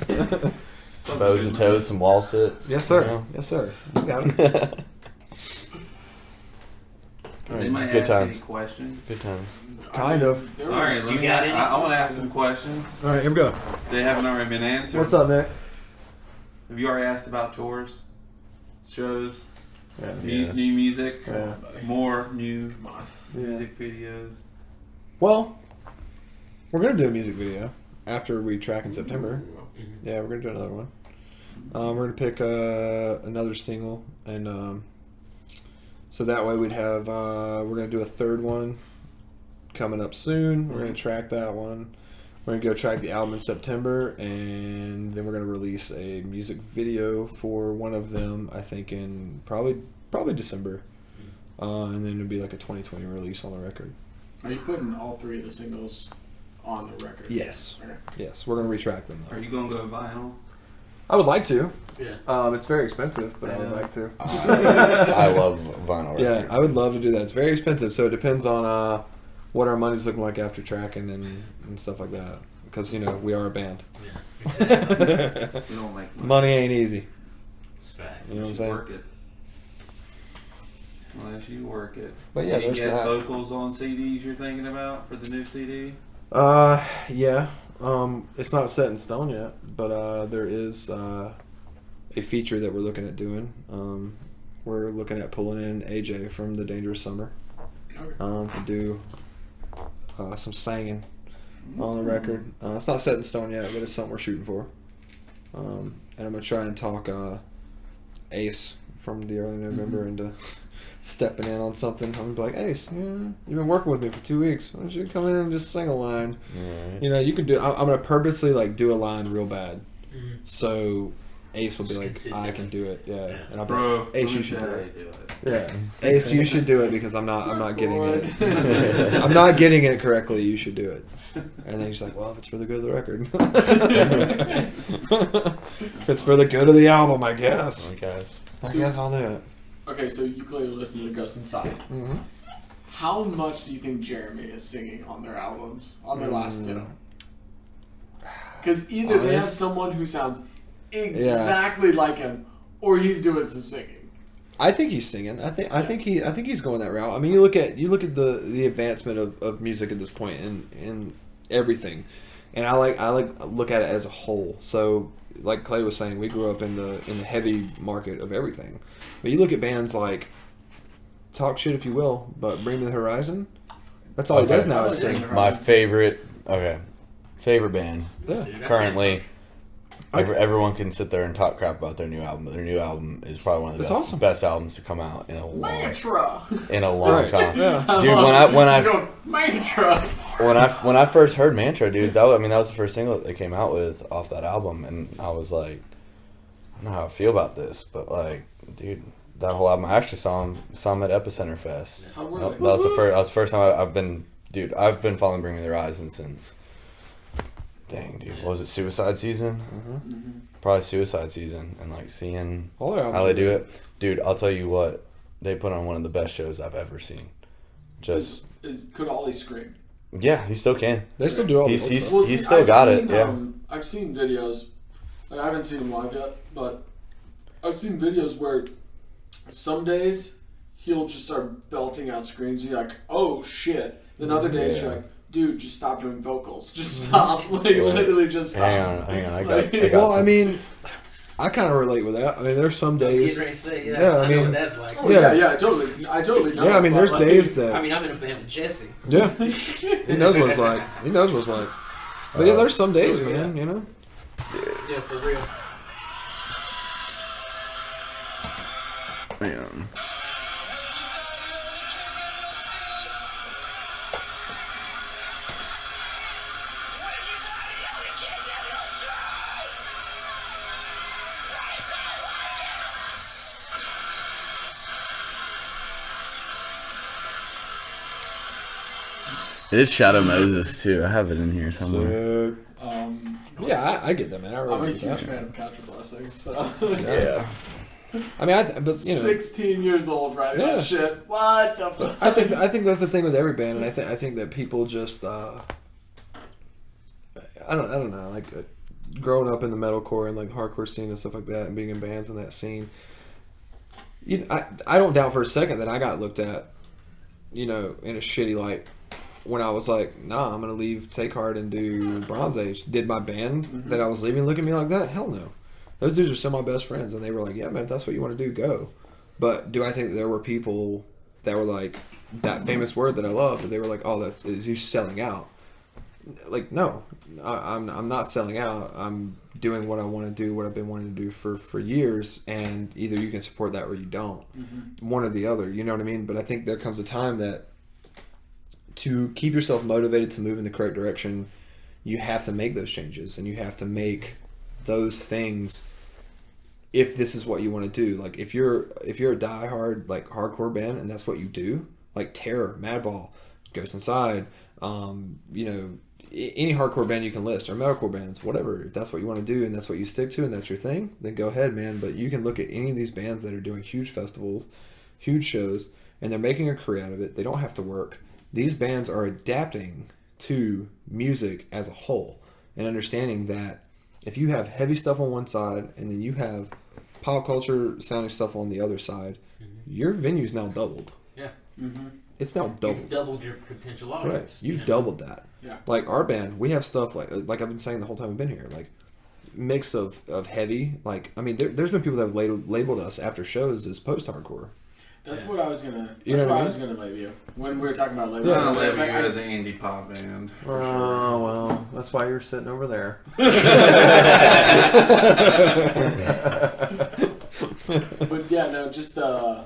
S3: Yeah.
S4: Bows and toes, some wall sits.
S3: Yes, sir.
S4: you know?
S3: Yes, sir. You got it.
S7: Does anybody
S4: Good
S7: ask
S4: times.
S7: any questions?
S4: Good times.
S3: Kind of.
S2: There
S7: All right,
S2: was-
S7: let
S6: You
S7: me.
S6: got
S7: I
S6: any?
S7: want to ask some questions.
S3: All right, here we go.
S7: They haven't already been answered.
S3: What's up, Nick?
S7: Have you already asked about tours, shows,
S3: Yeah.
S7: new music,
S3: Yeah.
S7: more new
S2: Come on.
S7: music videos?
S3: Well, we're gonna do a music video after we track in September. Yeah, we're gonna do another one. We're gonna pick another single, and so that way we'd have. We're gonna do a third one coming up soon. We're gonna track that one. We're gonna go track the album in September, and then we're gonna release a music video for one of them. I think in probably December, and then it'll be like a 2020 release on the record.
S2: Are you putting all three of the singles on the record?
S3: Yes.
S2: Okay.
S3: Yes, we're gonna retrack them though.
S7: Are you gonna go vinyl?
S3: I would like to.
S6: Yeah.
S3: It's very expensive, but I would like to.
S4: I love vinyl
S3: Yeah,
S4: records.
S3: I would love to do that. It's very expensive, so it depends on what our money's looking like after tracking and stuff like that. Because we are a band.
S6: Yeah.
S7: We don't make money.
S3: Money ain't easy.
S6: It's facts.
S3: You know what I'm
S7: You
S3: saying?
S7: work it. Unless you work it.
S3: But yeah,
S7: Any
S3: there's
S7: guest
S3: that.
S7: vocals on CDs you're thinking about for the new CD?
S3: Yeah. It's not set in stone yet, but there is a feature that we're looking at doing. We're looking at pulling in AJ from The Dangerous Summer
S2: Okay.
S3: to do some singing on the record. It's not set in stone yet, but it's something we're shooting for. And I'm gonna try and talk Ace from the early November into stepping in on something. I'm gonna be like, Ace, you've been working with me for 2 weeks. Why don't you come in and just sing a line?
S4: Alright.
S3: You can do. I'm gonna purposely do a line real bad,
S6: Mhm.
S3: so Ace will be
S6: Just
S3: like, I
S6: consistently.
S3: can do it. Yeah,
S6: Yeah.
S3: and I'll be
S7: Bro,
S3: like, Ace,
S7: let
S3: you
S7: me
S3: should
S7: tell
S3: do
S7: you
S3: it.
S7: how you do it.
S3: Yeah, Ace, you should do it because I'm not getting it. I'm not getting it correctly. You should do it. And then he's like, well, if it's for the good of the record. If it's for the good of the album, I guess.
S4: Alright, guys.
S3: I guess I'll do it.
S2: Okay, so you clearly listen to Ghost Inside.
S3: Mm-hmm.
S2: How much do you think Jeremy is singing on their albums, on their last two? Because either they have
S3: Honest-
S2: someone who sounds exactly like him, or he's doing some singing.
S3: I think he's singing. I think he's going that route. I mean, you look at the advancement of music at this point in everything, and I look at it as a whole. So, like Clay was saying, we grew up in the heavy market of everything, but you look at bands like Talk Shit If You Will, but Bring Me the Horizon. That's all he does now is sing.
S4: My favorite band
S3: Yeah.
S6: Dude, I
S4: currently. Everyone can sit there and talk crap about their new album, but their new album is probably one of the
S3: It's
S4: best,
S3: awesome.
S4: best albums to come out in a long
S2: Mantra.
S4: Right. time.
S3: Yeah.
S4: Dude, when
S2: He's going, Mantra.
S4: I first heard Mantra, dude, that was the first single that they came out with off that album, and I was like, I don't know how I feel about this, but like, dude, that whole album. I actually saw him at Epicenter Fest.
S2: How were
S4: That
S2: they?
S4: was the first time I've been following Bring Me the Horizon since. Dang, dude, what was it, Suicide Season?
S2: Mm-hmm.
S4: Probably Suicide Season, and like seeing
S3: All their albums
S4: how they
S3: are
S4: do
S3: good.
S4: it, dude. I'll tell you what, they put on one of the best shows I've ever seen. Just
S2: Could Ollie scream?
S4: yeah, he still can.
S3: They still do all
S4: He's-
S3: the
S4: he's-
S3: stuff.
S4: still
S2: I've
S4: got
S2: seen,
S4: it, yeah.
S2: I've seen videos. Like, I haven't seen him live yet, but I've seen videos where some days he'll just start belting out screams. And you're like, oh shit. Then other days you're
S4: Yeah.
S2: like, dude, just stop doing vocals. Just stop. Like, literally just stop.
S4: Hang on, I got
S3: Well, I
S4: some-
S3: mean, I kind of relate with that. I mean, there's some
S6: I was
S3: days.
S6: getting ready to say,
S3: Yeah,
S6: yeah,
S3: I
S6: I know
S3: mean-
S6: what that's like.
S2: Oh,
S3: Yeah.
S2: yeah, I totally know.
S3: Yeah, I mean,
S2: but,
S3: there's
S2: like,
S3: days that
S6: I mean, I'm in a band with Jesse.
S3: yeah, he knows what it's like. He knows what it's like. But yeah, there's some days, man. You know.
S6: Yeah, for real.
S4: Man. It is Shadow Moses too. I have it in here somewhere.
S2: Um,
S3: Yeah, I get that, man. I
S2: I'm
S3: really
S2: a
S3: get
S2: huge
S3: that.
S2: fan of Couch of Blessings. So.
S4: Yeah.
S3: I mean, but
S2: 16 years old writing
S3: Yeah.
S2: that shit. What the fuck?
S3: I think that's the thing with every band, and I think that people just I don't know, like growing up in the metalcore and like hardcore scene and stuff like that, and being in bands in that scene. I don't doubt for a second that I got looked at, in a shitty light when I was like, nah, I'm gonna leave Take Heart and do Bronze Age. Did my band that I was leaving look at me like that? Hell no. Those dudes are some of my best friends, and they were like, yeah, man, if that's what you want to do, go. But do I think there were people that were like, that famous word that I love, that they were like, oh, he's selling out? Like, no, I'm not selling out. I'm doing what I want to do, what I've been wanting to do for years, and either you can support that or you don't. One or the other, you know what I mean? But I think there comes a time that to keep yourself motivated to move in the correct direction, you have to make those changes, and you have to make those things if this is what you want to do. Like if you're a diehard like hardcore band and that's what you do, like Terror, Madball, Ghost Inside, any hardcore band you can list, or metalcore bands, whatever. If that's what you want to do and that's what you stick to and that's your thing, then go ahead, man. But you can look at any of these bands that are doing huge festivals, huge shows, and they're making a career out of it. They don't have to work. These bands are adapting to music as a whole and understanding that if you have heavy stuff on one side and then you have pop culture sounding stuff on the other side, your venue's now doubled.
S6: Yeah.
S3: It's now doubled.
S6: You've doubled your potential
S3: Right.
S6: audience.
S3: You've doubled that.
S2: Yeah.
S3: Like our band, we have stuff like I've been saying the whole time we've been here, like mix of heavy. Like, I mean, there's been people that have labeled us after shows as post-hardcore.
S2: That's what I was gonna.
S3: You
S2: That's
S3: know
S2: what I
S3: what
S2: was gonna label you when we were talking about label.
S7: I'm
S3: Yeah.
S7: gonna
S2: I was
S7: label
S2: like,
S7: you as an indie pop band.
S3: Oh, well, that's why you're sitting over there.
S2: But yeah, no, just because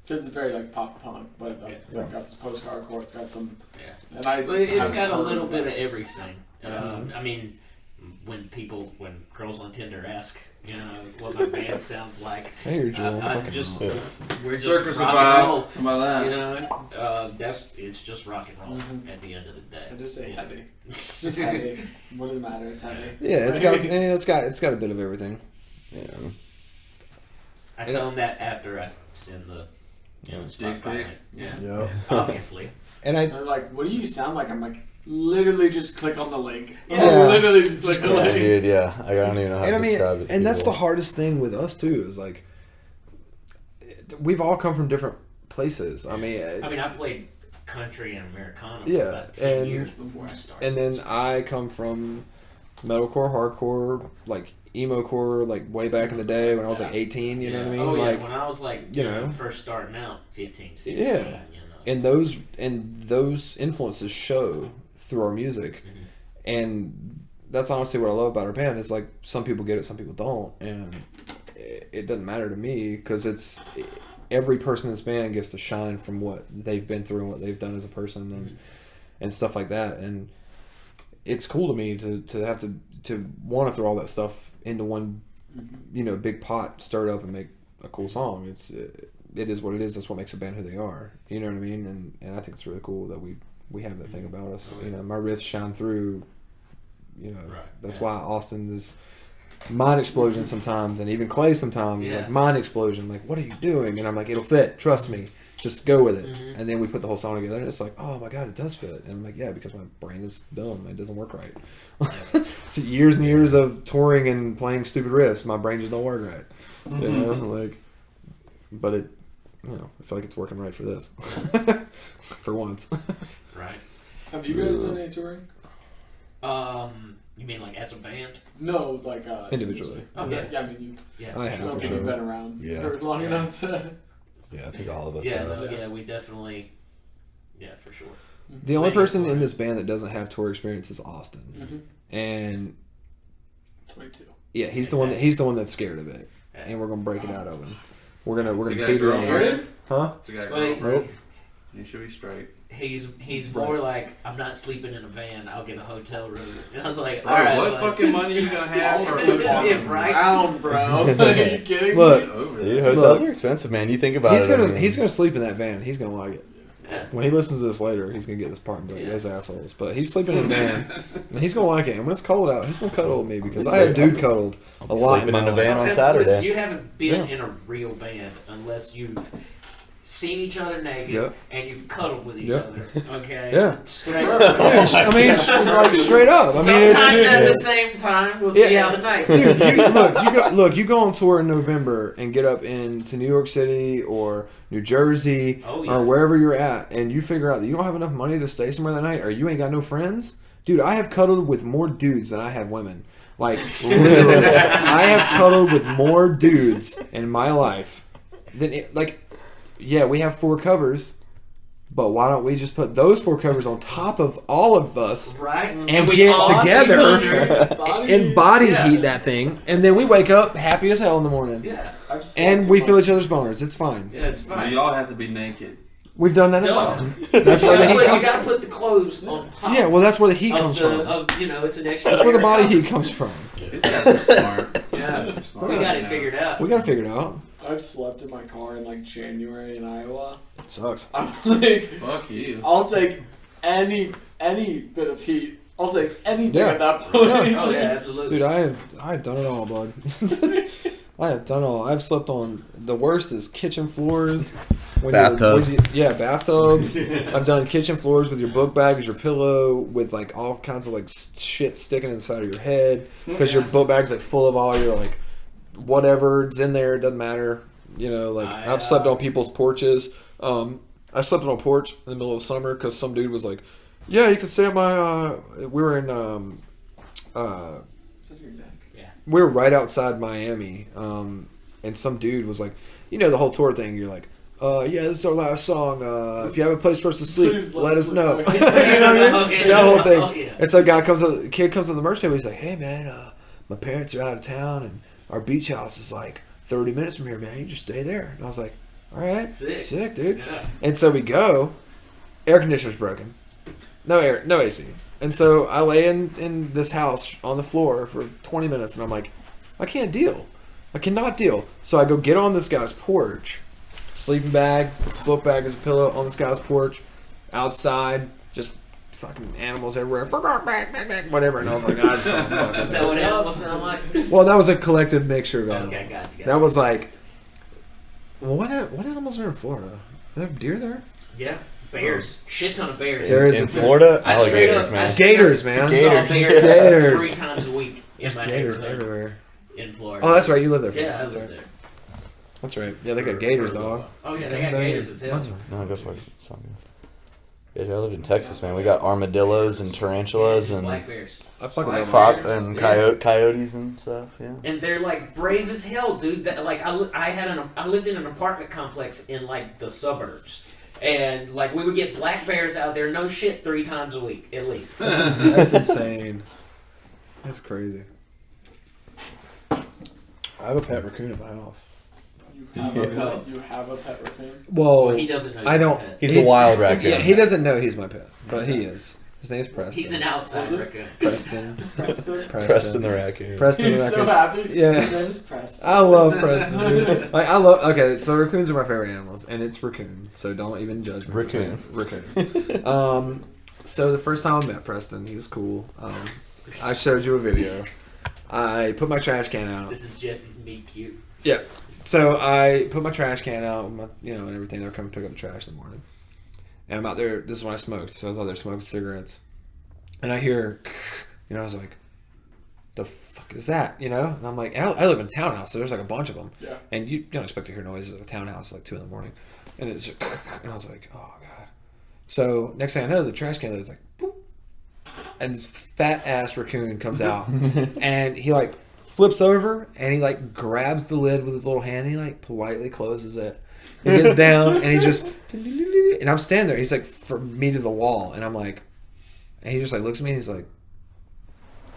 S2: it's very like pop punk, but it's
S3: Yeah.
S2: got this post hardcore. It's got some,
S6: Yeah.
S2: and I.
S6: But it's
S2: have
S6: got a
S2: some
S6: little bit of
S2: mix.
S6: everything. I mean, when girls on Tinder ask, what my band sounds like,
S3: Hey, you're Joel.
S6: I'm
S3: Fucking
S6: just,
S3: hell.
S6: we're just
S7: Circus of
S6: rock and roll.
S7: Vibe. How about that?
S6: It's just rock and roll at the end of the day.
S2: I just say heavy. It's just heavy. What does it matter? It's heavy.
S3: Yeah, it's got a bit of everything.
S4: Yeah.
S6: I tell them that after I send the
S7: Dick pic?
S6: Yeah,
S3: Yeah.
S6: obviously.
S3: And I
S2: They're like, "What do you sound like?" I'm like, "Literally, just click on the link."
S6: Yeah.
S2: Literally, just click the
S4: Yeah,
S2: link.
S4: dude, yeah. I don't even know how
S3: and
S4: to
S3: I mean,
S4: describe it. to
S3: and that's the
S4: people.
S3: hardest thing with us too. Is like we've all come from different places. I mean,
S6: I played country and Americana for
S3: Yeah,
S6: about 10
S3: and-
S6: years before I started.
S3: and then I come from metalcore, hardcore, like emo core, like way back in the day when I was like 18. You know what I mean?
S6: Oh,
S3: like,
S6: yeah, when I was like, first starting out, 15, 16.
S3: Yeah. and those influences show through our music, and that's honestly what I love about our band. Is like some people get it, some people don't, and it doesn't matter to me because it's every person in this band gets to shine from what they've been through and what they've done as a person and stuff like that. And it's cool to me to have to want to throw all that stuff into one big pot, stir it up, and make a cool song. It is what it is. That's what makes a band who they are. You know what I mean? And I think it's really cool that we have that thing about us.
S6: Oh, yeah.
S3: My riffs shine through.
S6: Right,
S3: That's
S6: yeah.
S3: why Austin is mind explosion sometimes, and even Clay sometimes is
S6: Yeah.
S3: like mind explosion. Like, what are you doing? And I'm like, it'll fit. Trust me. Just go with it.
S6: Mm-hmm.
S3: And then we put the whole song together, and it's like, oh my god, it does fit. And I'm like, yeah, because my brain is dumb. It doesn't work right. So years and years of touring and playing stupid riffs, my brain just don't work right. You know, like, but it, I feel like it's working right for this, for once.
S6: Right.
S2: Have you guys done any touring?
S6: You mean like as a band?
S2: No, like
S3: Individually.
S2: Oh,
S6: Yeah.
S2: yeah. I mean,
S6: Yeah.
S3: I
S2: I
S3: have
S2: don't
S3: for
S2: think you've
S3: sure.
S2: been around
S4: Yeah.
S2: for long enough to.
S4: Yeah, I think all of us
S6: Yeah,
S4: have.
S6: no,
S2: Yeah.
S6: yeah, we definitely. Yeah, for sure.
S3: The only
S6: Plenty of
S3: person in
S6: touring.
S3: this band that doesn't have tour experience is Austin,
S2: Mm-hmm.
S3: and
S2: 22.
S3: yeah, he's the one that's scared of it, and we're gonna break it out of him. We're gonna
S7: You
S3: beat
S7: guys
S3: her in the
S7: girlfriend?
S3: head. Huh?
S7: It's a guy
S6: Wait.
S7: girl.
S3: Nope.
S7: You should be straight.
S6: He's more like, I'm not sleeping in a van. I'll get a hotel room. And I was like,
S7: Bro,
S6: all right,
S7: what
S6: like,
S7: fucking money you gonna have for a
S6: sit
S7: football
S6: in,
S7: room?
S6: right?
S2: Round, bro. Are you kidding
S3: Look,
S2: me?
S7: Over
S4: Dude,
S7: there.
S4: hotels
S3: Look.
S4: are expensive, man. You think about
S3: He's
S4: it. I
S3: gonna
S4: mean,
S3: he's gonna sleep in that van. He's gonna like it.
S6: Yeah.
S3: When he listens to this later, he's gonna get this part and be like, "Those assholes." But he's sleeping in a van, and he's gonna like it. And when it's cold out, he's gonna cuddle with me because I have dude cuddled a lot
S4: Sleeping
S3: my
S4: in a
S3: life.
S4: van on
S6: Listen,
S4: Saturday.
S6: you haven't been
S3: Yeah.
S6: in a real band unless you've seen each other naked
S3: Yep.
S6: and you've cuddled with each
S3: Yep.
S6: other. Okay.
S3: Yeah.
S6: Straight
S3: Yeah, I mean, it's like straight up. I mean,
S6: Sometimes at the
S3: it's,
S6: same time, we'll see how the night
S3: dude,
S6: goes.
S3: you go on tour in November and get up into New York City or New Jersey
S6: Oh, yeah.
S3: or wherever you're at, and you figure out that you don't have enough money to stay somewhere that night, or you ain't got no friends. Dude, I have cuddled with more dudes than I have women. Like literally, I have cuddled with more dudes in my life than yeah, we have 4 covers. But why don't we just put those 4 covers on top of all of us
S6: Right?
S3: and
S6: we
S3: get
S6: all
S3: together
S6: sleep under.
S3: and body
S6: Yeah.
S3: heat that thing, and then we wake up happy as hell in the morning,
S6: Yeah.
S2: I've slept
S3: and we
S2: in
S3: feel
S2: my-
S3: each other's boners. It's fine.
S6: Yeah, it's
S7: Now,
S6: fine.
S7: y'all have to be naked.
S3: We've done that.
S6: Duh.
S3: That's where the heat
S6: You
S3: comes.
S6: gotta put the clothes on top.
S3: Yeah, well, that's where the heat
S6: of
S3: comes
S6: the,
S3: from.
S6: Of, it's an extra.
S3: That's where the
S6: layer
S3: body
S6: of
S3: heat
S6: covers.
S3: comes from.
S7: These guys are smart. These
S6: Yeah.
S7: guys are smart.
S6: We got it figured out.
S3: We gotta figure it out.
S2: I've slept in my car in like January in Iowa.
S3: It sucks.
S2: I'm like,
S7: Fuck you.
S2: I'll take any bit of heat. I'll take anything
S3: Yeah.
S2: at that point.
S6: Oh yeah, absolutely.
S3: Dude, I have done it all, bud. I have done it all. I've slept on the worst is kitchen floors. When
S4: Bathtubs.
S3: yeah, bathtubs. I've done kitchen floors with your book bag as your pillow, with like all kinds of like shit sticking inside of your head because your book bag's like full of all your like whatever's in there. It doesn't matter. You know, like I've slept on people's porches. I slept on a porch in the middle of summer because some dude was like, "Yeah, you can stay at my." We were in. We were right outside Miami, and some dude was like, you know, the whole tour thing. You're like, yeah, this is our last song. If you have a place for us to sleep,
S2: Please
S3: let us know.
S2: sleep.
S3: You know what I mean?
S6: Okay.
S3: That whole thing.
S6: Oh, yeah.
S3: And so a kid comes to the merch table. He's like, hey man, my parents are out of town, and our beach house is like 30 minutes from here, man. You just stay there. And I was like, all right, sick dude.
S6: Yeah.
S3: And so we go. Air conditioner's broken. No air, no AC. And so I lay in this house on the floor for 20 minutes, and I'm like, I can't deal. I cannot deal. So I go get on this guy's porch, sleeping bag, book bag as a pillow on this guy's porch, outside, just fucking animals everywhere, whatever. And I was like, I just don't fuck
S6: Is
S3: with
S6: that
S3: it.
S6: what animals sound like?
S3: Well, that was a collective mixture of animals.
S6: Okay, gotcha.
S3: That was like, well, what animals are in Florida? Are there deer there?
S6: Yeah, bears. Shit ton of bears.
S3: There is
S4: In
S3: a
S4: Florida,
S6: I straight
S4: alligators,
S6: up,
S4: man.
S3: Gators, man.
S6: I saw
S3: Gators.
S6: bears
S3: Gators.
S6: 3 times a week in my
S3: Gators
S6: neighborhood
S3: everywhere.
S6: in Florida.
S3: Oh, that's right. You live there.
S6: Yeah, I
S3: that's
S6: live
S3: right.
S6: there.
S3: That's right. Yeah, they got gators, dog.
S6: Oh yeah, they got gators as hell.
S4: No, go for it. It's fine. Yeah, dude, I lived in Texas, man. We got armadillos and tarantulas and
S6: black bears.
S3: I fucking
S6: Black
S3: love
S4: fox
S6: bears.
S4: and
S6: Yeah.
S4: coyotes and stuff. Yeah.
S6: And they're like brave as hell, dude. That like I lived in an apartment complex in like the suburbs, and like we would get black bears out there, no shit, 3 times a week at least.
S3: That's insane. That's crazy. I have a pet raccoon in my house.
S2: You have a pet raccoon?
S3: Well,
S6: Well, he doesn't know.
S3: I
S6: he's a
S3: don't.
S6: pet.
S4: He's a wild raccoon.
S3: Yeah, he doesn't know he's my pet, but he is. His name's Preston.
S6: He's an outside
S2: Is it?
S6: raccoon.
S3: Preston.
S2: Preston?
S4: Preston the raccoon.
S3: Preston the
S2: He's so
S3: raccoon.
S2: happy.
S3: Yeah.
S2: His name's Preston.
S3: I love Preston. Dude. Like I love. Okay, so raccoons are my favorite animals, and it's raccoon. So don't even judge me. for
S4: Raccoon.
S3: saying Raccoon. So the first time I met Preston, he was cool. I showed you a video. I put my trash can out.
S6: This is Jesse's meat cute.
S3: Yeah. So I put my trash can out, and and everything. They're coming to pick up the trash in the morning. And I'm out there. This is when I smoked. So I was out there smoking cigarettes, and I hear, I was like, "The fuck is that?" And I'm like, I live in a townhouse, so there's like a bunch of them.
S2: Yeah.
S3: And you don't expect to hear noises at a townhouse at like 2 in the morning, and it's and I was like, "Oh god." So next thing I know, the trash can is like, boop, and this fat ass raccoon comes out, and he like flips over and he like grabs the lid with his little hand and he like politely closes it. He gets down and he just, and I'm standing there. He's like from me to the wall, and I'm like, and he just like looks at me and he's like,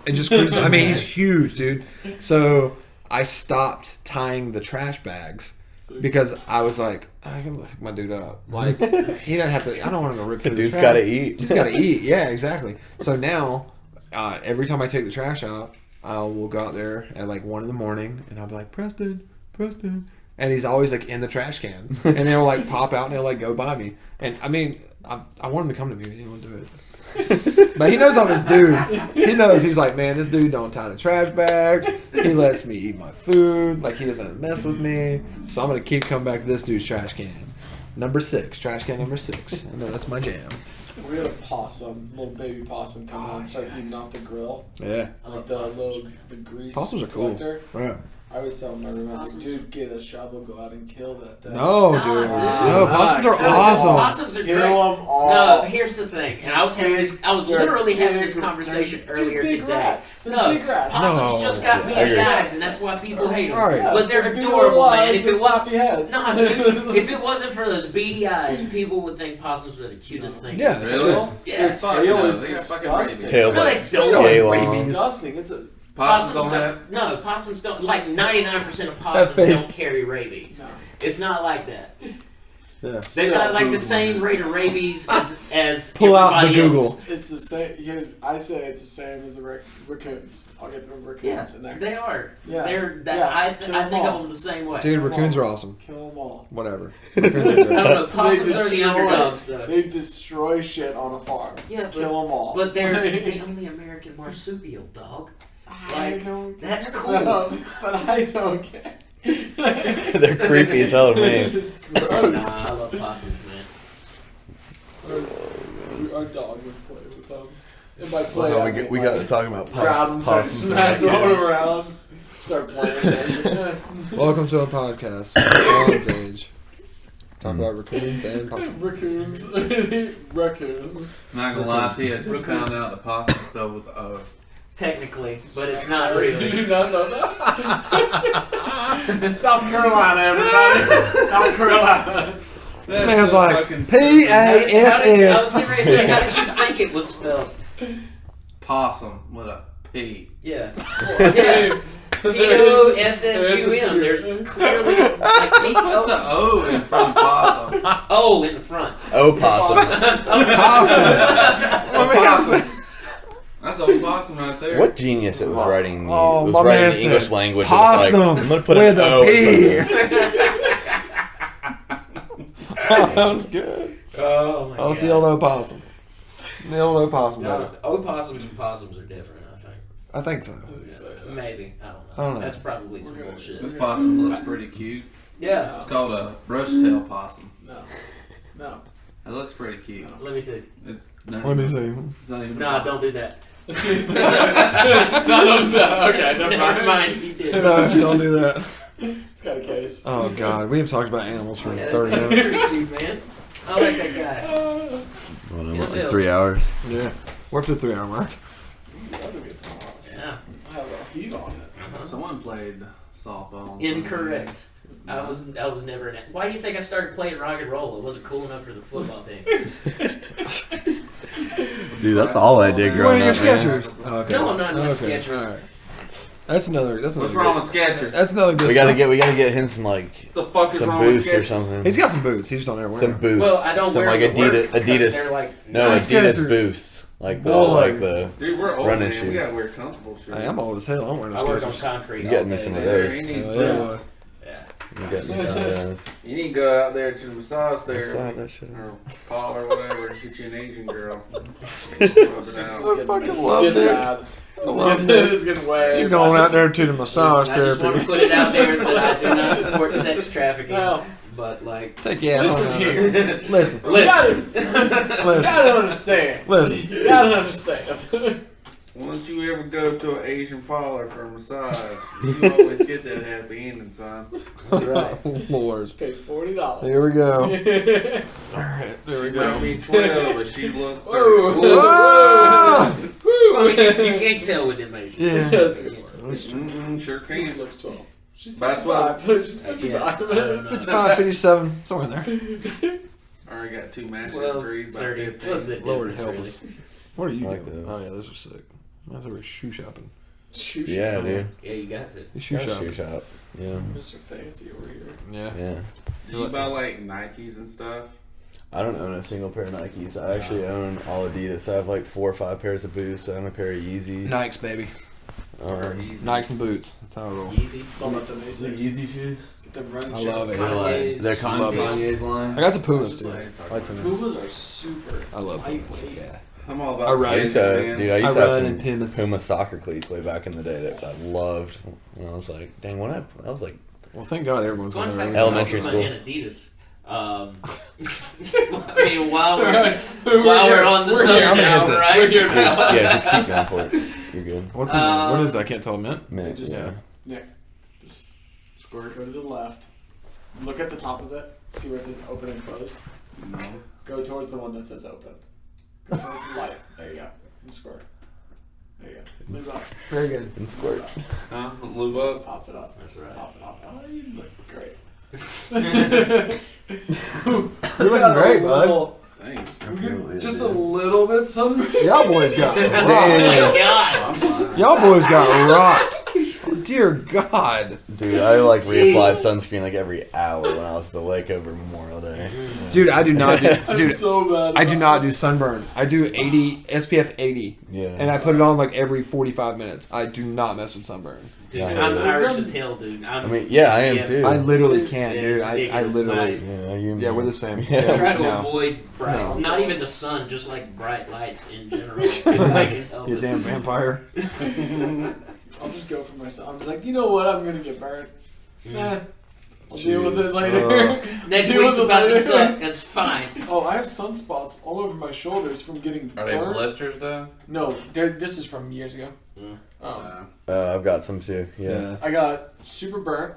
S3: and just cruises. I mean, he's huge, dude. So I stopped tying the trash bags because I was like, I can hook my dude up. Like he doesn't have to. I don't want him to rip
S4: The
S3: through
S4: dude's
S3: trash.
S4: got to eat.
S3: He's got to eat. Yeah, exactly. So now, every time I take the trash out, I will go out there at like 1 in the morning, and I'll be like, Preston, and he's always like in the trash can, and he'll like pop out and he'll like go by me. And I mean, I want him to come to me, but he won't do it. But he knows I'm his dude. He knows. He's like, man, this dude don't tie the trash bags. He lets me eat my food. Like, he doesn't mess with me. So I'm gonna keep coming back to this dude's trash can. Number 6, trash can number 6. I know that's my jam.
S2: We had a possum, little baby possum, come out and start eating off the grill.
S3: Yeah,
S2: Like the grease.
S3: possums are cool.
S2: collector.
S3: Yeah.
S2: I was telling my roommate, I was like, dude, get a shovel, go out and kill that thing.
S3: No, dude. No, possums are awesome.
S6: Possums are
S2: Kill
S6: great.
S2: them all.
S6: No, here's the thing, and I was literally having this
S2: Big-
S6: conversation
S2: just
S6: earlier
S2: big
S6: today.
S2: rats.
S6: No,
S2: Big rats.
S6: possums
S3: No.
S6: just got
S4: Yeah, I
S6: beady
S4: agree.
S6: eyes, and that's why people hate them.
S3: Right.
S6: But they're
S2: Big
S6: adorable,
S2: little
S6: man.
S2: eyes
S6: If
S2: with
S6: it was,
S2: floppy heads.
S6: nah, dude, if it wasn't for those beady eyes, people would think possums were the cutest thing.
S3: Yeah,
S6: in the
S3: it's
S7: Really?
S6: world.
S2: Their
S6: Yeah.
S7: Fuck
S2: tail
S7: no,
S2: is
S7: they got fucking
S2: disgusting.
S4: Tails
S6: No,
S4: like
S6: they don't.
S3: Tails
S4: yay
S3: like
S4: long.
S3: babies.
S2: Disgusting. It's a
S7: Possums don't have.
S6: No, possums don't. Like 99% of possums
S3: face.
S6: don't carry rabies.
S2: no.
S6: It's not like that.
S3: Yeah.
S6: They've got like the same rate of rabies as
S3: Pull out the
S6: everybody
S3: Google.
S6: else.
S2: It's the same. I say it's the same as the raccoons. I'll get the raccoons
S6: Yeah,
S2: in there.
S6: they are.
S2: Yeah.
S6: They're.
S2: Yeah,
S6: I
S2: kill
S6: think
S2: them
S6: of
S2: all.
S6: them the same way.
S3: Dude, raccoons are awesome.
S2: Kill them all.
S3: Whatever.
S6: I don't know. Possums are the
S2: destroy-
S6: underdogs, though.
S2: They destroy shit on a farm.
S6: Yeah, but,
S2: Kill them all.
S6: but they're the only American marsupial dog.
S2: I
S6: Like,
S2: don't.
S6: that's
S2: care.
S6: cool.
S2: But I don't care.
S4: They're creepy as hell to
S2: They're
S4: me.
S2: just
S6: Nah,
S2: gross.
S6: I love possums, man.
S2: Our dog would play with them. And by play,
S4: Well,
S2: I
S4: we
S2: mean,
S4: got to
S2: like,
S4: talk about
S2: grab them, start
S4: possums.
S2: smack,
S4: and
S2: throw them
S4: raccoons.
S2: around, start playing.
S3: Welcome to a podcast. Bronze Age. Talk about raccoons and possums.
S2: Raccoons. Raccoons.
S7: Not gonna lie to you, I just found out the possum spelled with O.
S6: Technically, but it's not
S2: Did
S6: really.
S2: you not know that? South Carolina, everybody. South Carolina.
S7: That's
S3: Man's
S7: so
S3: like,
S7: fucking stupid.
S3: P-A-S-S.
S6: I was getting ready to say, how did you think it was spelled?
S7: Possum with a P.
S6: Yeah.
S2: Okay.
S6: P-O-S-S-U-M. There's clearly like
S7: What's
S6: P-O
S7: an O in front of possum?
S6: O in the front.
S4: Oh, possum.
S3: Possum.
S7: That's a possum right there.
S4: What genius it was writing the,
S3: Oh,
S4: was
S3: my
S4: writing
S3: man
S4: the English
S3: said
S4: language.
S3: possum
S4: It was like, I'm gonna put
S3: with
S4: an
S3: a
S4: O in
S3: P.
S4: front of it.
S3: That was good.
S6: Oh my
S3: That was
S6: god.
S3: the old opossum. The old opossum.
S6: No,
S3: baby.
S6: opossums and possums are different, I think.
S3: I think so.
S6: Yeah, maybe. I don't know.
S3: I don't know.
S6: That's probably some
S2: We're gonna-
S6: bullshit.
S7: This possum looks pretty cute.
S6: Yeah.
S7: It's called a brush-tail possum.
S2: No. No.
S7: It looks pretty cute.
S6: Let me see.
S7: It's
S3: Let me see.
S7: It's not even.
S6: Nah, don't do that.
S2: No, okay, never
S6: Never
S2: mind.
S6: mind. You did.
S3: No, don't do that.
S2: It's got a case.
S3: Oh God, we have talked about animals for
S6: Yeah,
S3: 30
S6: that's
S3: minutes.
S6: creepy, man. I like that guy.
S4: Well, no,
S6: Yes,
S4: like
S6: it-
S4: 3 hours.
S3: Yeah, we're up to the 3-hour mark.
S2: That was a good toss.
S6: Yeah.
S2: I have a heat on it.
S6: Uh-huh.
S7: Someone played softball.
S6: Incorrect. I was never an. Why do you think I started playing rock and roll? It wasn't cool enough for the football team.
S4: Dude, that's all I did
S3: Where are
S4: growing
S3: your
S4: up, man.
S3: Skechers? Oh, okay.
S6: No, I'm not in my
S3: Okay,
S6: Skechers.
S3: all right. That's another. That's
S7: What's
S3: another.
S7: wrong
S3: good-
S7: with Skechers?
S3: That's another good.
S4: We gotta
S3: stuff.
S4: get him some like
S7: What the fuck is
S4: some
S7: wrong with
S4: boots or
S7: Skechers?
S4: something.
S3: He's got some boots. He just don't ever wear
S4: Some
S3: them.
S4: boots.
S6: Well, I don't
S4: some
S6: wear
S4: like
S6: them to
S4: Adidas.
S6: work because
S4: Adidas.
S6: They're like
S4: No,
S3: Nice
S4: Adidas
S3: Skechers.
S4: boosts. Like the
S3: Boy.
S4: like the.
S7: Dude, we're old,
S4: Running
S7: man. We
S4: shoes.
S7: gotta wear comfortable shoes.
S3: Hey, I'm old as hell. I don't wear no
S6: I work on
S3: Skechers.
S6: concrete.
S4: You
S6: all
S4: getting me
S6: day,
S4: some of
S6: man.
S4: those.
S7: You need
S3: Oh,
S7: to-
S3: yeah.
S6: Yeah.
S4: You get me some of those.
S7: You need to go out there to the massage
S4: I saw
S7: therapy
S4: that shit.
S7: or Paul or whatever and get you an Asian girl. Rub it out.
S3: I fucking
S2: This is
S3: love
S2: getting
S3: it.
S2: bad.
S3: love
S2: This is getting way
S3: You're going
S2: bad.
S3: out there to the massage
S6: I just want to
S3: therapy.
S6: put it out there that I do not support sex trafficking.
S2: No.
S6: But like,
S3: Take your ass
S2: Listen
S3: on out
S2: here.
S3: there. Listen.
S2: You gotta, you
S3: Listen.
S2: gotta understand.
S3: Listen.
S2: You gotta understand.
S7: Once you ever go to an Asian parlor for a massage, you always get that happy ending, son.
S6: right.
S3: Lord.
S2: Pay $40.
S3: Here we go. Alright, there we
S7: She
S3: go.
S7: might be 12, but she looks 30.
S2: Whoa.
S3: Ah!
S6: I mean, you can't tell with them Asians.
S3: Yeah.
S2: That's a good one.
S7: Sure
S2: She
S7: can.
S2: looks 12. She's
S7: About
S2: 55. She's
S6: I guess. I
S2: 55.
S6: don't know.
S3: 55, 57, somewhere in there.
S7: I already got 2 master's
S6: 12,
S7: degrees by
S6: 30.
S7: 15.
S6: What's the
S3: Lord
S6: difference,
S3: help
S6: really?
S3: us. What are you
S4: I like
S3: doing?
S4: those.
S3: Oh yeah, those are sick. That's where we're shoe shopping.
S2: Shoe
S4: Yeah,
S2: shop.
S4: dude.
S6: Yeah, you got to.
S3: You shoe
S4: Got a
S3: shopping.
S4: shoe shop. Yeah.
S2: Mr. Fancy over here.
S3: Yeah.
S4: Yeah.
S7: Do you buy like Nikes and stuff?
S4: I don't own a single pair of Nikes. I actually own all Adidas. I have like 4 or 5 pairs of Boosts. I own a pair of Yeezys.
S3: Nikes, baby.
S4: Or
S3: Nikes and boots. That's how I roll.
S6: Yeezy.
S2: It's all about the basics.
S4: Yeezy shoes.
S2: Get them running
S3: I love
S2: shoes.
S3: it.
S6: Kanye's.
S4: They're
S3: Love it.
S4: Kanye's line.
S3: I got some Pumas too. I like Pumas.
S2: Pumas are super.
S3: I love Pumas.
S2: lightweight.
S3: Yeah.
S7: I'm all
S3: I
S7: about
S3: run.
S4: I used to,
S7: skating,
S4: dude,
S7: man.
S4: I used
S3: I
S4: to have
S3: run
S4: some
S3: in Pumas.
S4: Puma soccer cleats way back in the day that I loved. And I was like, dang, when I was like,
S3: Well, thank God everyone's
S6: Fun
S3: going
S6: fact,
S3: to
S4: Elementary
S6: I also run
S4: schools.
S6: Adidas. I mean, while
S2: We're
S6: we're on the
S2: here.
S6: subject,
S3: I'm gonna hit this.
S6: right?
S2: We're here
S4: dude,
S2: now.
S4: yeah, just keep going for it. You're good.
S3: What's in there? What is it? I can't tell. Mint.
S4: Man,
S2: Just-
S4: yeah.
S2: Nick, just squirt, go to the left. Look at the top of it. See where it says open and close.
S7: No.
S2: Go towards the one that says open. Go towards the light. There you go. And squirt. There you go. Move up.
S3: Very good.
S4: And squirt.
S7: Huh? Lube up.
S2: Pop it up.
S6: That's right.
S2: Pop it up. Oh, you look great.
S3: You're looking great, bud.
S7: Thanks.
S2: Just a little bit sunburned.
S3: Y'all boys got
S6: Oh
S3: rocked.
S6: my God.
S7: I'm fine.
S3: Y'all boys got rocked. Oh, dear God.
S4: Dude, I like reapplied sunscreen like every hour when I was at the lake over Memorial Day.
S3: Dude, I do not do.
S2: I'm
S3: Dude,
S2: so bad.
S3: I do
S2: about
S3: not do
S2: this.
S3: sunburn. I do 80 SPF 80,
S4: Yeah.
S3: and I put it on like every 45 minutes. I do not mess with sunburn.
S6: Dude,
S4: Yeah.
S6: I'm Irish as hell, dude.
S4: I mean, yeah, I am too.
S3: I literally can't,
S6: Yeah,
S3: dude.
S6: it's
S3: I
S6: ridiculous.
S3: literally.
S4: Yeah, you.
S3: Yeah, we're the same.
S6: I
S3: Yeah,
S6: try to
S3: no.
S6: avoid bright,
S3: No.
S6: not even the sun, just like bright lights in general. If I can help
S3: You
S6: it.
S3: damn vampire.
S2: I'll just go for myself. I'm just like, you know what? I'm gonna get burned.
S6: Mm.
S2: Nah. I'll deal with it
S3: Jeez.
S2: later.
S6: Next
S2: Deal
S6: week's
S2: with it
S6: about to
S2: later.
S6: suck. That's fine.
S2: Oh, I have sunspots all over my shoulders from getting
S7: Are they
S2: burned.
S7: blisters though?
S2: No, this is from years ago.
S6: Mm.
S4: I've got some too. Yeah.
S2: I got super burnt,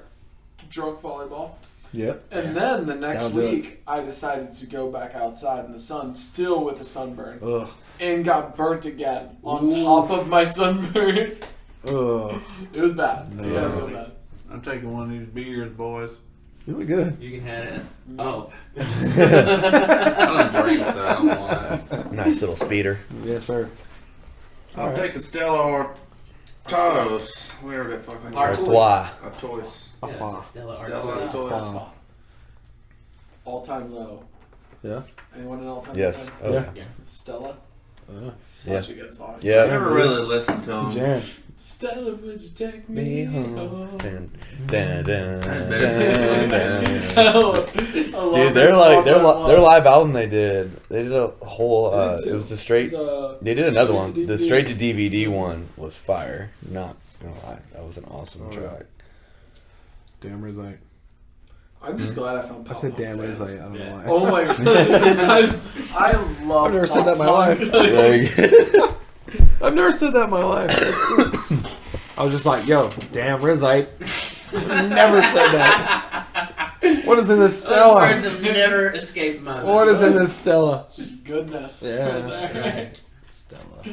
S2: drunk volleyball,
S3: Yep.
S2: and then the next
S3: That'll do it.
S2: week I decided to go back outside in the sun, still with a sunburn,
S3: Ugh.
S2: and got burnt again on
S6: Ooh.
S2: top of my sunburn.
S3: Ugh.
S2: It was bad.
S3: No.
S2: Yeah, it was bad.
S7: I'm taking one of these beers, boys.
S3: You look good.
S6: You can have it. Oh.
S7: I don't drink, so I don't want that.
S4: Nice little speeder.
S3: Yes, sir.
S7: I'll take a Stella or Taros. Whatever that fucking
S6: Artois.
S4: Why?
S7: A choice.
S6: Yeah, it's a Stella
S7: Stella
S6: Artois.
S7: Artois.
S2: All time low.
S3: Yeah.
S2: Anyone an all time
S4: Yes.
S2: low?
S4: Oh,
S3: Yeah.
S6: Yeah.
S2: Stella.
S3: Uh,
S2: Such a good song.
S4: Yeah.
S7: I never really listened to them.
S3: Jam.
S2: Stella, would you take
S4: Me
S2: me
S4: home.
S2: home?
S4: Dun, dun, dun,
S7: I
S4: dun,
S7: better
S4: dun.
S2: I love
S4: Dude,
S2: this
S4: they're like their
S2: all-time
S4: their
S2: low.
S4: live album they did a whole.
S2: I did
S4: It
S2: too.
S4: was the straight.
S2: It was,
S4: They did another
S2: straight to
S4: one. The
S2: DVD.
S4: straight to DVD one was fire. Not gonna lie, that was an awesome
S3: Oh, yeah.
S4: track.
S3: Damn Rizite.
S2: I'm just glad I found
S3: I
S2: pop
S3: said
S2: punk
S3: damn
S2: fans.
S3: Rizite. I don't know
S6: Yeah.
S3: why.
S2: Oh my god. I love
S3: I've never said
S2: pop
S3: that in my
S2: punk.
S3: life.
S4: There you go.
S3: I've never said that in my life. I was just like, yo, damn Rizite. Never said that. What is in this
S6: Those words
S3: Stella?
S6: have never escaped my mind.
S3: What is in this Stella?
S2: It's just goodness.
S3: Yeah.
S2: Right there.
S6: Right.
S3: Stella.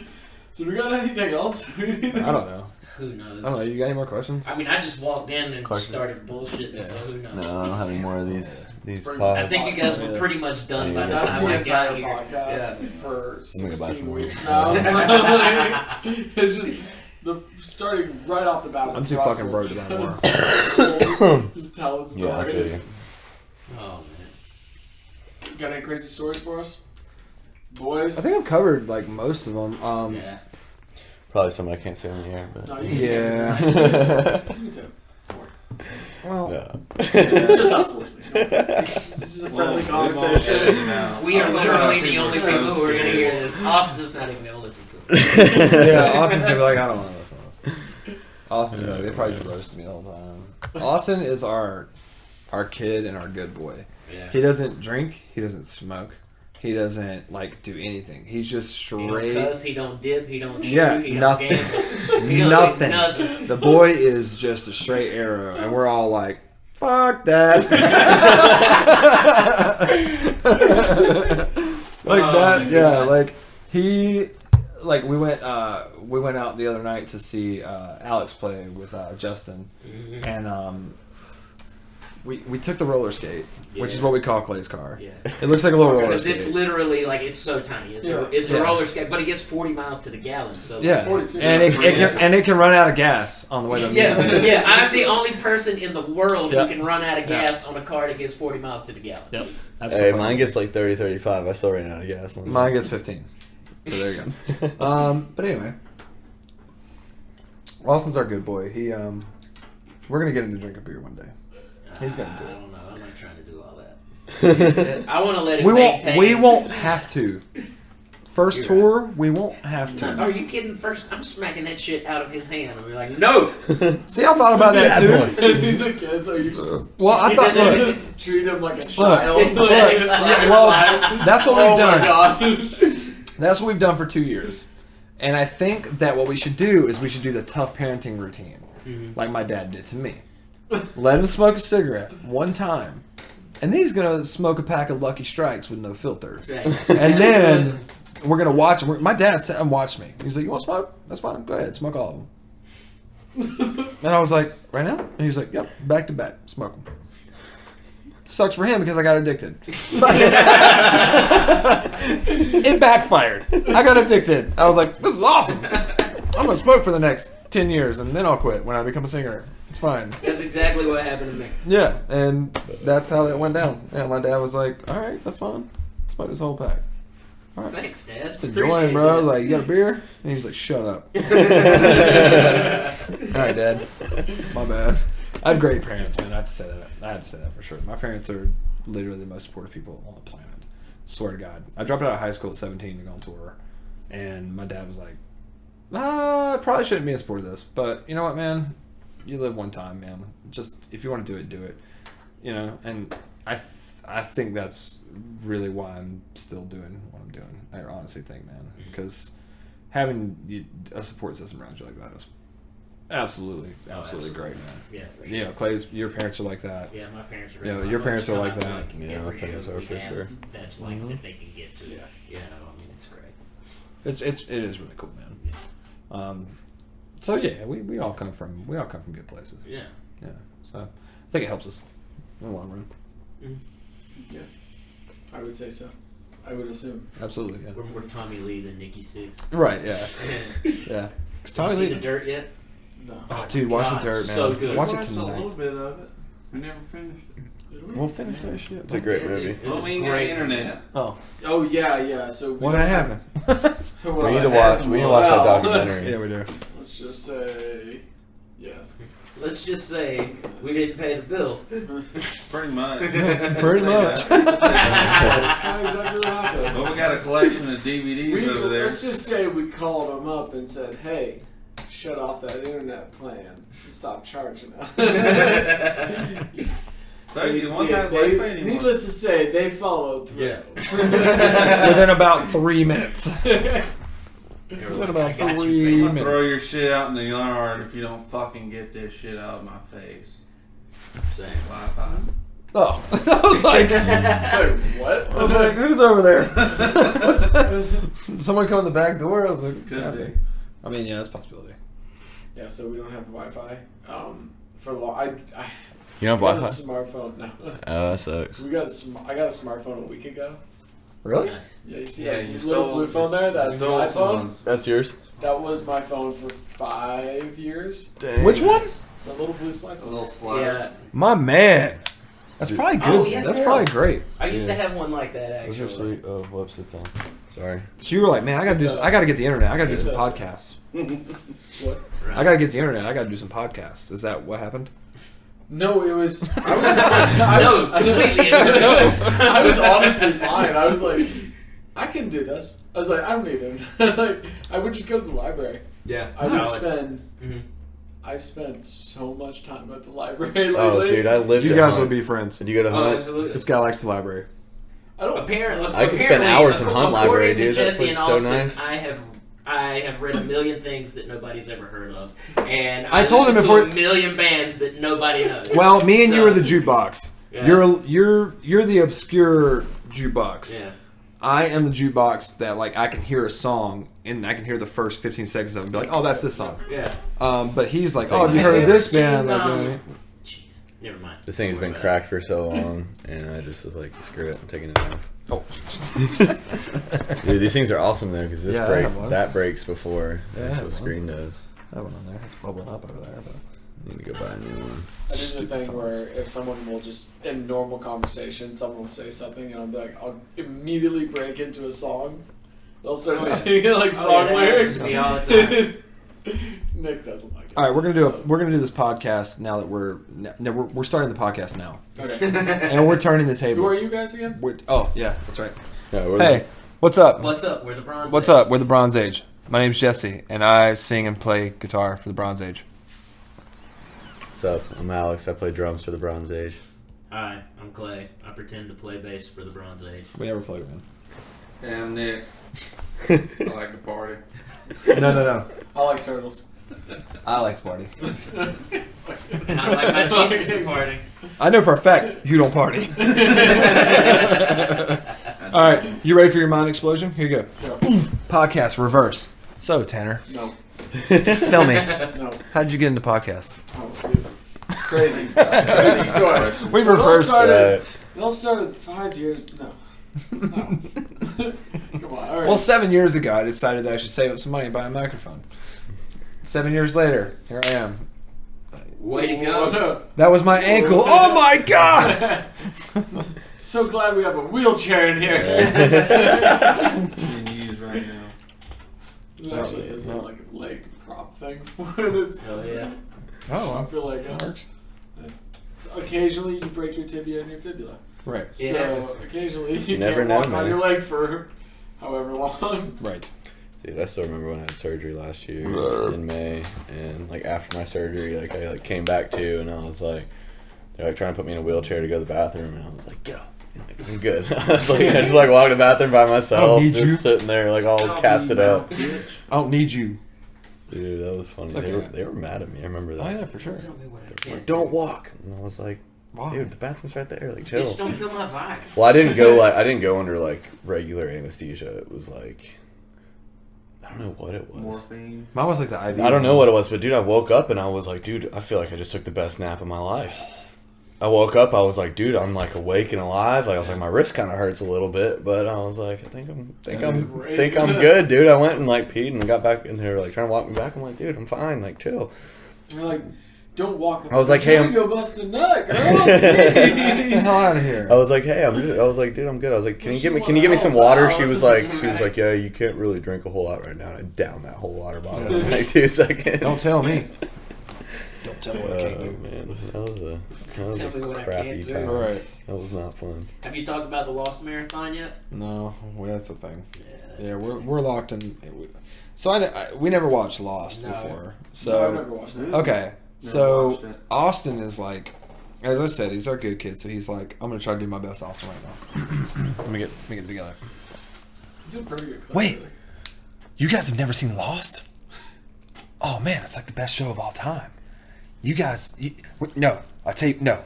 S2: So do we got anything else?
S3: I don't know.
S6: Who knows?
S3: I don't know. You got any more questions?
S6: I mean, I just walked in and
S3: Question.
S6: started bullshitting,
S3: Yeah.
S6: so who knows?
S4: No, I don't have any more of these
S2: Bring-
S4: pods.
S6: I think you guys were pretty much done by the
S2: That's
S6: time
S2: the
S6: I
S2: entire
S6: got here.
S2: podcast
S6: Yeah.
S2: for
S4: I'm gonna buy
S2: 16
S4: some more.
S2: weeks now. So it's just starting right off the bat.
S3: I'm
S2: with
S3: too
S2: Russell.
S3: fucking broke to buy more.
S2: Just telling stories.
S4: Yeah, I feel you.
S6: Oh man.
S2: Got any crazy stories for us, boys?
S3: I think I've covered like most of them.
S6: Yeah.
S4: Probably something I can't say on the air, but
S2: No, you can
S3: Yeah.
S2: say it. You can say it. Don't worry.
S3: Well,
S4: no.
S2: It's just us listening. This is a friendly conversation.
S6: We are literally the only people who are going to hear this. Austin's not even going to listen to this.
S3: yeah, Austin's gonna be like, I don't want to listen to this. Austin's gonna be like, they probably just roasted me the whole time. Austin is our kid and our good boy.
S6: Yeah.
S3: He doesn't drink. He doesn't smoke. He doesn't like do anything. He's just
S6: He don't
S3: straight.
S6: cuss, he don't dip, he don't shoot,
S3: Yeah,
S6: he
S3: nothing.
S6: don't gamble. He don't
S3: Nothing.
S6: do nothing.
S3: The boy is just a straight arrow, and we're all like, "Fuck that!" like
S6: Oh,
S3: that,
S6: my
S3: yeah.
S6: God.
S3: Like he, like we went out the other night to see Alex play with Justin,
S6: Mhm.
S3: and we took the roller skate, which is
S6: Yeah.
S3: what we call Clay's car.
S6: Yeah.
S3: It looks like a little roller
S6: Because
S3: skate.
S6: it's literally like it's so tiny. It's,
S2: Yeah.
S6: it's
S3: Yeah.
S6: a roller skate, but it gets 40 miles to the gallon. So
S3: Yeah,
S2: 42.
S3: and it can run out of gas on the way to the
S6: yeah, yeah. I'm the only person in the world
S3: Yeah.
S6: who can run out of
S3: Yeah.
S6: gas on a car that gets 40 miles to the gallon.
S3: Yep.
S4: Hey, mine gets like 30, 35. I still ran out of gas.
S3: Mine gets 15. So there you go. But anyway, Austin's our good boy. He we're gonna get him to drink a beer one day. He's gonna do
S6: I
S3: it.
S6: don't know. I'm not trying to do all that. I want to let him
S3: We
S6: maintain.
S3: won't have to. First tour, we won't have
S6: No,
S3: to.
S6: are you kidding? First, I'm smacking that shit out of his hand. I'll be like, no.
S3: See, I thought about that too.
S2: He's a kid, so you just,
S3: Well, I thought,
S2: you
S3: look,
S2: just treat him like a child.
S3: look, yeah, well, that's what we've done.
S2: Oh my gosh.
S3: That's what we've done for 2 years. And I think that what we should do is we should do the tough parenting routine, like my dad did to me. Let him smoke a cigarette one time, and then he's gonna smoke a pack of Lucky Strikes with no filter.
S6: Exactly.
S3: And then we're gonna watch him. My dad sat and watched me. He's like, "You want to smoke? That's fine. Go ahead, smoke all of them." And I was like, "Right now?" And he was like, "Yep, back to back, smoke them." Sucks for him because I got addicted. It backfired. I got addicted. I was like, "This is awesome. I'm gonna smoke for the next 10 years, and then I'll quit when I become a singer. It's fine."
S6: That's exactly what happened to me.
S3: Yeah, and that's how that went down. Yeah, my dad was like, "All right, that's fine. Smoke this whole pack."
S6: Thanks, Dad.
S3: It's enjoying, bro. Like, you got a beer? And he was like, "Shut up." All right, Dad. My bad. I have great parents, man. I have to say that. I have to say that for sure. My parents are literally the most supportive people on the planet. Swear to God. I dropped out of high school at 17 to go on tour, and my dad was like, I probably shouldn't be in support of this, but you know what, man? You live one time, man. Just, if you want to do it, do it. You know, and I think that's really why I'm still doing what I'm doing. I honestly think, man, because having a support system around you like that is absolutely great, man.
S6: Yeah, for sure.
S3: You know, Clay's, your parents are like that.
S6: Yeah, my parents are.
S3: Yeah,
S6: my
S3: your
S6: folks
S3: parents are
S6: come
S3: like
S6: out
S3: that.
S4: Yeah,
S6: every
S4: my parents
S6: show
S4: are
S6: we
S4: for
S6: have
S4: sure.
S6: That's like that they can get to.
S2: Yeah.
S6: You know, I mean, it's great.
S3: It is really cool, man. So yeah, we all come from good places.
S6: Yeah.
S3: Yeah. So I think it helps us in the long run.
S2: Yeah, I would say so. I would assume.
S3: Absolutely, yeah.
S6: We're more Tommy Lee than Nikki Sixx.
S3: Right, yeah,
S6: Have
S3: yeah. 'Cause
S6: you
S3: Tommy
S6: seen
S3: Lee,
S6: The Dirt yet?
S2: No.
S3: oh dude, watch
S6: God,
S3: the Dirt, man.
S6: so good.
S3: Watch
S7: We
S3: it
S7: watched a little
S3: tonight.
S7: bit of it. We never finished it.
S3: We'll finish that shit.
S4: It's a great movie.
S6: It's
S7: Well,
S6: a
S7: we ain't got
S6: great
S7: internet.
S3: Oh,
S2: Oh yeah. So
S3: what happened?
S2: Well,
S4: We need to watch that
S2: well,
S4: documentary.
S3: Yeah, we do.
S2: Let's just say, yeah.
S6: Let's just say we didn't pay the bill.
S7: Pretty much.
S3: Pretty much.
S2: That's kind of exactly what happened.
S7: Well, we got a collection of DVDs over there.
S2: Let's just say we called them up and said, "Hey, shut off that internet plan and stop charging us."
S7: So you want
S2: They-
S7: that
S2: they-
S7: Wi-Fi anymore?
S2: needless to say, they followed through.
S6: Yeah.
S3: Within about 3 minutes. Within about
S6: I got you,
S3: 3
S6: fam.
S7: I'm gonna
S3: minutes.
S7: throw your shit out in the yard if you don't fucking get this shit out of my face.
S6: Same.
S7: Wi-Fi.
S3: Oh, I was like,
S2: So what?
S3: I was like, who's over there? What's Did someone come in the back door? I was like, what's
S7: Could
S3: happening? I mean, yeah, that's a possibility.
S2: Yeah, so we don't have Wi-Fi. For long, I
S4: You don't
S2: got
S4: have
S2: a
S4: Wi-Fi?
S2: smartphone. No,
S4: Oh, that sucks.
S2: I got a smartphone a week ago.
S3: Really?
S6: Nice.
S2: Yeah, you see
S7: Yeah,
S2: that
S7: you
S2: little
S7: stole
S2: blue phone there? That's
S7: stole
S2: my phone.
S7: someone's.
S4: That's yours?
S2: That was my phone for 5 years.
S4: Dang.
S3: Which one?
S2: The little blue slide
S7: A
S2: phone.
S7: little slider.
S6: Yeah,
S3: My man. That's probably good.
S6: Oh, yes,
S3: That's
S6: sir.
S3: probably great.
S6: I used to
S4: Yeah.
S6: have one like that
S4: Those
S6: actually.
S4: are sweet. Oh, whoops, it's on. Sorry.
S3: So you were like, man, I gotta get the internet. I gotta do some podcasts.
S2: What?
S6: Right.
S3: I gotta get the internet. I gotta do some podcasts. Is that what happened?
S2: No, it was. I
S6: No, completely different.
S2: I was honestly fine. I was like, I can do this. I was like, I don't need him. Like, I would just go to the library.
S6: Yeah.
S2: I would spend.
S6: Mhm.
S2: I've spent so much time at the library lately.
S4: Oh, dude, I lived
S3: You
S4: at
S3: guys
S4: Hunt.
S3: would be friends.
S4: Did you go to
S6: Oh,
S4: Hunt?
S6: absolutely.
S3: This guy likes the library.
S2: I don't.
S6: Apparently,
S4: I could spend hours in Hunt Library, dude. That
S6: Jesse
S4: place
S6: and
S4: is so
S6: Austin,
S4: nice.
S6: I have read a million things that nobody's ever heard of, and
S3: I told him
S6: listened
S3: before-
S6: to a million bands that nobody knows.
S3: Well, me and you
S6: So-
S3: are the jukebox.
S6: Yeah.
S3: You're the obscure jukebox.
S6: Yeah.
S3: I am the jukebox that like I can hear a song and I can hear the first 15 seconds of it and be like, oh, that's this song.
S6: Yeah.
S3: But he's like,
S4: Like,
S3: oh, have you
S6: Have
S3: heard
S6: you
S3: of
S6: ever
S3: this band?
S6: seen,
S3: Like,
S6: Jeez, never mind.
S4: This thing has
S6: Don't
S4: been
S6: worry
S4: cracked for so long, and I just was like, screw it, I'm taking it down.
S3: oh.
S4: Dude, these things are awesome though, because this
S3: Yeah, I
S4: break
S3: have one.
S4: that breaks before
S3: Yeah, I have
S4: the
S3: one.
S4: screen does.
S3: That one on there. It's bubbling up over there. But
S4: Need to go buy a new one.
S2: I do the
S3: Stupid
S2: thing
S3: phones.
S2: where if someone will just in normal conversation, someone will say something, and I'll be like, I'll immediately break into a song. They'll start singing like
S6: Oh,
S2: song
S6: yeah, that
S2: lyrics.
S6: happens to me all the time.
S2: Nick doesn't like it.
S3: All right, we're gonna do this podcast now that we're starting the podcast now,
S2: Okay.
S3: and we're turning the tables.
S2: Who are you guys again?
S3: Yeah, that's right.
S4: Yeah, we're
S3: Hey, what's up?
S6: What's up? We're the Bronze
S3: What's
S6: Age.
S3: up? We're the Bronze Age. My name's Jesse, and I sing and play guitar for the Bronze Age.
S4: What's up? I'm Alex. I play drums for the Bronze Age.
S6: Hi, I'm Clay. I pretend to play bass for the Bronze Age.
S3: We never played with him.
S7: Hey, I'm Nick. I like to party.
S3: No.
S2: I like turtles.
S3: I like to party.
S6: I like my Jesus to party.
S3: I know for a fact you don't party. All right, you ready for your mind explosion? Here you go.
S2: Go.
S3: Podcast reverse. So Tanner,
S2: No.
S3: tell me,
S2: No.
S3: how did you get into podcast?
S2: Oh, dude. Crazy. Crazy story.
S3: We
S2: So it all
S3: reversed
S2: started- It all started 5 years. No. No. Come on. All right.
S3: Well, 7 years ago, I decided that I should save up some money and buy a microphone. 7 years later, here I am.
S6: Way to go.
S3: That was my ankle. Oh my god!
S2: So glad we have a wheelchair in here.
S7: Being used right now.
S2: It actually is like a leg prop thing for this.
S6: Hell yeah.
S3: Oh,
S2: I feel like
S3: works.
S2: So occasionally you break your tibia and your fibula.
S3: Right.
S6: It
S2: So
S6: happens.
S2: occasionally you
S4: Never
S2: can't
S4: know,
S2: walk on
S4: man.
S2: your leg for however long.
S3: Right.
S4: Dude, I still remember when I had surgery last year in May, and like after my surgery, like I like came back to, and I was like, they're like trying to put me in a wheelchair to go to the bathroom, and I was like, get up. Like, I'm good. I was like, I just like walked to the bathroom by myself,
S3: need
S4: just
S3: you.
S4: sitting there like all casted up.
S3: I don't need you.
S4: Dude, that was funny.
S3: It's okay.
S4: They were mad at me. I remember that.
S3: Oh yeah, for sure.
S6: Tell me what I did.
S4: Don't walk. And I was like,
S3: Wow.
S4: dude, the bathroom's right there. Like, chill.
S6: Bitch, don't kill my vibe.
S4: Well, I didn't go under like regular anesthesia. It was like, I don't know what it was.
S7: Morphine.
S3: Mine was like the IV.
S4: I don't know what it was, but dude, I woke up and I was like, dude, I feel like I just took the best nap of my life. I woke up, I was like, dude, I'm like awake and alive. Like I was like, my wrist kind of hurts a little bit, but I was like, I think I'm good, dude. I went and like peed and got back, and they were like trying to walk me back. I'm like, dude, I'm fine, like chill.
S2: You're like, don't walk.
S4: I was like, hey,
S2: I'm gonna go bust a nut, girl.
S3: Get the hell out of here.
S4: I was like, hey, I'm good. I was like, dude, I'm good. I was like, can you give me some water? She was like, yeah, you can't really drink a whole lot right now. And I downed that whole water bottle in like 2 seconds.
S3: Don't tell me. Don't tell me what I can't do.
S4: Man, that was
S6: Tell
S4: a
S6: me what I
S4: crappy
S6: can't do.
S4: time.
S3: All right.
S4: That was not fun.
S6: Have you talked about the Lost Marathon yet?
S3: No, well, that's the thing.
S6: That's
S3: Yeah, we're locked in. So we never watched Lost
S6: No.
S3: before.
S2: No, I've
S3: So
S2: never watched that.
S3: okay,
S7: Never
S3: so
S7: watched it.
S3: Austin is like, as I said, he's our good kid. So he's like, I'm gonna try to do my best, Austin, right now. let me get it together.
S2: You did pretty good.
S3: Wait. You guys have never seen Lost? Oh man, it's like the best show of all time. You guys, no, I tell you, no,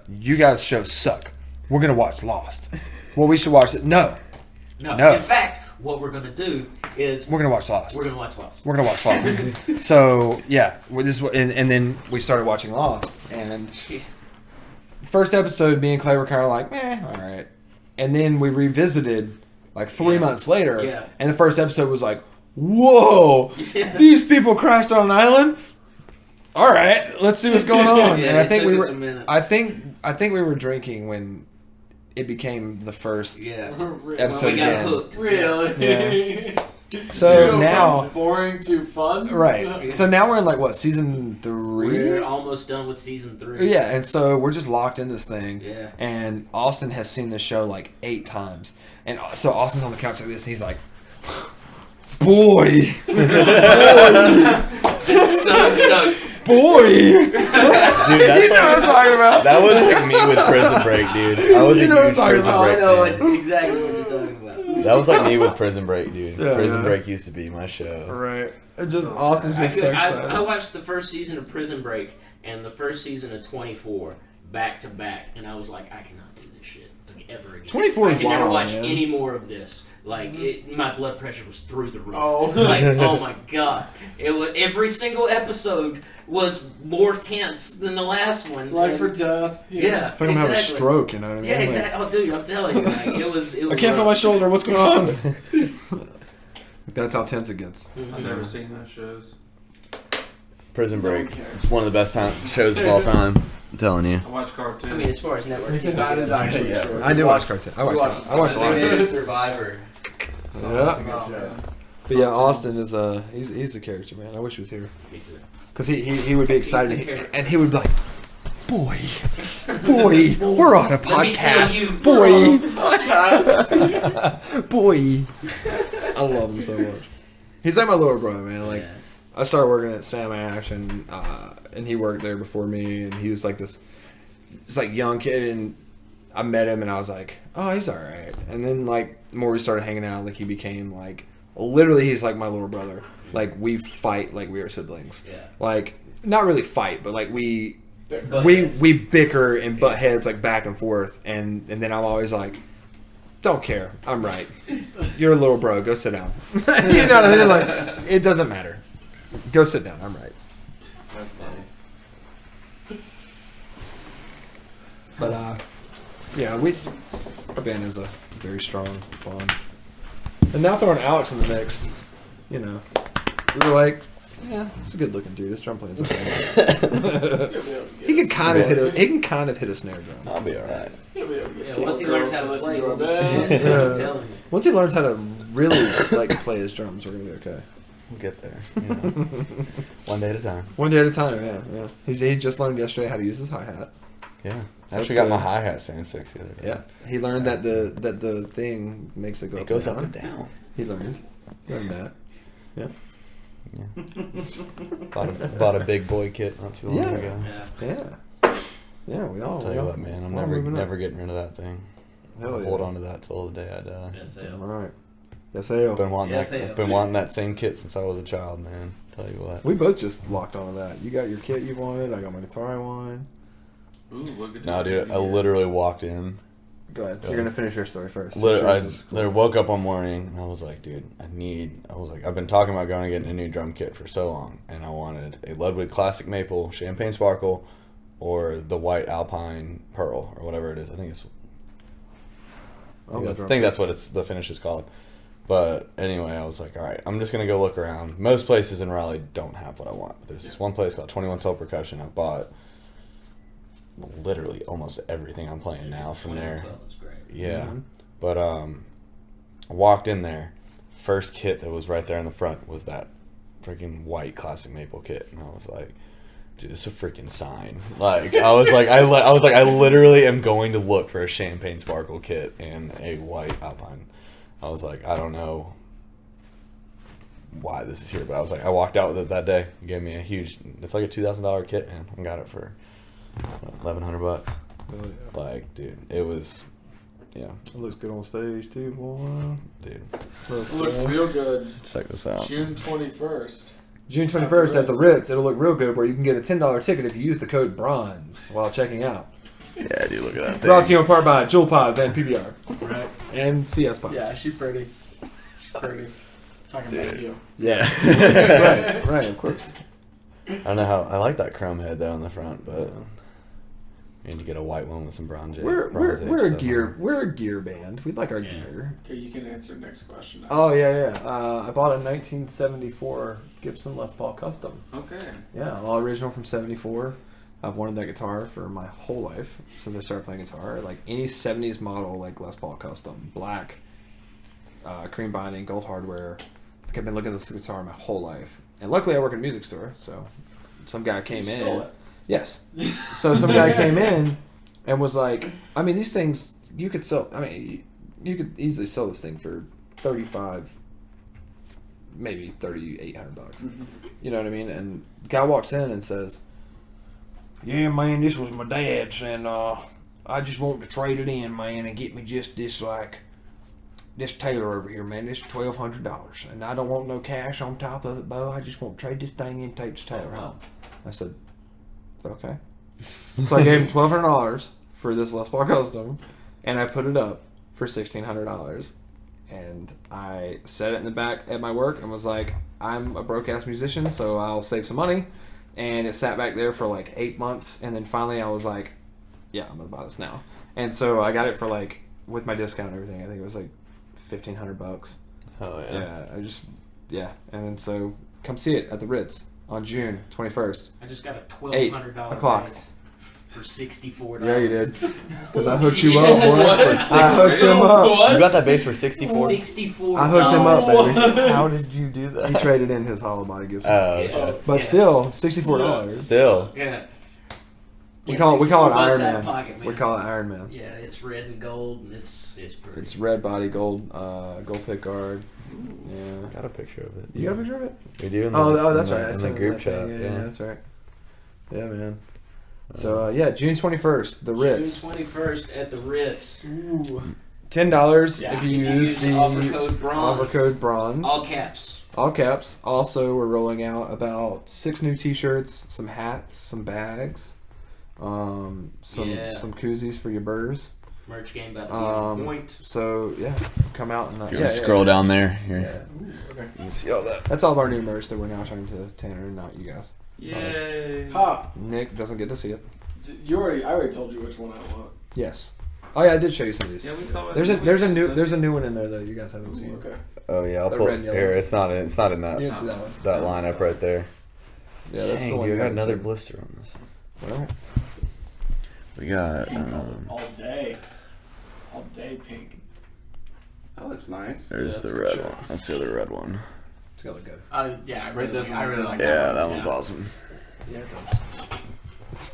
S3: you guys' shows suck. We're gonna watch Lost. Well, we should watch it. No, No.
S6: In fact, what we're gonna do is
S3: we're gonna watch Lost.
S6: we're gonna watch Lost.
S3: We're gonna watch Lost. So yeah, and then we started watching Lost, and first episode, me and Clay were kind of like, meh, all right, and then we revisited like 3 months later,
S6: Yeah.
S3: and the first episode was like, whoa,
S6: Yeah.
S3: these people crashed on an island. All right, let's see what's going on.
S6: Yeah,
S3: and I
S6: it
S3: think
S6: took
S3: we
S6: us
S3: were,
S6: a minute.
S3: I think we were drinking when it became the first
S6: Yeah.
S3: episode
S6: We got
S3: again.
S6: hooked.
S2: Really?
S3: Yeah. So now,
S2: from boring to fun.
S3: right? So now we're in like what, season 3?
S6: We're almost done with season 3.
S3: Yeah, and so we're just locked in this thing.
S6: Yeah.
S3: And Austin has seen this show like 8 times, and so Austin's on the couch like this, and he's like, "Boy,
S6: So stoked.
S3: boy."
S4: Dude, that's
S3: You know what I'm talking about?
S4: That was like me with Prison Break, dude. I was
S3: You
S4: a
S3: know what I'm
S4: huge
S3: talking
S4: Prison
S3: about.
S6: I
S4: Break
S6: know
S4: fan.
S6: exactly what you're talking about.
S4: That was like me with Prison Break, dude.
S3: Yeah,
S4: Prison
S3: yeah.
S4: Break used to be my show.
S3: Right. It just Austin's
S6: I
S3: just so
S6: I
S3: excited.
S6: watched the first season of Prison Break and the first season of 24 back to back, and I was like, I cannot do this shit like, ever again.
S3: 24
S6: I
S3: is
S6: can never
S3: wild,
S6: watch
S3: man.
S6: any more of this. Like my blood pressure was through the roof.
S2: Oh.
S6: Like oh my god! It was every single episode was more tense than the last one.
S2: Life or
S6: And-
S2: death.
S6: yeah,
S3: I feel like I'm having a
S6: exactly.
S3: stroke, you know what I mean?
S6: Yeah,
S3: Like,
S6: exactly. Oh, dude, I'm telling you, like, it was.
S3: I can't feel my shoulder. What's going on? That's how tense it gets.
S7: I've never seen those shows.
S4: Prison
S2: No one
S4: Break.
S2: cares.
S4: It's one of the best shows of all time. I'm telling you.
S7: I watch cartoons.
S6: I mean, as far as network TV
S2: That is
S6: goes.
S2: actually true.
S3: I did watch cartoon. I watched a lot.
S8: Survivor.
S3: Yeah.
S7: Oh, man.
S3: But yeah, Austin is he's a character, man. I wish he was here
S6: Me too.
S3: because he would be excited
S6: He's a character.
S3: and he would be like, boy, we're on a
S6: Let me tell
S3: podcast,
S6: you,
S3: boy. I love him so much. He's like my little brother, man. Like
S6: Yeah.
S3: I started working at Sam Ash and he worked there before me, and he was like this young kid, and I met him and I was like, oh, he's all right. And then like the more we started hanging out, like he became like literally he's like my little brother. Like we fight like we are siblings.
S6: Yeah.
S3: Like not really fight, but like we
S6: Butt
S3: we
S6: heads.
S3: we bicker and butt heads like back and forth, and then I'm always like, don't care, I'm right. You're a little bro, go sit down. You know what I mean? Like it doesn't matter. Go sit down, I'm right.
S4: That's funny.
S3: But yeah, our band is a very strong bond. And now throwing Alex in the mix, you know, we were like, yeah, he's a good looking dude. His drum playing's okay. He can kind of hit a snare drum.
S4: I'll be alright.
S6: Yeah, once he learns how to play,
S2: to our
S6: I'm
S2: band.
S6: telling you.
S3: Once he learns how to really like play his drums, we're gonna be okay.
S4: We'll get there. You know. One day at a time.
S3: One day at a time, yeah. He just learned yesterday how to use his hi-hat.
S4: Yeah.
S3: So
S4: I
S3: that's
S4: actually got
S3: good.
S4: my hi-hat stand fixed the other day.
S3: Yeah. He learned that the thing makes it go
S4: It
S3: up
S4: goes
S3: and
S4: up
S3: down.
S4: and down.
S3: He learned that. Yeah.
S4: Bought a big boy kit not too long
S3: Yeah.
S4: ago.
S6: Yeah.
S3: Yeah, we all.
S4: I'll tell you what, man, I'm
S3: we're all moving up.
S4: never getting rid of that thing.
S3: Hell
S4: I'll
S3: yeah.
S4: hold on to that till the day I die.
S6: Yeah, so-
S3: All right. Yes, I
S4: Been wanting
S6: Yes,
S4: that.
S6: I am.
S4: Been wanting that same kit since I was a child, man. Tell you what.
S3: We both just locked onto that. You got your kit you wanted. I got my guitar I wanted.
S7: Ooh, look at
S4: No,
S7: that.
S4: dude, I literally walked in.
S3: Go ahead.
S4: Go
S3: You're
S4: ahead.
S3: gonna finish your story first.
S4: Literally, I
S3: Yours is cool.
S4: literally woke up one morning and I was like, dude, I've been talking about going and getting a new drum kit for so long, and I wanted a Ludwig Classic Maple Champagne Sparkle or the White Alpine Pearl or whatever it is. I think it's.
S3: Oh,
S4: I
S3: the drum
S4: think
S3: kit.
S4: that's what the finish is called. But anyway, I was like, all right, I'm just gonna go look around. Most places in Raleigh don't have what I want, but there's this one place called 21 Toe Percussion. I bought literally almost everything I'm playing now from there.
S6: That's great.
S4: Yeah,
S3: Mhm.
S4: but I walked in there. First kit that was right there in the front was that freaking white classic maple kit, and I was like, "Dude, this is a freaking sign!" Like I was like, I literally am going to look for a champagne sparkle kit and a white alpine. I was like, I don't know why this is here, but I was like, I walked out with it that day. It gave me a huge. It's like a $2,000 kit, man. I got it for $1,100.
S3: Hell yeah.
S4: Like, dude, it was, yeah,
S3: It looks good on stage too, boy.
S4: dude.
S2: Looks real good.
S4: Check this out.
S2: June 21st.
S3: June 21st at the Ritz. It'll look real good, where you can get a $10 ticket if you use the code BRONZE while checking out.
S4: Yeah, dude, look at that thing.
S3: Brought to you in part by Jewel Pods and PBR.
S2: Right.
S3: And CS Pods.
S2: Yeah, she's pretty. She's pretty. Talking about you.
S4: Yeah.
S3: right, of course.
S4: I don't know how. I like that chrome head though on the front, but you need to get a white one with some bronze.
S3: We're
S4: bronze edge
S3: a
S4: stuff
S3: gear
S4: on it.
S3: we're a gear band. We like our
S6: Yeah.
S3: gear.
S2: Okay, you can answer next question now.
S3: Oh yeah. I bought a 1974 Gibson Les Paul Custom.
S7: Okay.
S3: Yeah, all original from '74. I've wanted that guitar for my whole life since I started playing guitar. Like any '70s model, like Les Paul Custom, black, cream binding, gold hardware. Like I've been looking at this guitar my whole life, and luckily I work in a music store, so some guy came
S2: You
S3: in.
S2: stole it.
S3: Yes. So some guy came in and was like, I mean, these things you could sell. I mean, you could easily sell this thing for $35, maybe $3,800. You know what I mean? And the guy walks in and says, "Yeah, man, this was my dad's, and I just want to trade it in, man, and get me just this this Taylor over here, man. This is $1,200, and I don't want no cash on top of it, Bo. I just want to trade this thing in and take this Taylor home." I said, "Okay." So I gave him $1,200 for this Les Paul Custom, and I put it up for $1,600. And I set it in the back at my work and was like, I'm a broke ass musician, so I'll save some money. And it sat back there for like 8 months, and then finally I was like, yeah, I'm gonna buy this now. And so I got it for like, with my discount and everything, I think it was like $1,500.
S4: Oh
S3: Yeah. And then so come see it at the Ritz on June 21st.
S6: I just got a
S3: Eight
S6: $1,200
S3: o'clock.
S6: bass. for $64.
S3: Yeah, you did. Because I hooked you up, boy. I hooked him up.
S4: You got that base for 64.
S6: $64.
S3: I hooked him up, baby.
S4: How did you do that?
S3: He traded in his hollow body gift.
S4: Okay.
S3: But still, $64.
S4: Still.
S6: Yeah.
S3: We call it Iron
S6: $64 out of
S3: Man.
S6: pocket,
S3: We call it Iron Man.
S6: Yeah, it's red and gold, and it's pretty.
S3: It's red body, gold pick guard. Yeah.
S4: Got a picture of it.
S3: You got a picture of it?
S4: We do.
S3: That's
S4: in
S3: right. I
S4: The, in
S3: saw
S4: the group
S3: that
S4: chat.
S3: thing. Yeah, that's right. Yeah, man. So June 21st, the Ritz.
S6: June 21st at the Ritz.
S3: $10
S6: Yeah,
S3: if you use the
S6: offer code bronze.
S3: offer code bronze.
S6: All caps.
S3: All caps. Also, we're rolling out about 6 new T-shirts, some hats, some bags, some koozies for your burrs.
S6: Merch game about to be on point.
S3: So come out and
S4: You want to scroll down there?
S3: Yeah.
S4: Here.
S3: Okay.
S4: You can see all that.
S3: That's all of our new merch that we're now showing to Tanner, not you guys.
S7: Yay.
S2: Ha!
S3: Nick doesn't get to see it.
S2: I already told you which one I want.
S3: Yes. Oh yeah, I did show you some of these.
S7: Yeah, we saw it.
S3: There's a new one in there that you guys haven't seen.
S2: Okay.
S4: Oh yeah, I'll
S3: The
S4: pull
S3: red and yellow.
S4: here. It's not in that
S3: You didn't see that one.
S4: that lineup right there.
S3: Yeah, that's
S4: Dang,
S3: the one.
S4: dude,
S3: you
S4: I got
S3: haven't
S4: another
S3: seen.
S4: blister on this.
S3: Well,
S4: We got.
S2: All day. All day pink.
S7: That looks nice.
S4: There's
S2: Yeah,
S4: the
S2: that's
S4: red
S2: for sure.
S4: one. That's the other red one.
S3: it's gotta look good.
S2: I
S7: Red doesn't
S2: I really like
S4: Yeah,
S2: that
S4: that
S2: one.
S4: one's awesome.
S3: Yeah, it does.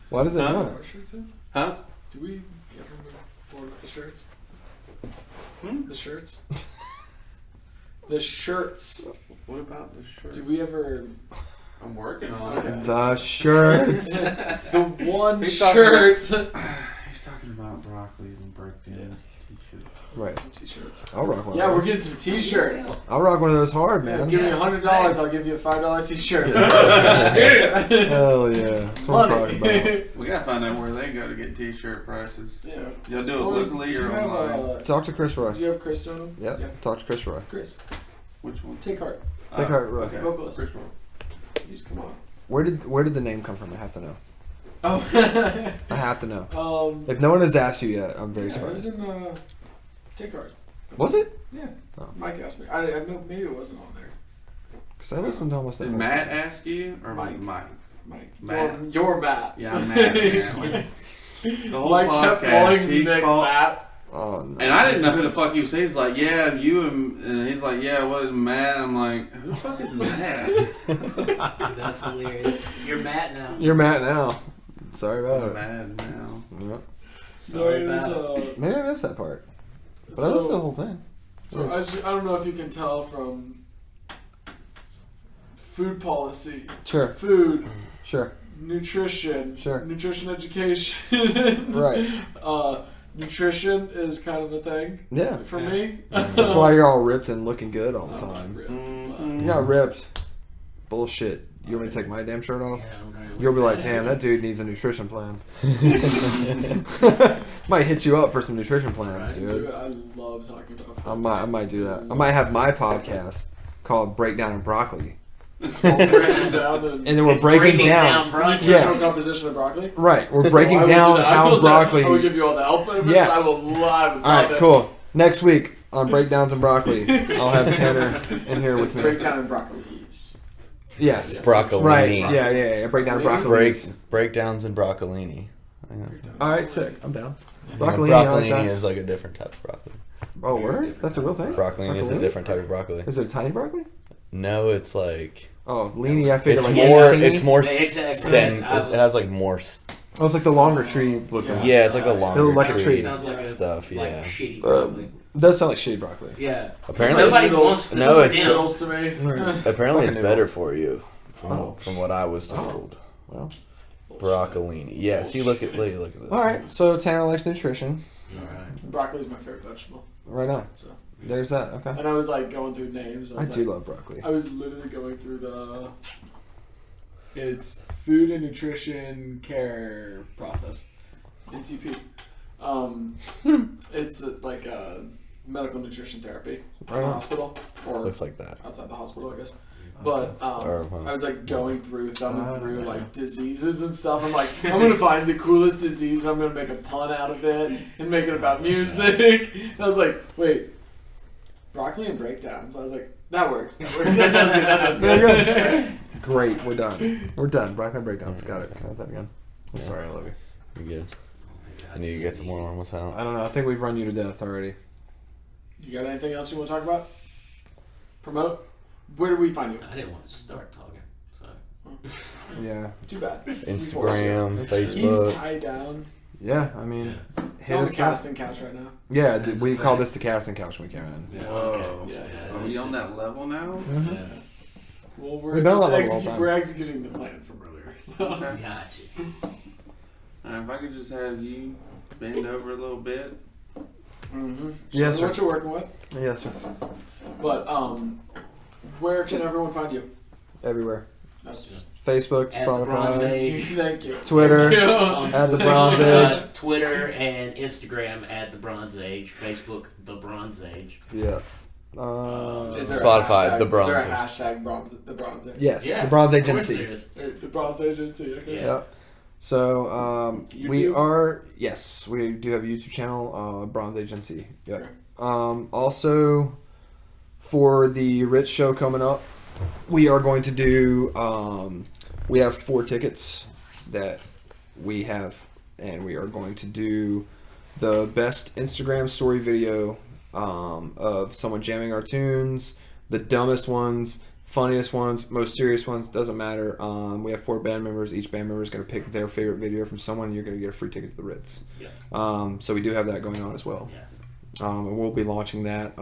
S3: Why does it
S7: Huh?
S3: not?
S2: Our shirts in?
S7: Huh?
S2: Do we ever move forward with the shirts?
S7: Hmm?
S2: The shirts? The shirts.
S7: What about the shirt?
S2: Did we ever?
S7: I'm working on
S2: Okay.
S7: it.
S3: The shirts.
S2: The one
S7: He's talking
S2: shirt.
S7: He's talking about broccolis and breakdance t-shirts.
S3: Right.
S2: Some t-shirts.
S3: I'll rock one.
S2: Yeah,
S3: of
S2: we're
S3: those.
S2: getting some t-shirts.
S3: I'll rock one of those hard, man.
S2: Give me $100, I'll give you a $5 t-shirt.
S3: Hell yeah. That's what I'm talking about.
S7: We gotta find out where they go to get t-shirt prices.
S2: Yeah.
S7: Y'all do it
S2: Or
S7: locally
S2: do you
S7: or
S2: have,
S7: online?
S3: Talk to Chris Roy.
S2: do you have Chris doing them?
S3: Yep.
S2: Yeah.
S3: Talk to Chris Roy.
S2: Chris,
S7: Which one?
S2: take heart.
S3: Take heart, Roy.
S7: Okay.
S2: Vocalist.
S7: Which one?
S2: You just come on.
S3: Where did the name come from? I have to know.
S2: Oh.
S3: I have to know.
S2: um.
S3: If no one has asked you yet, I'm very
S2: Yeah, it was
S3: surprised.
S2: in take heart.
S3: Was it?
S2: Yeah.
S3: Oh.
S2: Mike asked me. I know maybe it wasn't on there.
S3: Because I listened to almost
S7: Did
S3: that.
S7: Matt ask you or
S2: Mike.
S7: Mike?
S2: Mike.
S7: Matt.
S2: You're Matt.
S7: Yeah, I'm Matt. Man. The whole
S2: Mike kept
S7: podcast,
S2: calling
S7: he
S2: Nick
S7: called-
S2: Matt.
S3: Oh no.
S7: And I didn't know who the fuck he was saying. He's like, yeah, you and he's like, yeah, what is Matt? I'm like, who the fuck is Matt?
S6: Dude, that's hilarious. You're Matt now.
S3: You're Matt now. Sorry
S7: I'm
S3: about it.
S7: mad now.
S3: Yep.
S6: Sorry
S2: it was,
S6: about
S3: Maybe I missed that part. But I listened to the whole thing.
S2: So I don't know if you can tell from food policy,
S3: Sure.
S2: food,
S3: Sure.
S2: nutrition,
S3: Sure.
S2: nutrition education.
S3: Right.
S2: Nutrition is kind of a thing
S3: Yeah.
S2: for
S6: Yeah.
S2: me.
S3: That's why you're all ripped and looking good all the
S2: I'm not
S3: time.
S2: real,
S7: Mhm.
S3: You're not ripped. Bullshit. You want me to take my damn shirt off?
S6: Yeah, I'm right.
S3: You'll be like, damn, that dude needs a nutrition plan. Might hit you up for some nutrition plans,
S2: Dude,
S3: dude.
S2: I love talking about food.
S3: I might do that. I might have my podcast called Breakdown and Broccoli.
S2: It's all breaking down and
S3: And then we're
S6: It's
S3: breaking down.
S6: broccoli.
S2: nutritional composition of broccoli.
S3: Right, we're breaking
S2: I will
S3: down
S2: do that. I
S3: how
S2: will do that.
S3: broccoli.
S2: I will give you all the help benefits.
S3: Yes.
S2: I will love
S3: All right, cool. Next week on Breakdowns and Broccoli, I'll have Tanner in here with me.
S2: Breakdown in broccolis.
S3: Yes.
S4: Broccolini.
S3: Right. Yeah. Breakdown and Broccoli.
S4: Breakdowns and broccolini.
S3: All right, sick. I'm down.
S4: Broccolini,
S3: Broccolini, I like that.
S4: is like a different type of broccoli.
S3: Oh, word? That's a real thing?
S4: Broccolini is a
S3: Broccolini?
S4: different type of broccoli.
S3: Is it a tiny broccoli?
S4: No, it's like
S3: Oh, leany, I figured
S4: it's
S3: like
S4: more.
S3: teeny.
S4: It's more
S6: Exactly.
S4: stem. It has like more.
S3: Oh, it's like the longer tree looking.
S4: Yeah, it's like a longer.
S3: looks like a tree.
S6: Sounds like a
S4: Stuff,
S6: like
S4: yeah.
S6: shitty broccoli.
S3: It does sound like shitty broccoli.
S6: Yeah.
S4: Apparently-
S6: nobody wants to
S4: No,
S6: sit
S4: it's-
S6: down.
S2: Noodles to me.
S4: Apparently,
S3: Fucking
S4: it's
S3: noodle.
S4: better for you, from,
S3: Oh.
S4: from what I was told.
S3: Well.
S4: Broccolini. Yeah. See, look at this.
S3: All right, so Tanner likes nutrition.
S2: Broccoli is my favorite vegetable.
S3: Right on.
S2: So,
S3: There's that. Okay.
S2: and I was like going through names.
S3: I
S2: was
S3: do
S2: like,
S3: love broccoli.
S2: I was literally going through the. It's Food and Nutrition Care Process, NCP. It's like a medical nutrition therapy in
S3: Right
S2: the
S3: on.
S2: hospital or
S4: Looks like that.
S2: outside the hospital, I guess. But
S4: Or,
S2: I was like going through, thumbing through like diseases and stuff. I'm like, I'm gonna find the coolest disease. And I'm gonna make a pun out of it and make it about music. And I was like, wait, broccoli and breakdowns. I was like, that works. That works. That sounds good. That sounds
S3: Very
S2: good.
S3: Great, we're done. We're done. Blackline Breakdowns. Got it. Can I have that again? I'm sorry, I love you.
S4: You're good. I need to get some more normal sound.
S3: I don't know. I think we've run you to death already.
S2: You got anything else you want to talk about? Promote? Where do we find you?
S6: I didn't want to start talking. So.
S3: Yeah.
S2: Too bad.
S4: Instagram,
S2: He's
S4: Facebook.
S2: tied down.
S3: Yeah, I mean,
S2: He's
S3: hit
S2: on the
S3: us up.
S2: casting couch right now.
S3: Yeah,
S6: That's
S3: we
S6: a
S3: called
S6: fact.
S3: this the casting couch when we came in.
S6: Yeah.
S7: Whoa.
S2: Yeah.
S7: Are we on that level now?
S6: Yeah.
S2: Well,
S3: We've been on that level all the time.
S2: we're executing the plan from earlier. So.
S7: Okay.
S6: Gotcha.
S7: If I could just have you bend over a little bit.
S2: Mm-hmm.
S3: Yes, sir.
S2: What you're working with.
S3: Yes, sir.
S2: But where can everyone find you?
S3: Everywhere.
S2: That's
S3: Facebook,
S6: At the Bronze
S3: Spotify,
S6: Age.
S2: thank you.
S3: Twitter.
S2: Thank you.
S6: On
S3: At the
S6: Twitter,
S3: Bronze Age.
S6: Twitter and Instagram at the Bronze Age. Facebook, the Bronze Age.
S3: Yeah.
S2: Is there a
S4: Spotify,
S2: hashtag-
S4: the Bronze
S2: Is there a hashtag the Bronze Age?
S3: Yes,
S6: Yeah,
S3: the Bronze
S6: of course
S3: Agency.
S6: there is.
S2: The Bronze Agency. Okay.
S6: Yeah.
S3: Yeah. So we
S2: YouTube?
S3: are we do have a YouTube channel, Bronze Agency. Yeah.
S2: Okay.
S3: Also, for the Rich show coming up, we are going to do. We have 4 tickets that we have, and we are going to do the best Instagram story video of someone jamming our tunes, the dumbest ones, funniest ones, most serious ones, doesn't matter. We have 4 band members. Each band member is going to pick their favorite video from someone, and you're going to get a free ticket to the Ritz.
S6: Yeah.
S3: So we do have that going on as well.
S6: Yeah.
S3: And we'll be launching that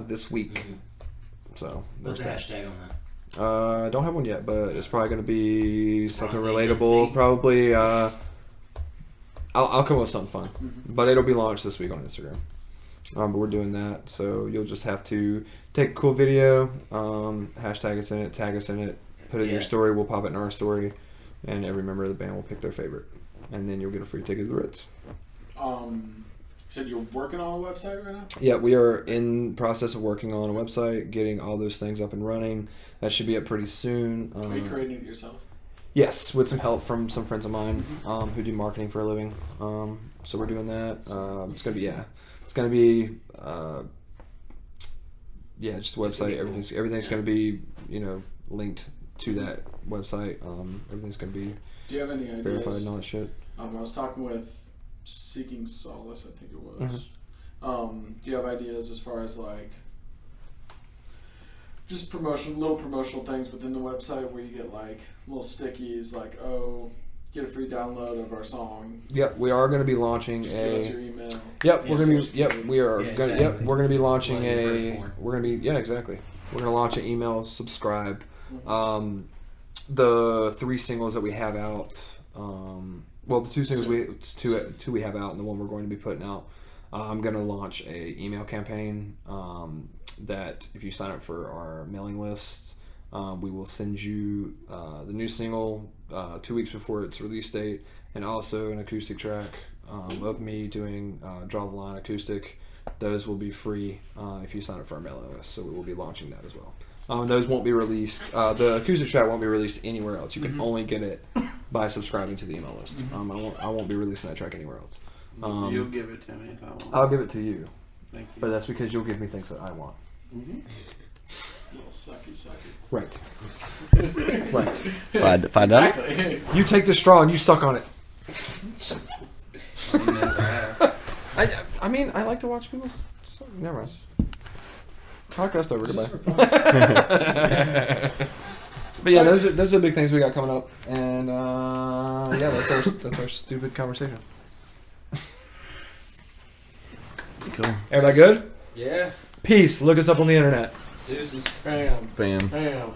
S3: this week.
S6: Mhm.
S3: So
S6: What's the
S3: there's
S6: hashtag on that?
S3: that. I don't have one yet, but it's probably going to be something
S6: Bronze
S3: relatable.
S6: Agency.
S3: Probably, I'll come up with something fun,
S2: Mm-hmm.
S3: but it'll be launched this week on Instagram. But we're doing that, so you'll just have to take a cool video, hashtag us in it, tag us in it, put it in your
S6: Yeah.
S3: story. We'll pop it in our story, and every member of the band will pick their favorite, and then you'll get a free ticket to the Ritz.
S2: You said you're working on a website right now?
S3: Yeah, we are in process of working on a website, getting all those things up and running. That should be up pretty soon.
S2: Are you creating it yourself?
S3: Yes, with some help from some friends of mine who do marketing for a living. So we're doing that. It's gonna be just a website. Everything's gonna be linked to that website. Everything's gonna be
S2: Do you have any ideas?
S3: verified and all that shit.
S2: I was talking with Seeking Solace, I think it was.
S3: Mm-hmm.
S2: Do you have ideas as far as like just little promotional things within the website where you get like little stickies, like get a free download of our song.
S3: Yep, we are going to be launching
S2: Just give us your email.
S3: Yep,
S6: Yeah,
S3: we're gonna be.
S6: social
S3: Yep,
S6: media.
S3: we are
S6: Yeah,
S3: gonna.
S6: exactly.
S3: Yep, we're gonna be launching
S6: Like your
S3: a.
S6: firstborn.
S3: We're gonna be. Yeah, exactly. We're gonna launch an email subscribe. The 3 singles that we have out. Well, the 2 singles two we have out, and the one we're going to be putting out. I'm gonna launch a email campaign. That if you sign up for our mailing lists, we will send you the new single 2 weeks before its release date, and also an acoustic track of me doing Draw the Line acoustic. Those will be free if you sign up for our mailing list, so we will be launching that as well. Those won't be released. The acoustic track won't be released anywhere else. You can only get it by subscribing to the email list. I won't be releasing that track anywhere else.
S7: You'll give it to me if I want.
S3: I'll give it to you,
S7: Thank you.
S3: but that's because you'll give me things that I want.
S2: Little sucky.
S3: Right. Right.
S4: If I done it?
S2: Exactly.
S3: You take the straw and you suck on it.
S7: You never asked.
S3: I mean, I like to watch people. Never mind. Podcast over. Goodbye. But yeah, those are the big things we got coming up, and that's our stupid conversation.
S4: Cool.
S3: Everybody good?
S2: Yeah.
S3: Peace. Look us up on the internet.
S2: Deuces. Bam.
S4: Bam.
S2: Bam.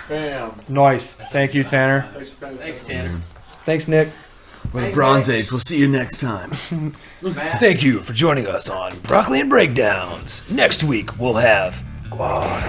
S2: Bam.
S3: Nice. Thank you, Tanner.
S2: Thanks for coming.
S6: Thanks, Tanner.
S3: Thanks, Nick.
S4: Well,
S6: Thanks,
S4: Bronze
S6: Mike.
S4: Age. We'll see you next time.
S6: Matt.
S1: Thank you for joining us on Broccoli and Breakdowns. Next week we'll have Quad.